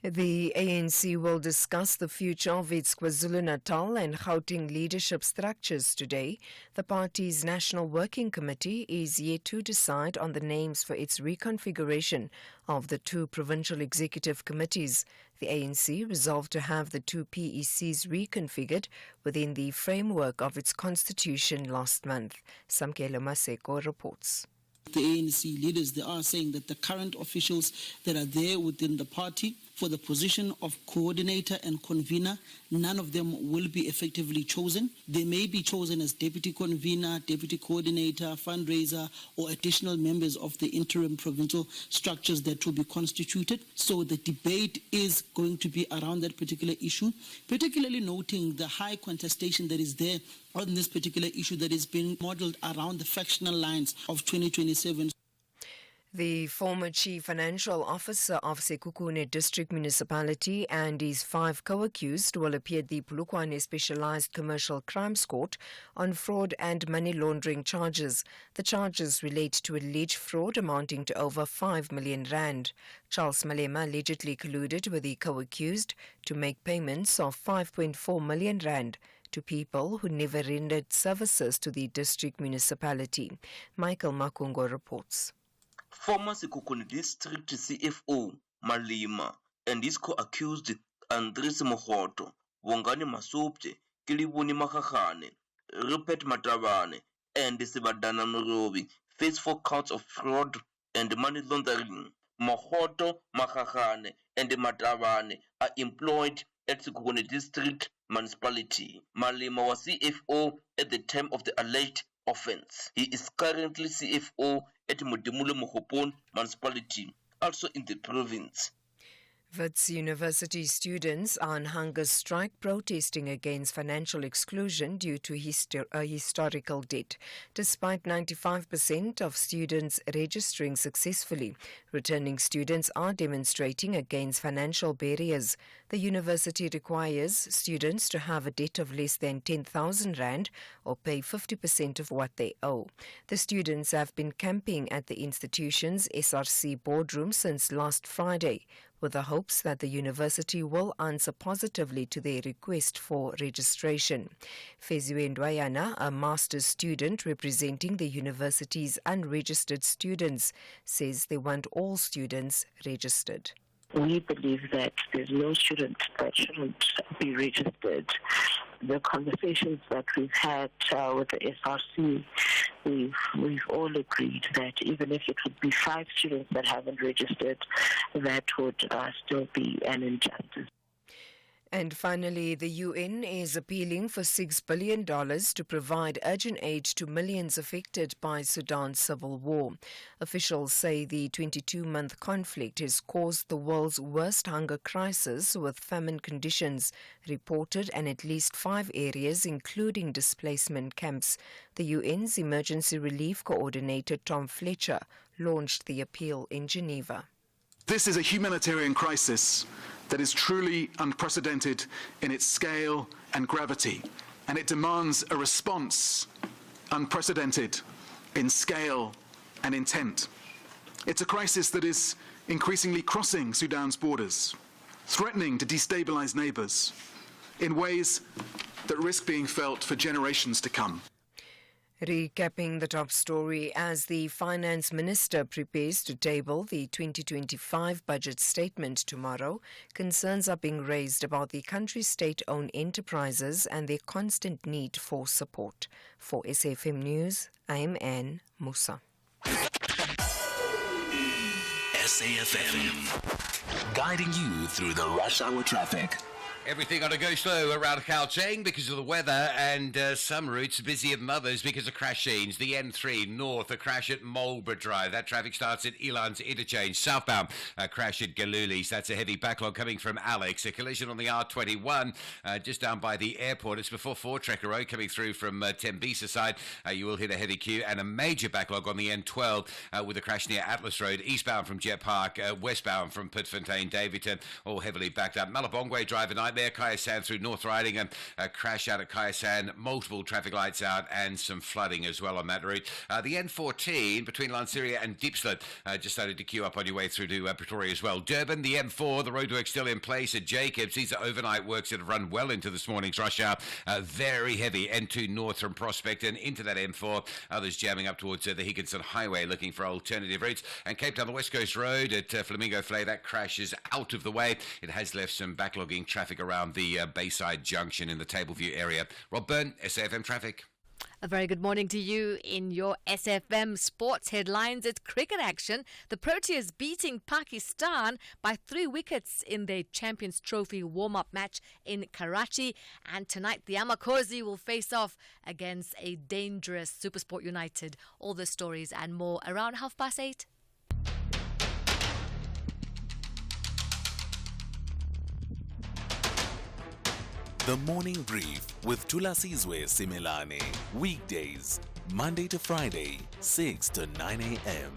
The ANC will discuss the future of its KwaZulu-Natal and Gauteng leadership structures today. The party's National Working Committee is yet to decide on the names for its reconfiguration of the two provincial executive committees. The ANC resolved to have the two PECs reconfigured within the framework of its constitution last month. Samkelo Maseko reports. The ANC leaders, they are saying that the current officials that are there within the party for the position of coordinator and convener, none of them will be effectively chosen. They may be chosen as deputy convener, deputy coordinator, fundraiser, or additional members of the interim provincial structures that will be constituted. So the debate is going to be around that particular issue, particularly noting the high contestation that is there on this particular issue that is being modeled around the factional lines of 2027. The former chief financial officer of Sekhukhune District Municipality and his 5 co-accused will appear at the Polokwane Specialized Commercial Crimes Court on fraud and money laundering charges. The charges relate to alleged fraud amounting to over 5 million rand. Charles Malema allegedly colluded with the co-accused to make payments of 5.4 million rand to people who never rendered services to the district municipality. Michael Makungo reports. Former Sekhukhune District CFO Malema and his co-accused Andres Mogoto, Bongani Masopje, Kilibuni Makagane, Rupert Matavane, and Sebadana Morobi face 4 counts of fraud and money laundering. Mogoto, Makagane, and Matavane are employed at Sekhukhune District Municipality. Malema was CFO at the time of the alleged offense. He is currently CFO at Modimule Mokopon Municipality, also in the province. Wits University students are on hunger strike protesting against financial exclusion due to historical debt. Despite 95% of students registering successfully, returning students are demonstrating against financial barriers. The university requires students to have a debt of less than 10,000 rand or pay 50% of what they owe. The students have been camping at the institution's SRC boardroom since last Friday, with the hopes that the university will answer positively to their request for registration. Feziwe Ndwayana, a master's student representing the university's unregistered students, says they want all students registered. We believe that there's no student that shouldn't be registered. The conversations that we've had with the SRC, we've all agreed that even if it would be 5 students that haven't registered, that would still be an injustice. And finally, the UN is appealing for $6 billion to provide urgent aid to millions affected by Sudan's civil war. Officials say the 22-month conflict has caused the world's worst hunger crisis, with famine conditions reported in at least 5 areas, including displacement camps. The UN's Emergency Relief Coordinator Tom Fletcher launched the appeal in Geneva. This is a humanitarian crisis that is truly unprecedented in its scale and gravity, and it demands a response unprecedented in scale and intent. It's a crisis that is increasingly crossing Sudan's borders, threatening to destabilize neighbors in ways that risk being felt for generations to come. Recapping the top story, as the Finance Minister prepares to table the 2025 budget statement tomorrow, concerns are being raised about the country's state-owned enterprises and their constant need for support. For SAFM News, I am Anne Musa. SAFM, guiding you through the rush hour traffic. Everything on a go slow around Gauteng because of the weather, and some routes busy at others because of crash scenes. The M3 north, a crash at Marlborough Drive. That traffic starts at Elan's Interchange. Southbound, a crash at Galulis. That's a heavy backlog coming from Alex. A collision on the R21 just down by the airport. It's before Fort Trekker Road coming through from Tembisa side. You will hit a heavy queue and a major backlog on the N12 with a crash near Atlas Road. Eastbound from Jet Park, westbound from Pitfontein, Davidton, all heavily backed up. Malabongwe Drive a nightmare. Kyasan through North Riding, and a crash out at Kyasan, multiple traffic lights out and some flooding as well on that route. The N14 between Lanseria and Diepsloot just started to queue up on your way through to Pretoria as well. Durban, the M4, the roadwork still in place at Jacobs. These are overnight works that have run well into this morning's rush hour. Very heavy N2 north from Prospect and into that M4. Others jamming up towards the Higginson Highway looking for alternative routes. And Cape Town, the West Coast Road at Flamingo Flay, that crash is out of the way. It has left some backlogging traffic around the Bayside Junction in the Tableview area. Rob Byrne, SAFM Traffic. A very good morning to you. In your SFM sports headlines, it's cricket action. The Proteas beating Pakistan by 3 wickets in their Champions Trophy warm-up match in Karachi. And tonight, the Amakosi will face off against a dangerous SuperSport United. All the stories and more around 8:30. The Morning Brief with Thulasizwe Simelane. Weekdays, Monday to Friday, 6 to 9 a.m.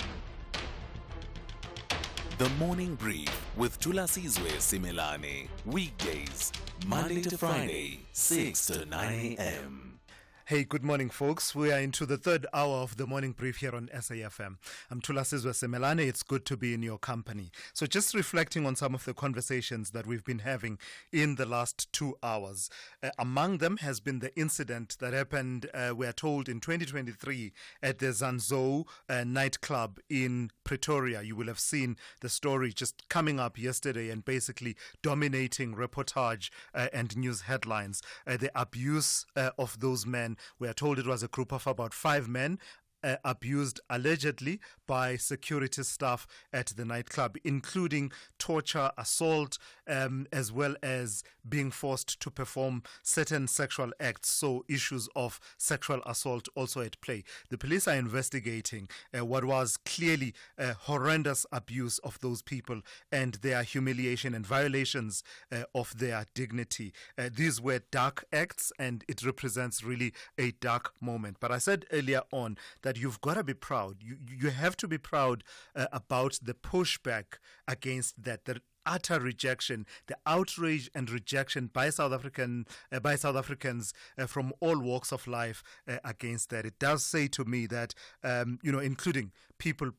The Morning Brief with Thulasizwe Simelane. Weekdays, Monday to Friday, 6 to 9 a.m. Hey, good morning, folks. We are into the third hour of the morning brief here on SAFM. I'm Thulasizwe Simelane. It's good to be in your company. So just reflecting on some of the conversations that we've been having in the last 2 hours. Among them has been the incident that happened, we are told, in 2023 at the Zanzo nightclub in Pretoria. You will have seen the story just coming up yesterday and basically dominating reportage and news headlines. The abuse of those men. We are told it was a group of about 5 men abused allegedly by security staff at the nightclub, including torture, assault, as well as being forced to perform certain sexual acts. So issues of sexual assault also at play. The police are investigating what was clearly a horrendous abuse of those people and their humiliation and violations of their dignity. These were dark acts, and it represents really a dark moment. But I said earlier on that you've got to be proud. You have to be proud about the pushback against that, the utter rejection, the outrage and rejection by South Africans from all walks of life against that. It does say to me that, including people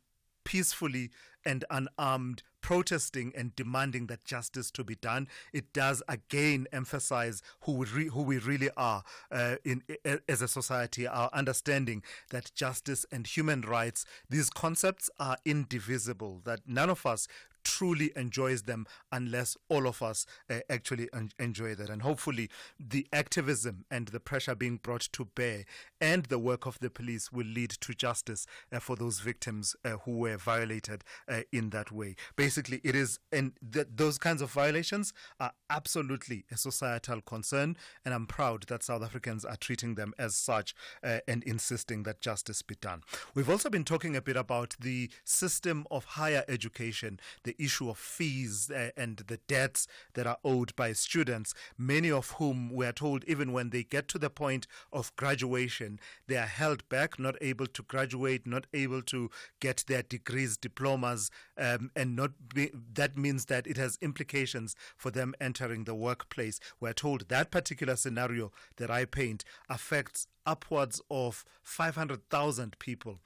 peacefully and unarmed protesting and demanding that justice to be done, it does again emphasize who we really are as a society, our understanding that justice and human rights, these concepts are indivisible, that none of us truly enjoys them unless all of us actually enjoy that. And hopefully the activism and the pressure being brought to bear and the work of the police will lead to justice for those victims who were violated in that way. Basically, it is, and those kinds of violations are absolutely a societal concern, and I'm proud that South Africans are treating them as such and insisting that justice be done. We've also been talking a bit about the system of higher education, the issue of fees and the debts that are owed by students, many of whom we are told even when they get to the point of graduation, they are held back, not able to graduate, not able to get their degrees, diplomas, that means that it has implications for them entering the workplace. We're told that particular scenario that I paint affects upwards of 500,000 people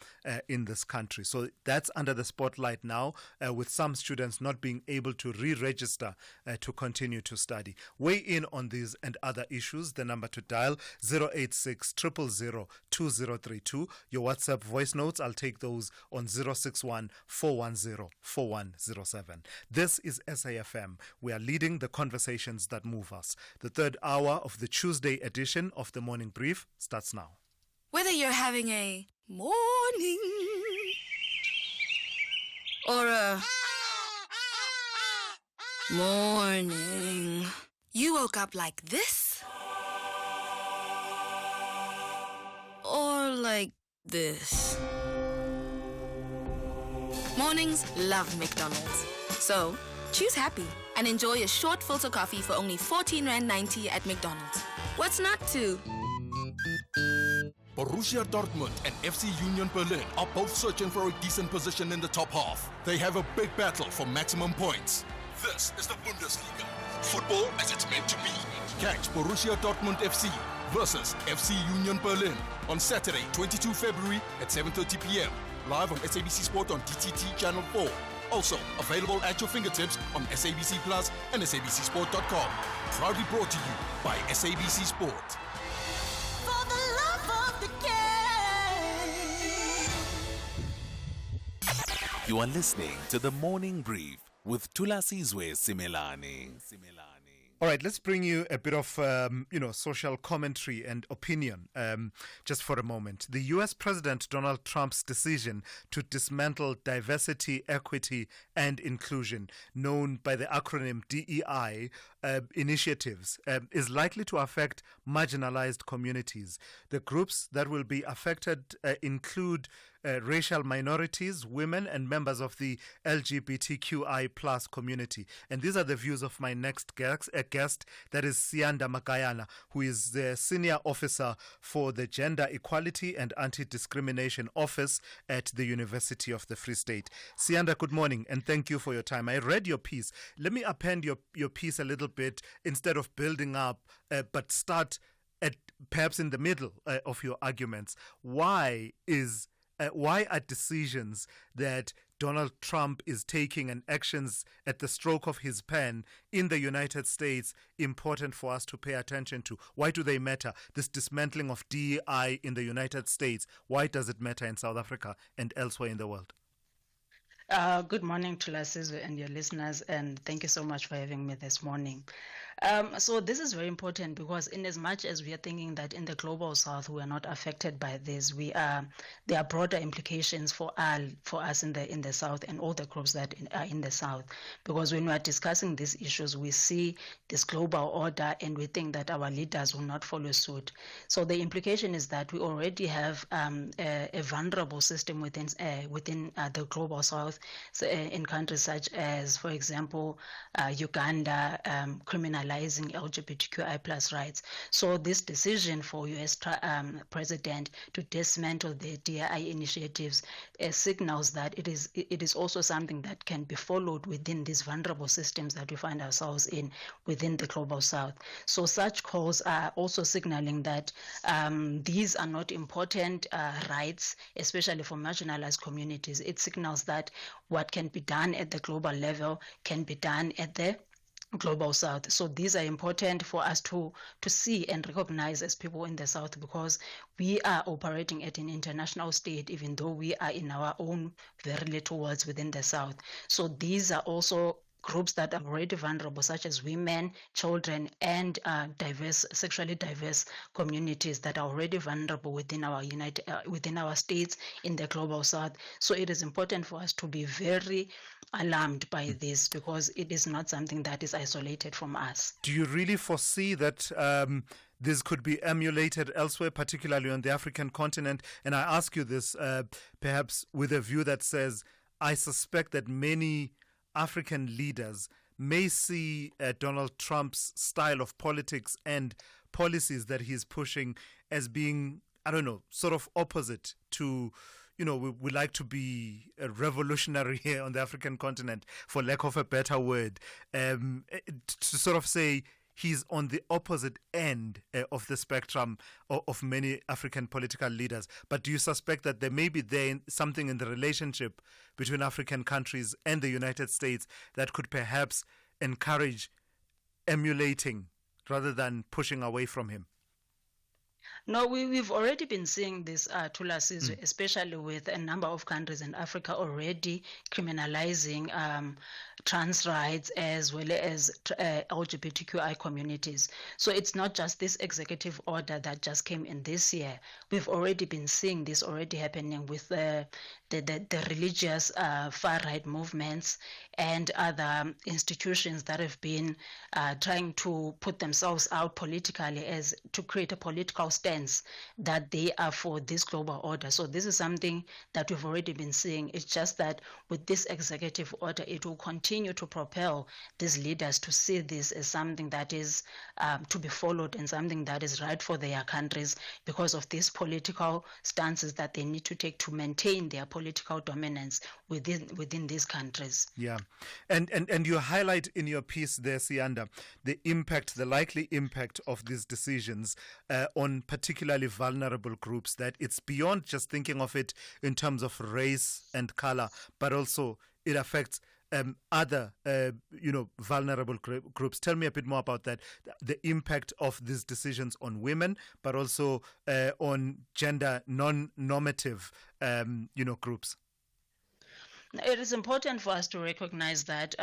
in this country. So that's under the spotlight now, with some students not being able to re-register to continue to study. Weigh in on these and other issues. The number to dial 086 000 2032. Your WhatsApp voice notes, I'll take those on 061 410 4107. This is SAFM. We are leading the conversations that move us. The third hour of the Tuesday edition of the Morning Brief starts now. Whether you're having a morning or a morning, you woke up like this or like this. Mornings love McDonald's. So choose happy and enjoy a short filter coffee for only R14.90 at McDonald's. What's not to? Borussia Dortmund and FC Union Berlin are both searching for a decent position in the top half. They have a big battle for maximum points. This is the Bundesliga. Football as it's meant to be. Catch Borussia Dortmund FC versus FC Union Berlin on Saturday, 22 February at 7:30 p.m. Live on SABC Sport on DTT Channel 4. Also available at your fingertips on SABC Plus and SABCSport.com. Proudly brought to you by SABC Sport. You are listening to the Morning Brief with Thulasizwe Simelane. All right, let's bring you a bit of, social commentary and opinion just for a moment. The U.S. President Donald Trump's decision to dismantle diversity, equity, and inclusion, known by the acronym DEI, initiatives, is likely to affect marginalized communities. The groups that will be affected include racial minorities, women, and members of the LGBTQI plus community. And these are the views of my next guest, that is Sianda Makayana, who is the Senior Officer for the Gender Equality and Anti-Discrimination Office at the University of the Free State. Sianda, good morning, and thank you for your time. I read your piece. Let me append your piece a little bit instead of building up, but start at perhaps in the middle of your arguments. Why are decisions that Donald Trump is taking and actions at the stroke of his pen in the United States important for us to pay attention to? Why do they matter? This dismantling of DEI in the United States, why does it matter in South Africa and elsewhere in the world? Good morning to Thulasizwe and your listeners, and thank you so much for having me this morning. So this is very important because in as much as we are thinking that in the global south we are not affected by this, there are broader implications for us in the south and all the groups that are in the south. Because when we are discussing these issues, we see this global order and we think that our leaders will not follow suit. So the implication is that we already have a vulnerable system within the global south, so, in countries such as, for example, Uganda, criminalizing LGBTQI plus rights. So this decision for U.S. President to dismantle the DEI initiatives signals that it is also something that can be followed within these vulnerable systems that we find ourselves in within the global south. So such calls are also signaling that these are not important rights, especially for marginalized communities. It signals that what can be done at the global level can be done at the global south. So these are important for us to see and recognize as people in the south, because we are operating at an international state, even though we are in our own very little worlds within the south. So these are also groups that are already vulnerable, such as women, children, and sexually diverse communities that are already vulnerable within our states in the global south. So it is important for us to be very alarmed by this, because it is not something that is isolated from us. Do you really foresee that this could be emulated elsewhere, particularly on the African continent? And I ask you this perhaps with a view that says, I suspect that many African leaders may see Donald Trump's style of politics and policies that he's pushing as being, I don't know, sort of opposite to, we like to be a revolutionary here on the African continent, for lack of a better word, to sort of say he's on the opposite end of the spectrum of many African political leaders. But do you suspect that there may be something in the relationship between African countries and the United States that could perhaps encourage emulating rather than pushing away from him? No, we've already been seeing this, Thulasizwe, especially with a number of countries in Africa already criminalizing trans rights as well as LGBTQI communities. So it's not just this executive order that just came in this year. We've already been seeing this already happening with the religious far-right movements and other institutions that have been trying to put themselves out politically as to create a political stance that they are for this global order. So this is something that we've already been seeing. It's just that with this executive order, it will continue to propel these leaders to see this as something that is to be followed and something that is right for their countries, because of these political stances that they need to take to maintain their political dominance within these countries. Yeah. And you highlight in your piece there, Sianda, the likely impact of these decisions on particularly vulnerable groups, that it's beyond just thinking of it in terms of race and color, but also it affects other, vulnerable groups. Tell me a bit more about that, the impact of these decisions on women, but also on gender non-normative, groups. It is important for us to recognize that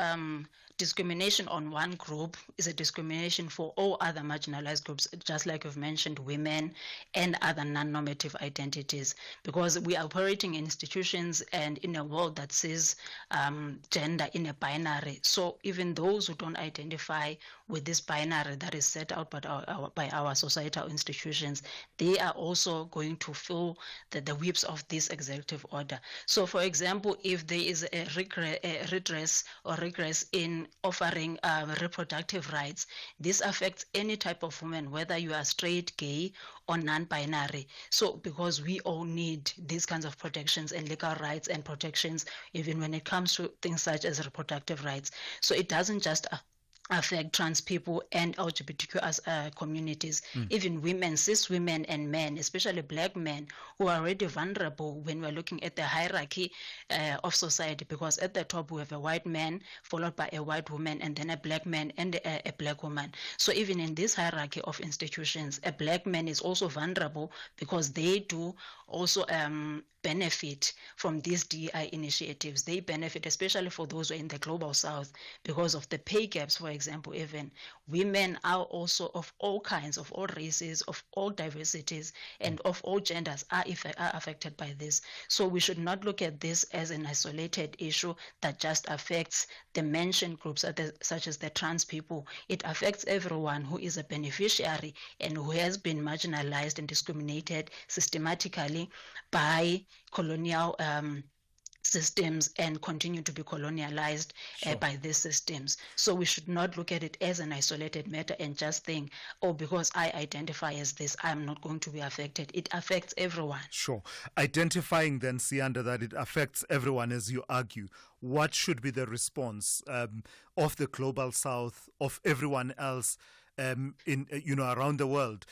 discrimination on one group is a discrimination for all other marginalized groups, just like you've mentioned, women and other non-normative identities, because we are operating in institutions and in a world that sees gender in a binary. So even those who don't identify with this binary that is set out by our societal institutions, they are also going to feel the whips of this executive order. So, for example, if there is a redress or regress in offering reproductive rights, this affects any type of woman, whether you are straight, gay, or non-binary. So, because we all need these kinds of protections and legal rights and protections, even when it comes to things such as reproductive rights. So it doesn't just affect trans people and LGBTQ as communities, even women, cis women and men, especially black men, who are already vulnerable when we're looking at the hierarchy of society, because at the top we have a white man followed by a white woman and then a black man and a black woman. So even in this hierarchy of institutions, a black man is also vulnerable because they do also benefit from these DEI initiatives. They benefit, especially for those who are in the global south, because of the pay gaps, for example. Even women are also of all kinds, of all races, of all diversities, and of all genders are affected by this. So we should not look at this as an isolated issue that just affects the mentioned groups such as the trans people. It affects everyone who is a beneficiary and who has been marginalized and discriminated systematically by colonial systems and continue to be colonialized by these systems. So we should not look at it as an isolated matter and just think, oh, because I identify as this, I'm not going to be affected. It affects everyone. Sure. Identifying then, Sianda, that it affects everyone, as you argue, what should be the response of the global south, of everyone else in around the world?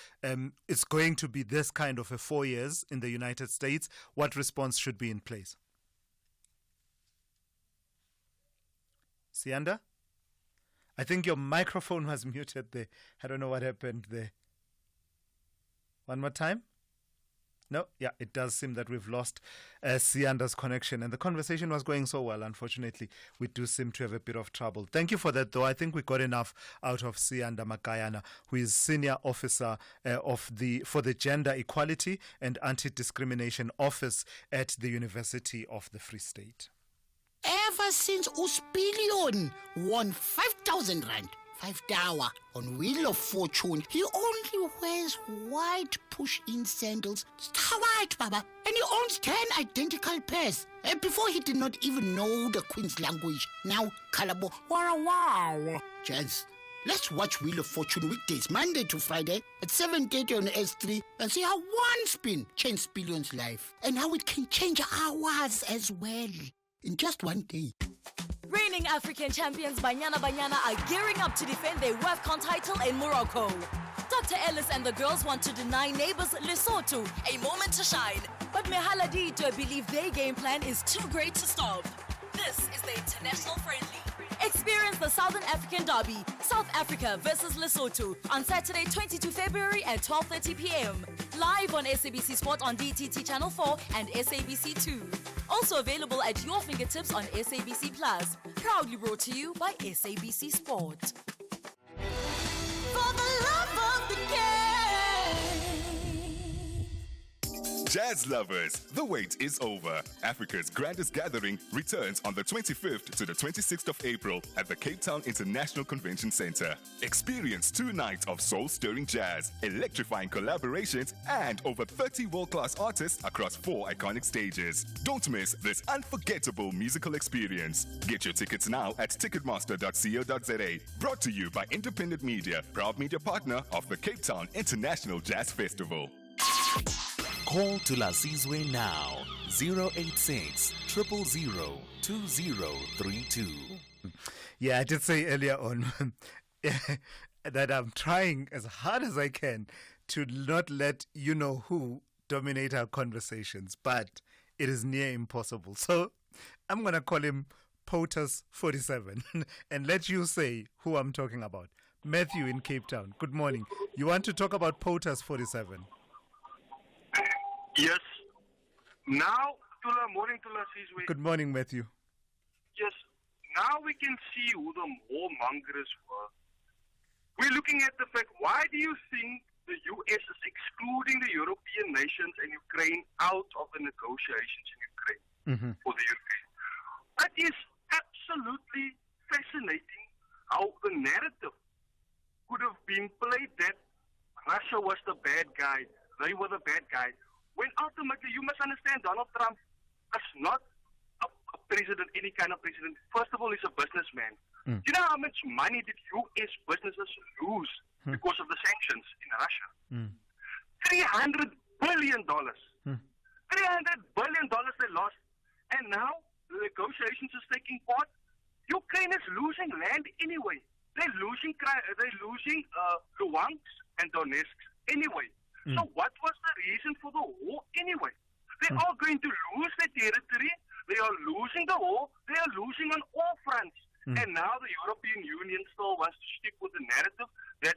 It's going to be this kind of a 4 years in the United States. What response should be in place? Sianda? I think your microphone was muted there. I don't know what happened there. One more time? No? Yeah, it does seem that we've lost Sianda's connection. And the conversation was going so well. Unfortunately, we do seem to have a bit of trouble. Thank you for that, though. I think we got enough out of Sianda Makayana, who is Senior Officer for the Gender Equality and Anti-Discrimination Office at the University of the Free State. Ever since Uspilion won 5,000 rand, 5 dawa on Wheel of Fortune, he only wears white push-in sandals. Star white, Baba. And he owns 10 identical pairs. Before he did not even know the Queen's language. Now, Kalabo, wow. Chance, let's watch Wheel of Fortune weekdays, Monday to Friday at 7:30 on S3 and see how one spin changed Spillion's life and how it can change ours as well. In just one day. Reigning African champions Banyana are gearing up to defend their WAFCON title in Morocco. Dr. Ellis and the girls want to deny neighbors Lesotho a moment to shine. But Mehala Dito believe their game plan is too great to stop. This is the international friendly. Experience the Southern African Derby, South Africa versus Lesotho, on Saturday, 22 February at 12:30 p.m. Live on SABC Sport on DTT Channel 4 and SABC 2. Also available at your fingertips on SABC Plus. Proudly brought to you by SABC Sport. For the love of the game. Jazz lovers, the wait is over. Africa's grandest gathering returns on the 25th to the 26th of April at the Cape Town International Convention Center. Experience 2 nights of soul-stirring jazz, electrifying collaborations, and over 30 world-class artists across 4 iconic stages. Don't miss this unforgettable musical experience. Get your tickets now at ticketmaster.co.za. Brought to you by Independent Media, proud media partner of the Cape Town International Jazz Festival. Call Thulasizwe now, 086 000 2032. Yeah, I did say earlier on that I'm trying as hard as I can to not let you know who dominate our conversations, but it is near impossible. So I'm going to call him POTUS47 and let you say who I'm talking about. Matthew in Cape Town, good morning. You want to talk about POTUS47? Yes. Now, Tula, morning, Thulasizwe. Good morning, Matthew. yes, now we can see who the warmongers were. We're looking at the fact, why do you think the U.S. is excluding the European nations and Ukraine out of the negotiations in Ukraine for the Ukraine? It is absolutely fascinating how the narrative could have been played that Russia was the bad guy, they were the bad guy. When ultimately, you must understand, Donald Trump is not a president, any kind of president. First of all, he's a businessman. Do you know how much money did U.S. businesses lose because of the sanctions in Russia? $300 billion. $300 billion they lost. And now the negotiations is taking part. Ukraine is losing land anyway. They're losing Luhansk and Donetsk anyway. So what was the reason for the war anyway? They are going to lose their territory. They are losing the war. They are losing on all fronts. And now the European Union still wants to stick with the narrative that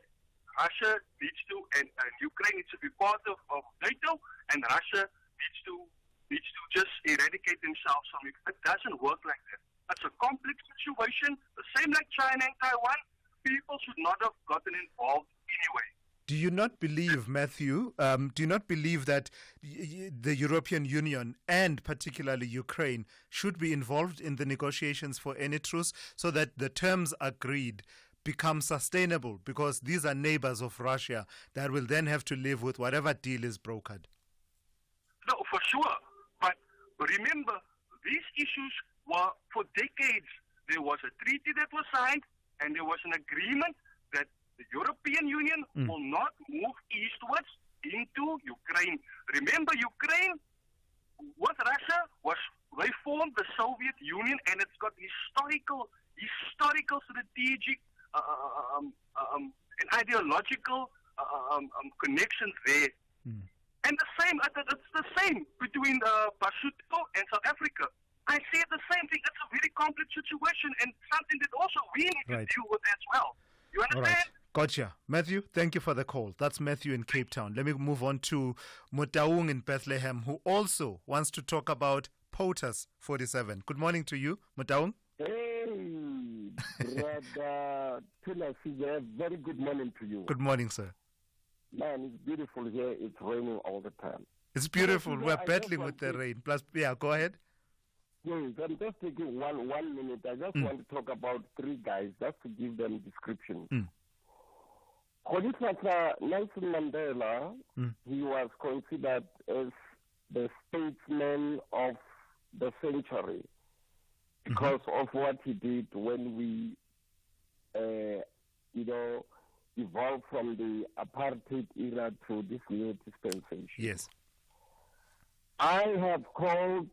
Russia needs to, and Ukraine needs to be part of NATO, and Russia needs to just eradicate themselves from it. It doesn't work like that. That's a complex situation. The same like China and Taiwan. People should not have gotten involved anyway. Do you not believe, Matthew, do you not believe that the European Union and particularly Ukraine should be involved in the negotiations for any truce so that the terms agreed become sustainable? Because these are neighbors of Russia that will then have to live with whatever deal is brokered. No, for sure. But remember, these issues were for decades. There was a treaty that was signed and there was an agreement that the European Union will not move eastwards into Ukraine. Remember, Ukraine with Russia they formed the Soviet Union, and it's got historical, strategic, and ideological connections there. And it's the same between Lesotho and South Africa. I say the same thing. It's a very complex situation and something that also we need to deal with as well. You understand? All right. Gotcha. Matthew, thank you for the call. That's Matthew in Cape Town. Let me move on to Mutaung in Bethlehem, who also wants to talk about POTUS 47. Good morning to you, Mutaung. Hey, brother Thulasizwe, very good morning to you. Good morning, sir. Man, it's beautiful here. It's raining all the time. It's beautiful. We're battling with the rain. Plus, yeah, go ahead. Yes, I'm just taking one minute. I just want to talk about three guys, just to give them description. Nelson Mandela, he was considered as the statesman of the century because of what he did when we, evolved from the apartheid era to this new dispensation. Yes. I have called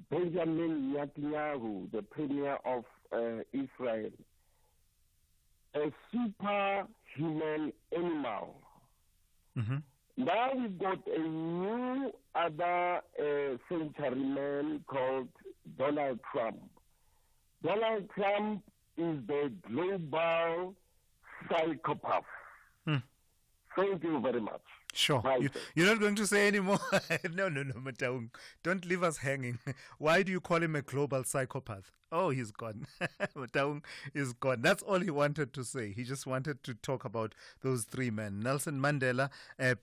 Benjamin Netanyahu, the premier of Israel, a superhuman animal. Now we've got a new other centuryman called Donald Trump. Donald Trump is the global psychopath. Thank you very much. Sure. You're not going to say any more? No, Mataung. Don't leave us hanging. Why do you call him a global psychopath? Oh, he's gone. Mataung is gone. That's all he wanted to say. He just wanted to talk about those three men, Nelson Mandela,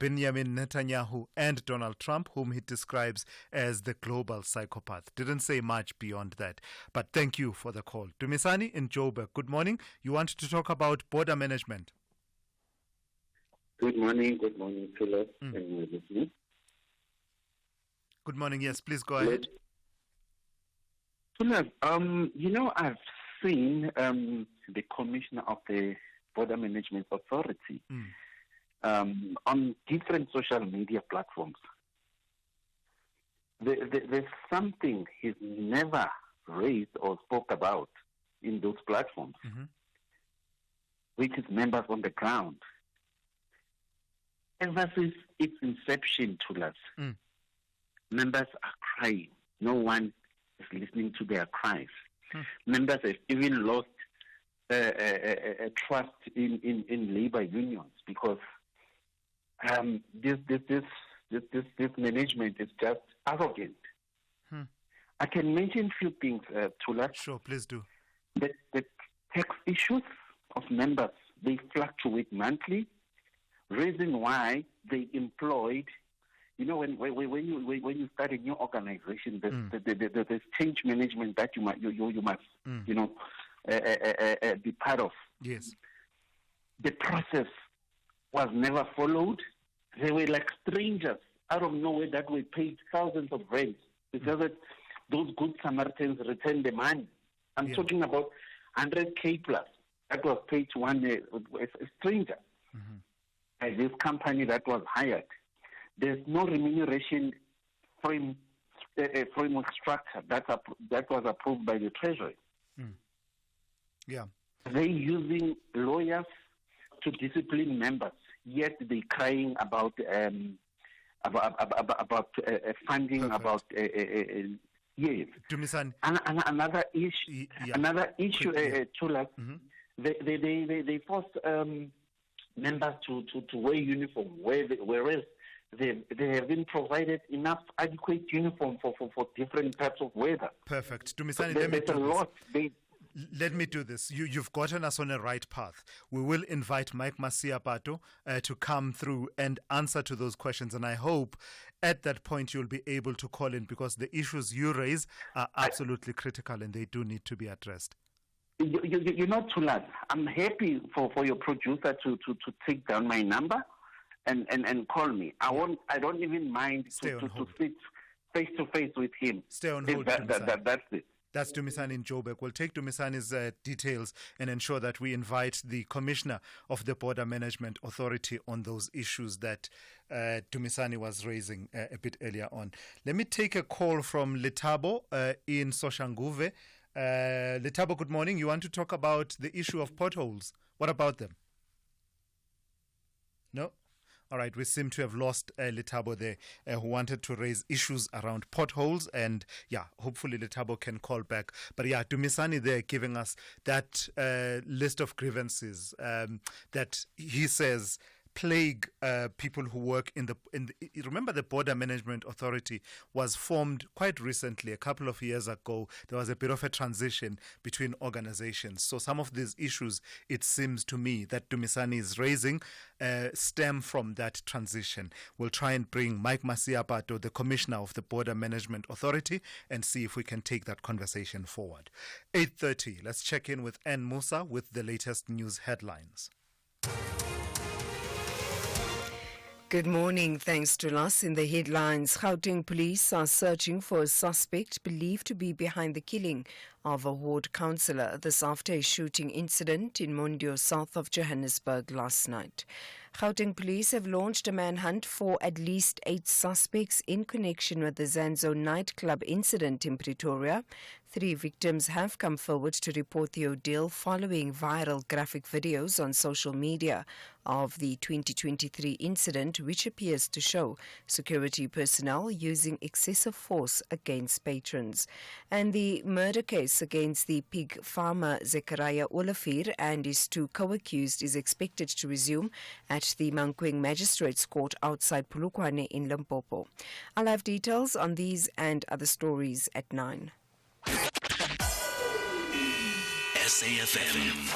Benjamin Netanyahu, and Donald Trump, whom he describes as the global psychopath. Didn't say much beyond that. But thank you for the call. Dumisani in Joburg, good morning. You want to talk about border management? Good morning, Philip. And listening. Good morning. Yes, please go ahead. Philip, I've seen the commissioner of the Border Management Authority on different social media platforms. There's something he's never raised or spoke about in those platforms, which is members on the ground. Ever since its inception to us, members are crying. No one is listening to their cries. Members have even lost trust in labor unions because this management is just arrogant. I can mention a few things, Tula. Sure, please do. The tax issues of members, they fluctuate monthly. Reason why they employed, you know, when you start a new organization, there's change management that you must be part of. Yes. The process was never followed. They were like strangers out of nowhere that were paid thousands of rands because those good Samaritans returned the money. I'm talking about 100K plus that was paid to a stranger by this company that was hired. There's no remuneration framework structure that was approved by the Treasury. Yeah. They're using lawyers to discipline members, yet they're crying about funding, Perfect. about yes. Dumisani. Another issue, Chula, they force members to wear uniform, whereas they have been provided enough adequate uniform for different types of weather. Perfect. Dumisani, let me do this. You've gotten us on a right path. We will invite Mike Masiapato to come through and answer to those questions. And I hope at that point you'll be able to call in because the issues you raise are absolutely critical and they do need to be addressed. You know, Tulas, I'm happy for your producer to take down my number and call me. I don't even mind to sit face to face with him. Stay on hold. That's it. That's Dumisani in Joburg. We'll take Dumisani's details and ensure that we invite the Commissioner of the Border Management Authority on those issues that Dumisani was raising a bit earlier on. Let me take a call from Letabo in Soshanguve. Letabo, good morning. You want to talk about the issue of potholes. What about them? No? All right, we seem to have lost Letabo there, who wanted to raise issues around potholes. And yeah, hopefully Letabo can call back. But yeah, Dumisani there giving us that list of grievances that he says plague people who work in the. Remember, the Border Management Authority was formed quite recently, a couple of years ago. There was a bit of a transition between organizations. So some of these issues, it seems to me, that Dumisani is raising stem from that transition. We'll try and bring Mike Masiapato, the Commissioner of the Border Management Authority, and see if we can take that conversation forward. 8:30. Let's check in with Ann Musa with the latest news headlines. Good morning. Thanks to us. In the headlines, Gauteng police are searching for a suspect believed to be behind the killing of a ward councillor. This after a shooting incident in Mondio, south of Johannesburg last night. Gauteng police have launched a manhunt for at least 8 suspects in connection with the Zanzo nightclub incident in Pretoria. 3 victims have come forward to report the ordeal following viral graphic videos on social media of the 2023 incident, which appears to show security personnel using excessive force against patrons. And the murder case against the pig farmer Zechariah Olafir and his 2 co-accused is expected to resume at the Mankweng Magistrates Court outside Polokwane in Limpopo. I'll have details on these and other stories at 9. SAFM,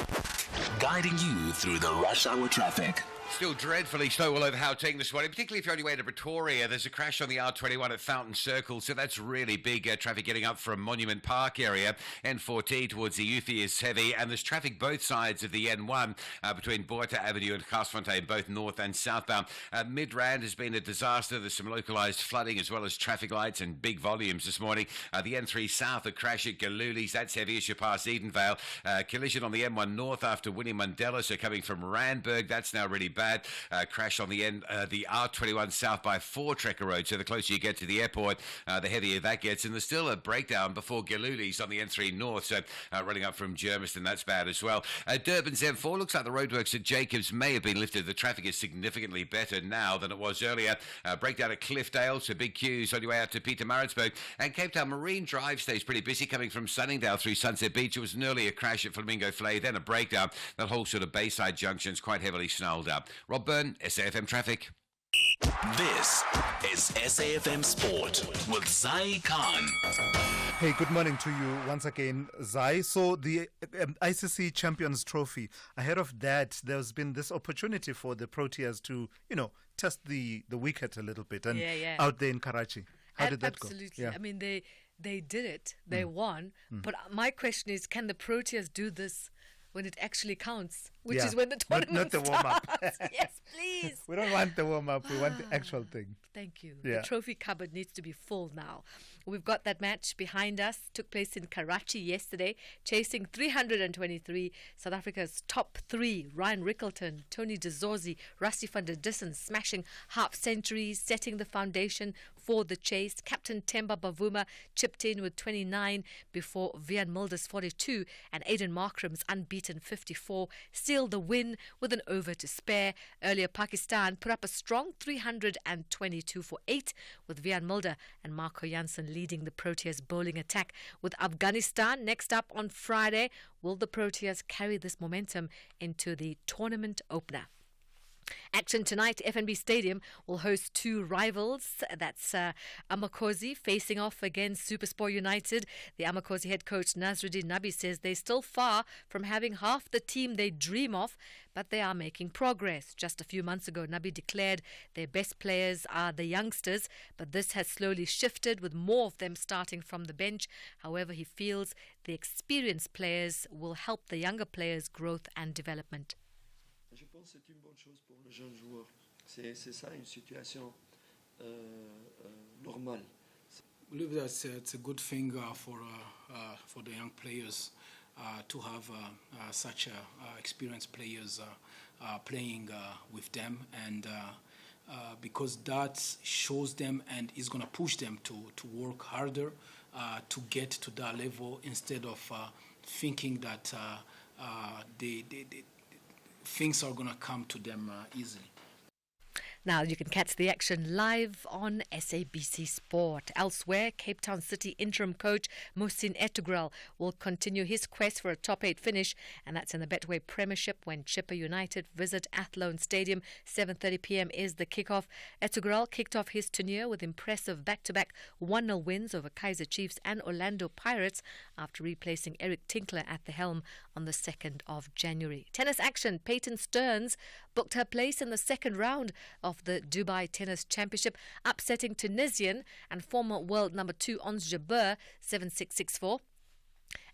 guiding you through the rush hour traffic. Still dreadfully slow all over Gauteng this morning, particularly if you're on your way to Pretoria. There's a crash on the R21 at Fountain Circle, so that's really big traffic getting up from Monument Park area. N14 towards the Uthi is heavy, and there's traffic both sides of the N1 between Botha Avenue and Garsfontein, both north and southbound. Midrand has been a disaster. There's some localised flooding as well as traffic lights and big volumes this morning. The N3 south, a crash at Galuli's, that's heavy as you pass Edenvale. Collision on the M1 north after Winnie Mandela, so coming from Randburg, that's now really bad. Crash on the R21 south by Trekker Road, so the closer you get to the airport, the heavier that gets. And there's still a breakdown before Galuli's on the N3 north, so running up from Germiston, that's bad as well. Durban's M4, looks like the roadworks at Jacobs may have been lifted. The traffic is significantly better now than it was earlier. Breakdown at Cliffdale, so big queues on your way out to Pietermaritzburg. And Cape Town Marine Drive stays pretty busy coming from Sunningdale through Sunset Beach. It was an earlier crash at Flamingo Flay, then a breakdown. That whole sort of Bayside junction is quite heavily snarled up. Rob Byrne, SAFM Traffic. This is SAFM Sport with Zai Khan. Hey, good morning to you once again, Zai. So the ICC Champions Trophy, ahead of that, there's been this opportunity for the Proteas to, test the wicket a little bit and out there in Karachi. How did that go? Absolutely. I mean, they did it. They won. But my question is, can the Proteas do this when it actually counts, which is when the tournament not the warm-up. starts? Yes, please. We don't want the warm-up. We want the actual thing. Thank you. Yeah. The trophy cupboard needs to be full now. We've got that match behind us. Took place in Karachi yesterday, chasing 323. South Africa's top three, Ryan Rickleton, Tony de Zorzi, Rassie van der Dissen, smashing half centuries, setting the foundation for the chase. Captain Temba Bavuma chipped in with 29 before Vian Mulder's 42 and Aiden Markram's unbeaten 54 sealed the win with an over to spare. Earlier, Pakistan put up a strong 322 for 8 with Vian Mulder and Marco Janssen leading the Proteas bowling attack. With Afghanistan next up on Friday, will the Proteas carry this momentum into the tournament opener? Action tonight, FNB Stadium will host two rivals. That's Amakosi facing off against Supersport United. The Amakosi head coach Nazruddin Nabi says they're still far from having half the team they dream of, but they are making progress. Just a few months ago, Nabi declared their best players are the youngsters, but this has slowly shifted with more of them starting from the bench. However, he feels the experienced players will help the younger players' growth and development. Je pense que c'est une bonne chose pour le jeune joueur. C'est ça une situation normale. I believe that it's a good thing for the young players to have such experienced players playing with them, and because that shows them and is going to push them to work harder to get to that level instead of thinking that things are going to come to them easily. Now you can catch the action live on SABC Sport. Elsewhere, Cape Town City interim coach Mohsin Etugrel will continue his quest for a top 8 finish, and that's in the Betway Premiership when Chippa United visit Athlone Stadium. 7:30 p.m. is the kickoff. Etugrel kicked off his tenure with impressive back-to-back 1-0 wins over Kaizer Chiefs and Orlando Pirates after replacing Eric Tinkler at the helm on the 2nd of January. Tennis action. Peyton Stearns booked her place in the second round of the Dubai Tennis Championship, upsetting Tunisian and former world number 2 Ons Jabeur 7-6, 6-4.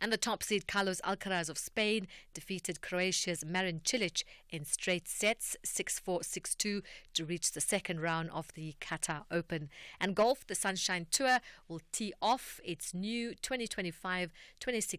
And the top seed Carlos Alcaraz of Spain defeated Croatia's Marin Cilic in straight sets 6-4, 6-2 to reach the second round of the Qatar Open. And golf, the Sunshine Tour will tee off its new 2025-26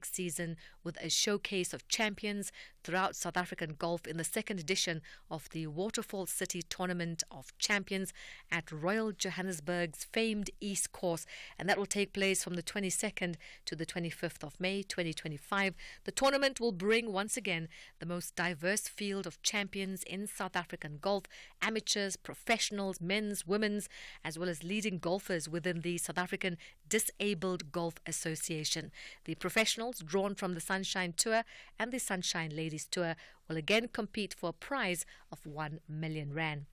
season with a showcase of champions throughout South African golf in the second edition of the Waterfall City Tournament of Champions at Royal Johannesburg's famed East Course, and that will take place from the 22nd to the 25th of May 2025. The tournament will bring once again the most diverse field of champions in South African golf, amateurs, professionals, men's, women's, as well as leading golfers within the South African Disabled Golf Association. The professionals drawn from the Sunshine Tour and the Sunshine Ladies Tour will again compete for a prize of 1 million rand.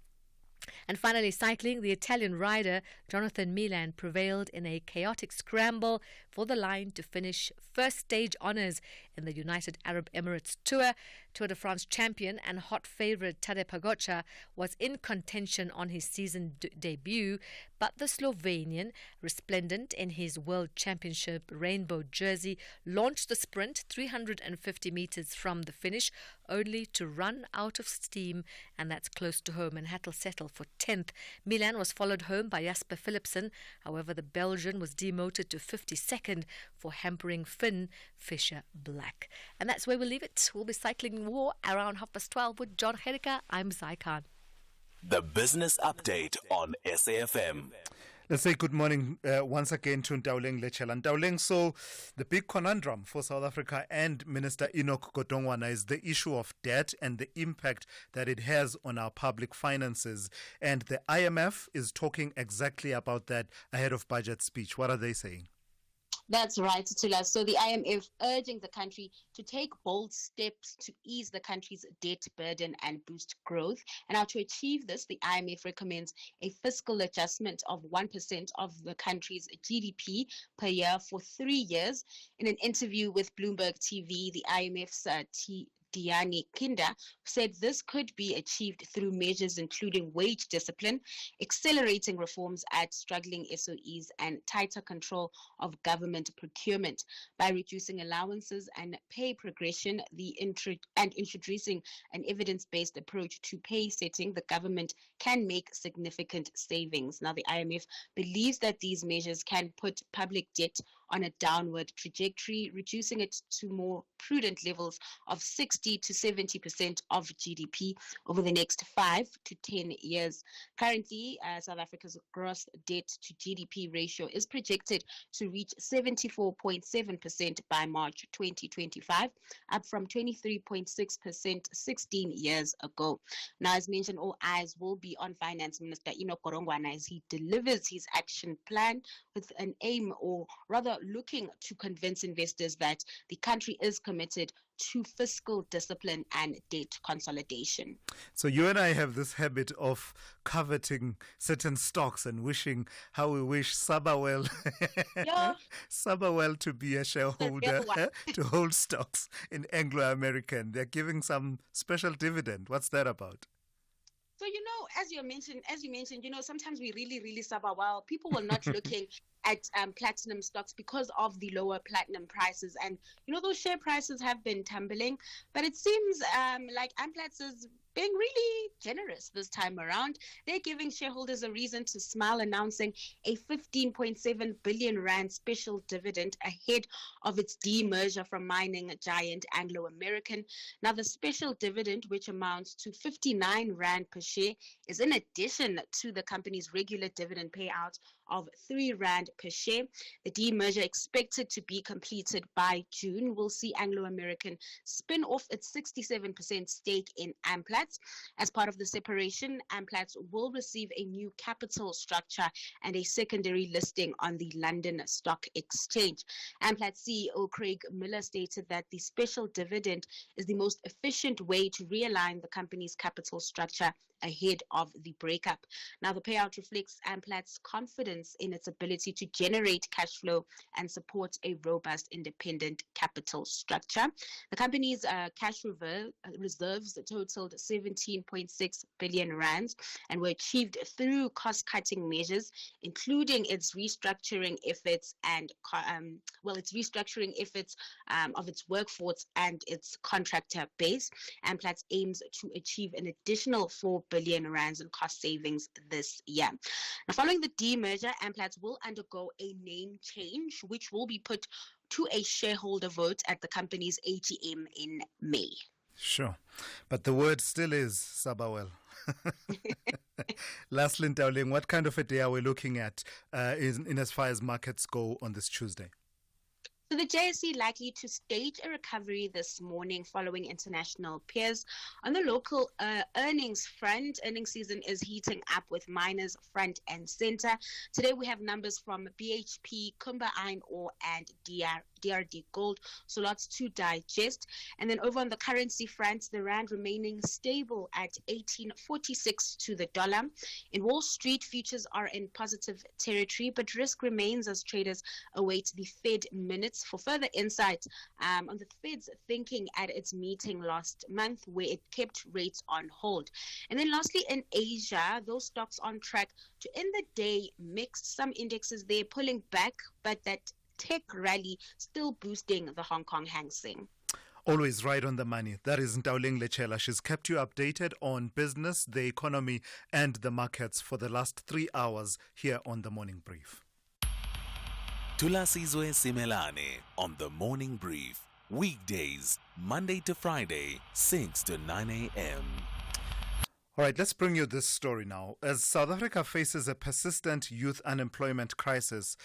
And finally, cycling, the Italian rider Jonathan Milan prevailed in a chaotic scramble for the line to finish first stage honours in the United Arab Emirates Tour. Tour de France champion and hot favourite Tadej Pogacar was in contention on his season debut, but the Slovenian, resplendent in his World Championship rainbow jersey, launched the sprint 350 metres from the finish, only to run out of steam, and that's close to home, and had to settle for 10th. Milan was followed home by Jasper Philipsen. However, the Belgian was demoted to 52nd for hampering Finn Fisher-Black. And that's where we'll leave it. We'll be cycling more around 12:30 with John Herika. I'm Zai Khan. The Business Update on SAFM. Let's say good morning once again to Ndauleng Lechela. Ndauleng, so the big conundrum for South Africa and Minister Enoch Godongwana is the issue of debt and the impact that it has on our public finances. And the IMF is talking exactly about that ahead of budget speech. What are they saying? That's right, Tula. So the IMF urging the country to take bold steps to ease the country's debt burden and boost growth. And now to achieve this, the IMF recommends a fiscal adjustment of 1% of the country's GDP per year for 3 years. In an interview with Bloomberg TV, the IMF's Diane Kinder said this could be achieved through measures including wage discipline, accelerating reforms at struggling SOEs, and tighter control of government procurement. By reducing allowances and pay progression, and introducing an evidence-based approach to pay setting, the government can make significant savings. Now, the IMF believes that these measures can put public debt on a downward trajectory, reducing it to more prudent levels of 60 to 70% of GDP over the next 5 to 10 years. Currently, South Africa's gross debt to GDP ratio is projected to reach 74.7% by March 2025, up from 23.6% 16 years ago. Now, as mentioned, all eyes will be on Finance Minister Enoch Godongwana as he delivers his action plan with an aim, or rather looking to convince investors that the country is committed to fiscal discipline and debt consolidation. So you and I have this habit of coveting certain stocks and wishing how we wish Sabawell Sabawell to be a shareholder to hold stocks in Anglo-American. They're giving some special dividend. What's that about? So, as you mentioned, sometimes we really suffer while people were not looking at platinum stocks because of the lower platinum prices. And, those share prices have been tumbling. But it seems like Amplats is being really generous this time around. They're giving shareholders a reason to smile, announcing a 15.7 billion rand special dividend ahead of its demerger from mining giant Anglo-American. Now, the special dividend, which amounts to 59 rand per share, is in addition to the company's regular dividend payout of 3 rand per share. The demerger, expected to be completed by June, will see Anglo-American spin off its 67% stake in Amplats. As part of the separation, Amplats will receive a new capital structure and a secondary listing on the London Stock Exchange. Amplats CEO Craig Miller stated that the special dividend is the most efficient way to realign the company's capital structure ahead of the breakup. Now, the payout reflects Amplats' confidence in its ability to generate cash flow and support a robust independent capital structure. The company's cash reserves totaled 17.6 billion rands and were achieved through cost-cutting measures, including its restructuring efforts of its workforce and its contractor base. Amplats aims to achieve an additional 4 billion rands in cost savings this year. Now, following the demerger, Amplats will undergo a name change, which will be put to a shareholder vote at the company's AGM in May. Sure. But the word still is Sabawell. Lastly, Ntauling, what kind of a day are we looking at in as far as markets go on this Tuesday? So the JSE likely to stage a recovery this morning following international peers. On the local earnings front, earnings season is heating up with miners front and center. Today we have numbers from BHP, Kumba Iron Ore and DRD Gold, so lots to digest. And then over on the currency front, the rand remaining stable at 18.46 to the dollar. In Wall Street, futures are in positive territory, but risk remains as traders await the Fed minutes for further insight on the Fed's thinking at its meeting last month, where it kept rates on hold. And then lastly, in Asia, those stocks on track to end the day mixed. Some indexes there pulling back, but that tech rally still boosting the Hong Kong Hang Seng. Always right on the money. That is Ntauling Lechela. She's kept you updated on business, the economy, and the markets for the last 3 hours here on The Morning Brief. Thulasizwe Simelane on The Morning Brief. Weekdays, Monday to Friday, 6 to 9 a.m. All right, let's bring you this story now. As South Africa faces a persistent youth unemployment crisis,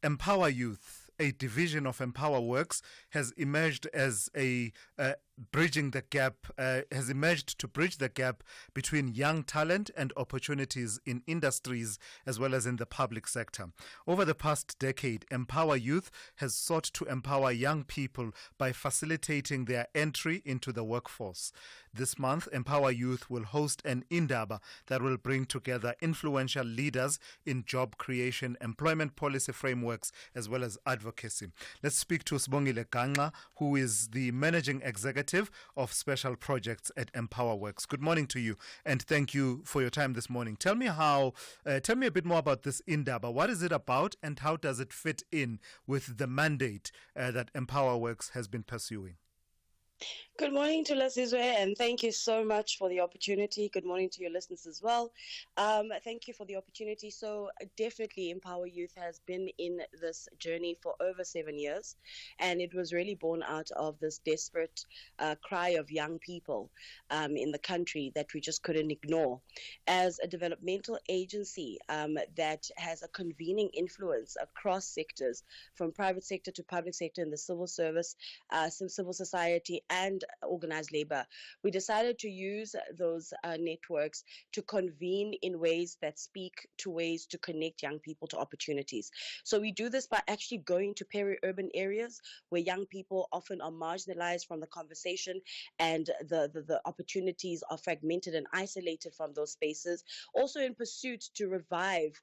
Empower Youth, a division of Empower Works, has emerged as a bridging the gap, has emerged to bridge the gap between young talent and opportunities in industries as well as in the public sector. Over the past decade, Empower Youth has sought to empower young people by facilitating their entry into the workforce. This month, Empower Youth will host an indaba that will bring together influential leaders in job creation, employment policy frameworks, as well as advocacy. Let's speak to Sibongile Ganxa, who is the Managing Executive of Special Projects at Empower Works. Good morning to you, and thank you for your time this morning. Tell me a bit more about this indaba. What is it about, and how does it fit in with the mandate that Empower Works has been pursuing? Good morning to Thulasizwe, and thank you so much for the opportunity. Good morning to your listeners as well. Thank you for the opportunity. So definitely Empower Youth has been in this journey for over 7 years, and it was really born out of this desperate cry of young people in the country that we just couldn't ignore. As a developmental agency that has a convening influence across sectors, from private sector to public sector in the civil service, civil society, and organized labor, we decided to use those networks to convene in ways that speak to ways to connect young people to opportunities. So we do this by actually going to peri-urban areas where young people often are marginalized from the conversation, and the opportunities are fragmented and isolated from those spaces, also in pursuit to revive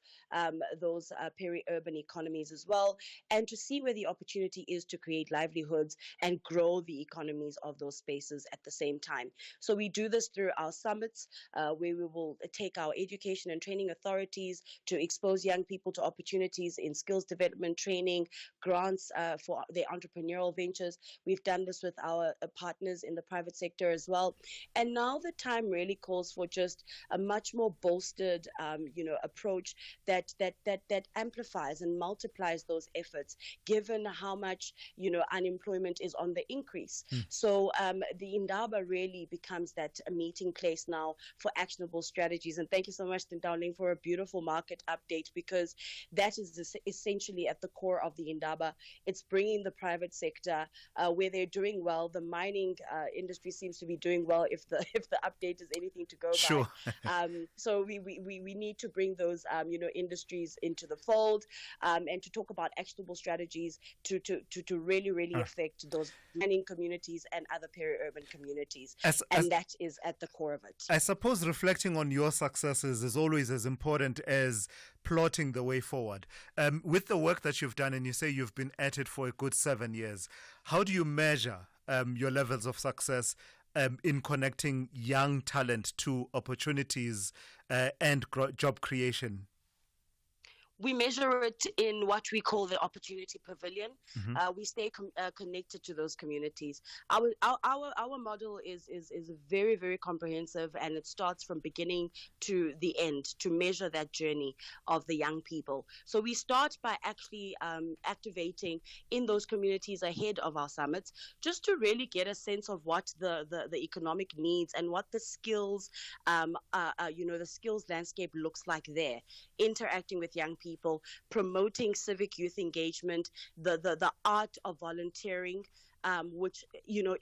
those peri-urban economies as well, and to see where the opportunity is to create livelihoods and grow the economies of those spaces at the same time. So we do this through our summits, where we will take our education and training authorities to expose young people to opportunities in skills development training, grants for their entrepreneurial ventures. We've done this with our partners in the private sector as well. And now the time really calls for just a much more bolstered, approach that amplifies and multiplies those efforts, given how much, unemployment is on the increase. So the Indaba really becomes that meeting place now for actionable strategies. And thank you so much, Dowling, for a beautiful market update, because that is essentially at the core of the Indaba. It's bringing the private sector where they're doing well. The mining industry seems to be doing well, if the update is anything to go by. So we need to bring those industries into the fold, and to talk about actionable strategies to really affect those mining communities and other peri-urban communities. And that is at the core of it. I suppose reflecting on your successes is always as important as plotting the way forward. With the work that you've done, and you say you've been at it for a good 7 years, how do you measure your levels of success in connecting young talent to opportunities and job creation? We measure it in what we call the Opportunity Pavilion. We stay connected to those communities. Our model is very, very comprehensive, and it starts from beginning to the end to measure that journey of the young people. So we start by actually activating in those communities ahead of our summits, just to really get a sense of what the economic needs and what the skills, the skills landscape looks like there. Interacting with young people, promoting civic youth engagement, the art of volunteering, which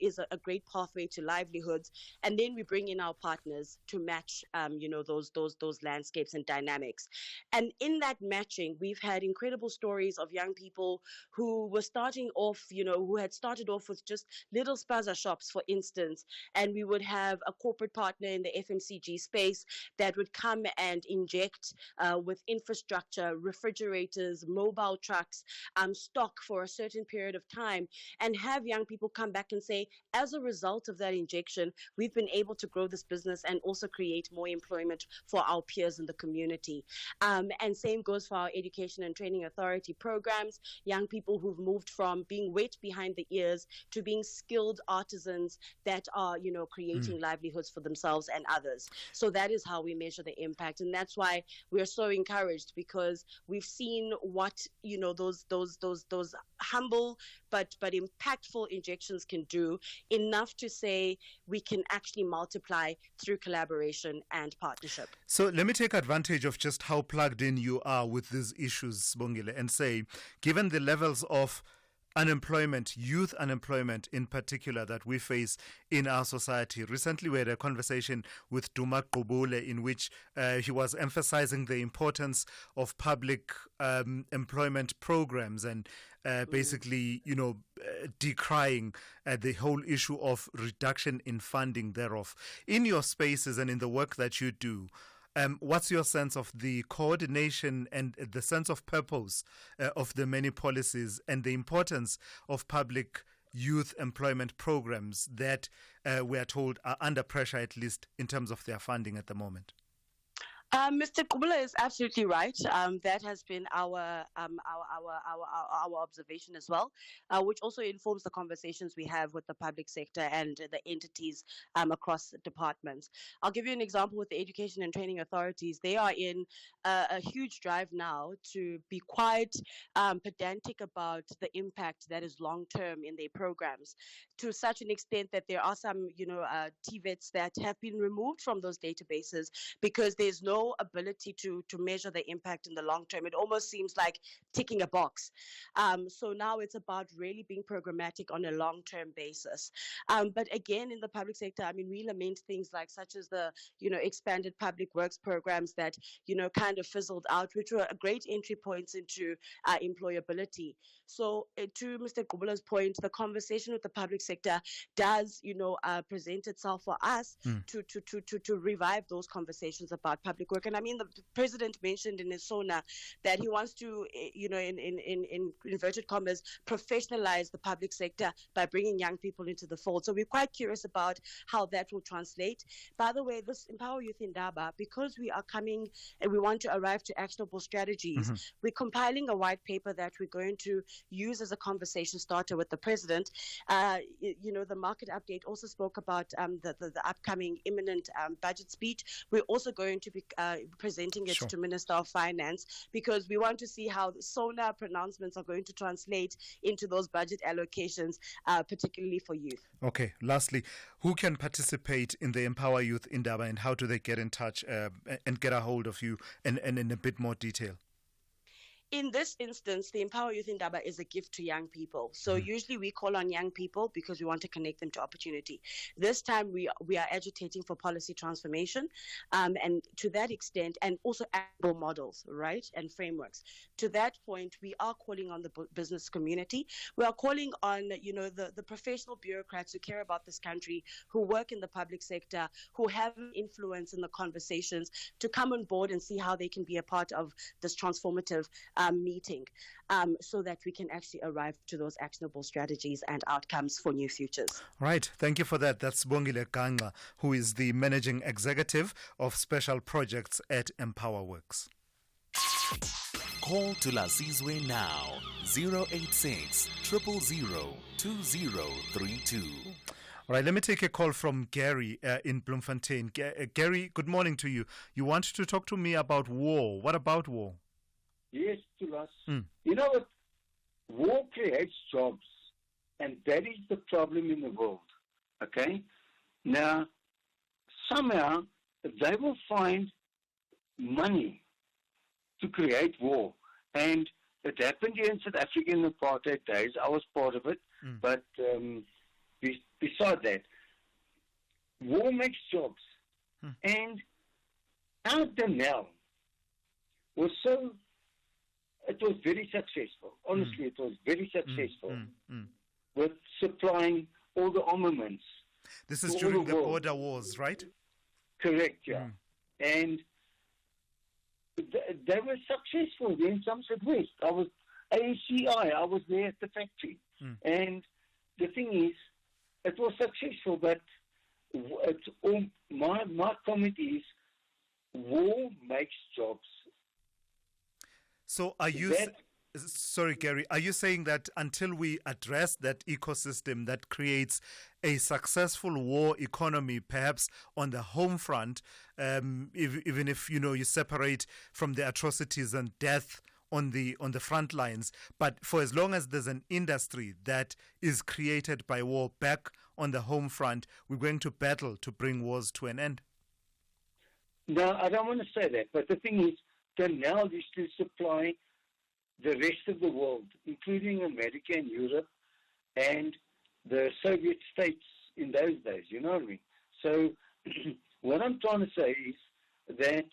is a great pathway to livelihoods, and then we bring in our partners to match those landscapes and dynamics. And in that matching, we've had incredible stories of young people who were starting off, who had started off with just little spaza shops, for instance, and we would have a corporate partner in the FMCG space that would come and inject with infrastructure, refrigerators, mobile trucks, stock for a certain period of time, and have young people come back and say, as a result of that injection, we've been able to grow this business and also create more employment for our peers in the community. And same goes for our education and training authority programs, young people who've moved from being wet behind the ears to being skilled artisans that are, creating livelihoods for themselves and others. So that is how we measure the impact. And that's why we're so encouraged, because we've seen what, those humble but impactful injections can do, enough to say we can actually multiply through collaboration and partnership. So let me take advantage of just how plugged in you are with these issues, Sibongile, and say, given the levels of unemployment, youth unemployment in particular, that we face in our society. Recently, we had a conversation with Duma Qubule in which he was emphasizing the importance of public employment programs and basically, decrying the whole issue of reduction in funding thereof. In your spaces and in the work that you do, what's your sense of the coordination and the sense of purpose of the many policies and the importance of public youth employment programs that we are told are under pressure, at least in terms of their funding at the moment? Mr. Kubula is absolutely right. That has been our observation as well, which also informs the conversations we have with the public sector and the entities across the departments. I'll give you an example with the education and training authorities. They are in a huge drive now to be quite pedantic about the impact that is long term in their programs, to such an extent that there are some, TVETs that have been removed from those databases because there's no ability to measure the impact in the long term. It almost seems like ticking a box. So now it's about really being programmatic on a long-term basis. But again, in the public sector, we lament things like such as the, expanded public works programs that, kind of fizzled out, which were a great entry points into employability. So to Mr. Kubula's point, the conversation with the public sector does, present itself for us to revive those conversations about public work. And the president mentioned in his SONA that he wants to, in inverted commas, professionalize the public sector by bringing young people into the fold. So we're quite curious about how that will translate. By the way, this Empower Youth Indaba, because we are coming and we want to arrive to actionable strategies, we're compiling a white paper that we're going to use as a conversation starter with the president. The market update also spoke about the upcoming imminent budget speech. We're also going to be presenting it to Minister of Finance, because we want to see how the SONA pronouncements are going to translate into those budget allocations, particularly for youth. Okay, lastly, who can participate in the Empower Youth Indaba, and how do they get in touch and get a hold of you and in a bit more detail? In this instance, the Empower Youth Indaba is a gift to young people. So usually we call on young people because we want to connect them to opportunity. This time we are agitating for policy transformation, and to that extent, and also actionable models, right, and frameworks. To that point, we are calling on the business community. We are calling on, the professional bureaucrats who care about this country, who work in the public sector, who have influence in the conversations, to come on board and see how they can be a part of this transformative meeting, so that we can actually arrive to those actionable strategies and outcomes for new futures. Right. Thank you for that. That's Bongile Ganga, who is the Managing Executive of Special Projects at Empower Works. Call Thulasizwe now, 086 000 2032. All right, let me take a call from Gary in Bloemfontein. Gary, good morning to you. You want to talk to me about war. What about war? Yes, Tulas. You know what? War creates jobs, and that is the problem in the world. Okay? Now, somehow they will find money to create war. And it happened here in South Africa in the apartheid days. I was part of it. But beside that, war makes jobs. And our Denel was so... It was very successful. Honestly, it was very successful with supplying all the armaments. This is during the border wars, right? Correct, yeah. And they were successful in Somerset West. I was ACI. I was there at the factory. And the thing is, it was successful, but it's all, my comment is, war makes jobs. So are you... Sorry, Gary, are you saying that until we address that ecosystem that creates a successful war economy, perhaps on the home front, even if, you separate from the atrocities and death on the front lines, but for as long as there's an industry that is created by war back on the home front, we're going to battle to bring wars to an end? No, I don't want to say that, but the thing is, they now used to supply the rest of the world, including America and Europe and the Soviet states in those days, you know what I mean? So what I'm trying to say is that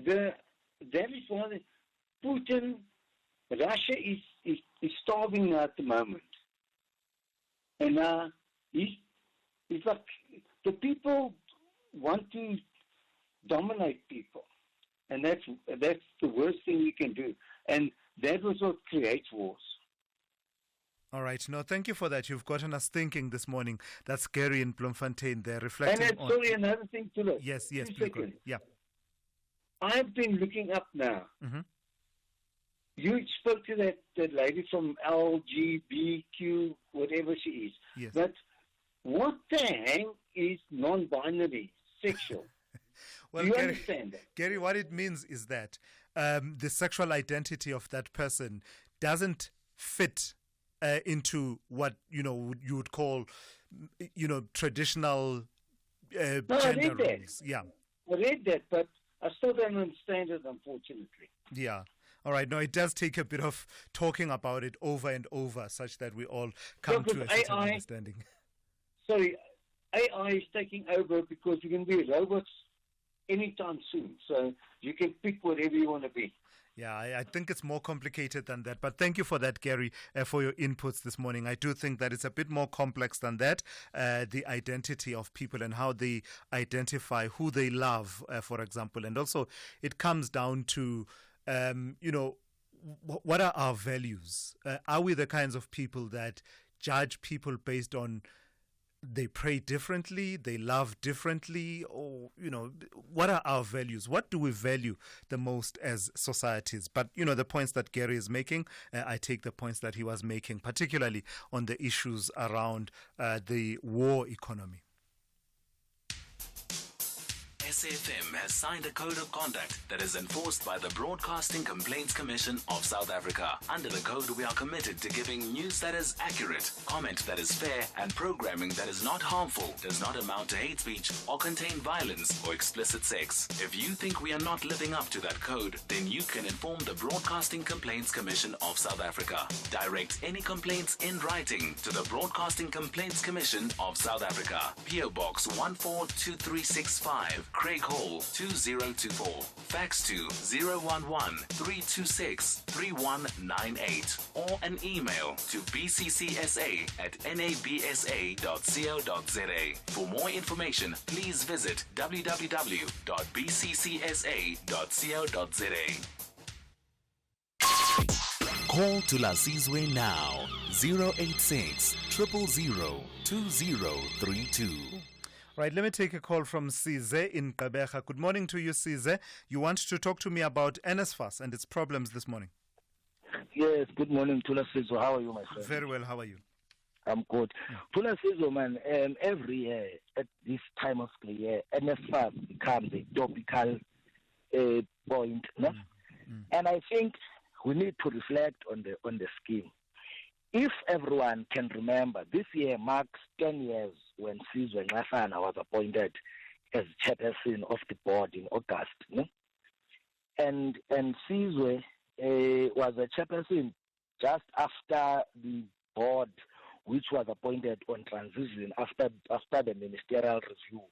that is why Putin, Russia is starving now at the moment. And it's like the people want to dominate people. And that's the worst thing you can do. And that was what creates wars. All right. No, thank you for that. You've gotten us thinking this morning. That's Gary in Bloemfontein. They're reflecting and on... sorry, another thing to look. Yes, please go ahead. Yeah. I've been looking up now. Mm-hmm. You spoke to that lady from LGBTQ, whatever she is. Yes. But what the hell is non-binary sexual? Well, Do you Gary, understand that? Gary, what it means is that the sexual identity of that person doesn't fit into what you would call traditional gender roles. Yeah, I read that, but I still don't understand it, unfortunately. Yeah. All right. No, it does take a bit of talking about it over and over, such that we all come to a certain understanding. Sorry, AI is taking over because you can be robots anytime soon. So you can pick whatever you want to be. Yeah, I think it's more complicated than that. But thank you for that, Gary, for your inputs this morning. I do think that it's a bit more complex than that, the identity of people and how they identify who they love, for example. And also it comes down to, what are our values? Are we the kinds of people that judge people based on they pray differently, they love differently, or, what are our values? What do we value the most as societies? But, the points that Gary is making, I take the points that he was making, particularly on the issues around the war economy. SAFM has signed a code of conduct that is enforced by the Broadcasting Complaints Commission of South Africa. Under the code, we are committed to giving news that is accurate, comment that is fair, and programming that is not harmful, does not amount to hate speech, or contain violence or explicit sex. If you think we are not living up to that code, then you can inform the Broadcasting Complaints Commission of South Africa. Direct any complaints in writing to the Broadcasting Complaints Commission of South Africa. PO Box 142365. Craig Hall 2024. Fax to 011-326-3198 or an email to bccsa@nabsa.co.za. For more information, please visit www.bccsa.co.za. Call Thulasizwe now 086 000 2032. Right, let me take a call from Size in Gqeberha. Good morning to you, Size. You want to talk to me about NSFAS and its problems this morning? Yes, good morning, Thulasizwe. How are you, my friend? Very well, how are you? I'm good. Thulasizwe, man, every year at this time of the year, NSFAS becomes a topical point. No? And I think we need to reflect on the scheme. If everyone can remember, this year marks 10 years when Sizwe Nxasana was appointed as chairperson of the board in August. No? And Sizwe was a chairperson just after the board, which was appointed on transition after the ministerial review,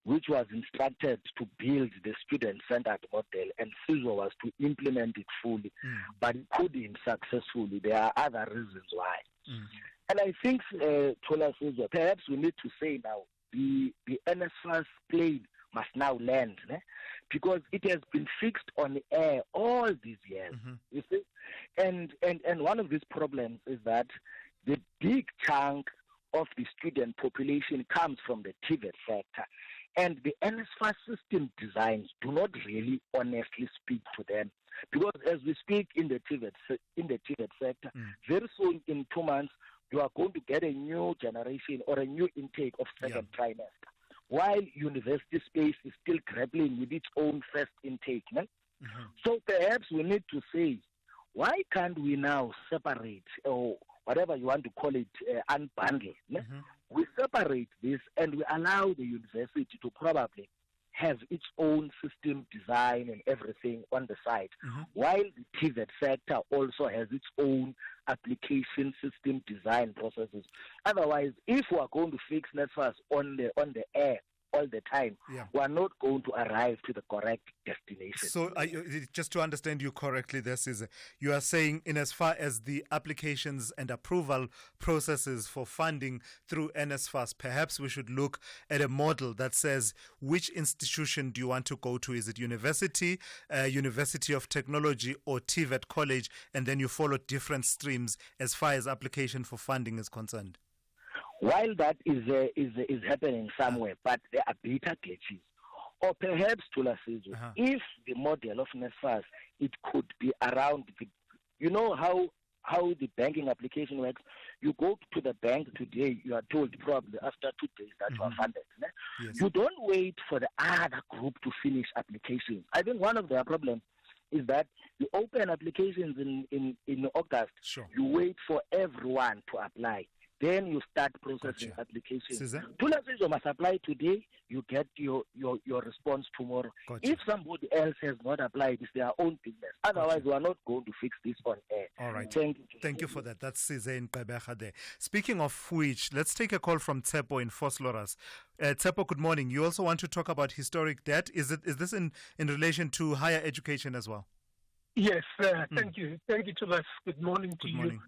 which was instructed to build the student-centered model, and Sizwe was to implement it fully, but it couldn't successfully. There are other reasons why. And I think, Thulasizwe, perhaps we need to say now, the NSFAS plane must now land, because it has been fixed on the air all these years, you see? And one of these problems is that the big chunk of the student population comes from the TVET sector. And the NSFAS system designs do not really honestly speak to them. Because as we speak in the TVET sector, very soon in 2 months, you are going to get a new generation or a new intake of second trimester, while university space is still grappling with its own first intake. So perhaps we need to say, why can't we now separate, or whatever you want to call it, unbundle? We separate this and we allow the university to probably has its own system design and everything on the side, while the TVET sector also has its own application system design processes. Otherwise, if we are going to fix NetFast on the air all the time, we are not going to arrive to the correct destination. So, just to understand you correctly, this is you are saying, in as far as the applications and approval processes for funding through NSFAS, perhaps we should look at a model that says which institution do you want to go to? Is it university, University of Technology, or TVET college, and then you follow different streams as far as application for funding is concerned? While that is happening somewhere, but there are beta glitches. Or perhaps, Thulasizwe, if the model of NSFAS, it could be around, you know how the banking application works. You go to the bank today, you are told probably after 2 days that you are funded. Yes. You don't wait for the other group to finish applications. I think one of their problems is that you open applications in August, you wait for everyone to apply. Then you start processing applications. Thulasizwe must apply today, you get your response tomorrow. If somebody else has not applied, it's their own business. Otherwise, we are not going to fix this on air. All right. Thank you for that. That's Size Nqeberha there. Speaking of which, let's take a call from Tsepo in Vosloorus. Tsepo, good morning. You also want to talk about historic debt. Is this in relation to higher education as well? Yes, thank you. Thank you, Thulas. Good morning to you.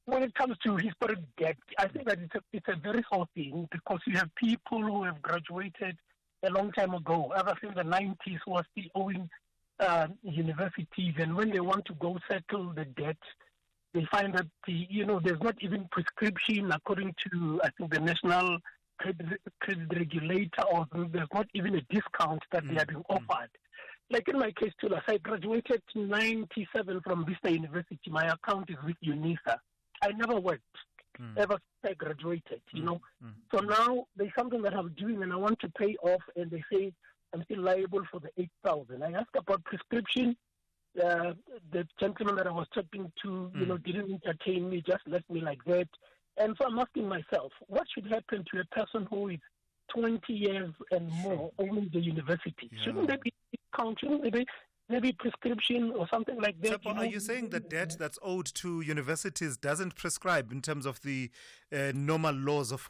When it comes to historic debt, I think that it's a very whole thing, because you have people who have graduated a long time ago, ever since the 90s, who are still owing universities, and when they want to go settle the debt, they find that there's not even prescription according to, I think, the National Credit Regulator, or there's not even a discount that they are being offered. Like in my case, Thulas, I graduated in 97 from Vista University. My account is with UNISA. I never worked ever since I graduated, So now there's something that I'm doing and I want to pay off, and they say I'm still liable for the 8,000. I asked about prescription. The gentleman that I was talking to, didn't entertain me, just left me like that. And so I'm asking myself, what should happen to a person who is 20 years and more owning the university? Shouldn't there be discount? Shouldn't there be maybe prescription or something like that? Are you saying that debt that's owed to universities doesn't prescribe in terms of the normal laws of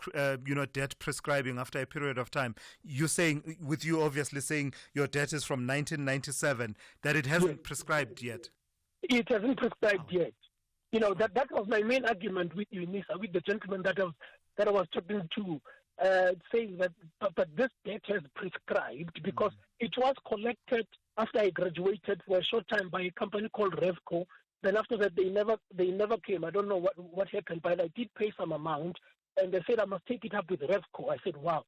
debt prescribing after a period of time? You're saying, with you obviously saying your debt is from 1997, that it hasn't prescribed yet? It hasn't prescribed yet. That was my main argument with UNISA, with the gentleman that I was talking to, saying that but this debt has prescribed because it was collected after I graduated for a short time by a company called Revco. Then after that, they never came. I don't know what happened, but I did pay some amount, and they said I must take it up with Revco. I said, wow.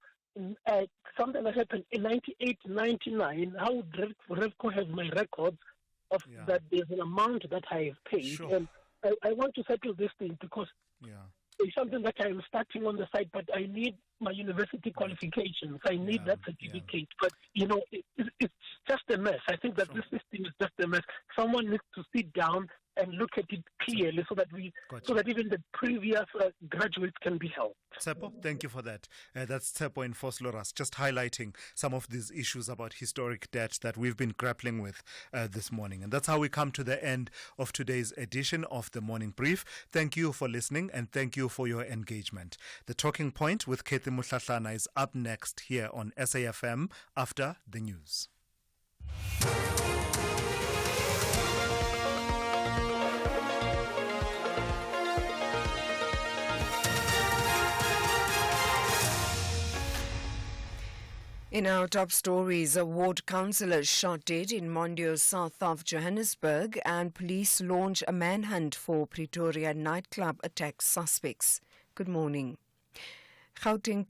Something that happened in 98, 99, how would Revco have my records of that there's an amount that I have paid? And I want to settle this thing because it's something that I'm starting on the side, but I need my university qualifications. I need that certificate. But, it's just a mess. I think that this system is just a mess. Someone needs to sit down and look at it clearly so that even the previous graduates can be helped. Tsepo, thank you for that. That's Tsepo in Vosloorus, just highlighting some of these issues about historic debt that we've been grappling with this morning. And that's how we come to the end of today's edition of the Morning Brief. Thank you for listening and thank you for your engagement. The Talking Point with Kathy Mutlatlana is up next here on SAFM after the news. In our top stories, a ward councillor shot dead in Mondio, south of Johannesburg, and police launch a manhunt for Pretoria nightclub attack suspects. Good morning. Gauteng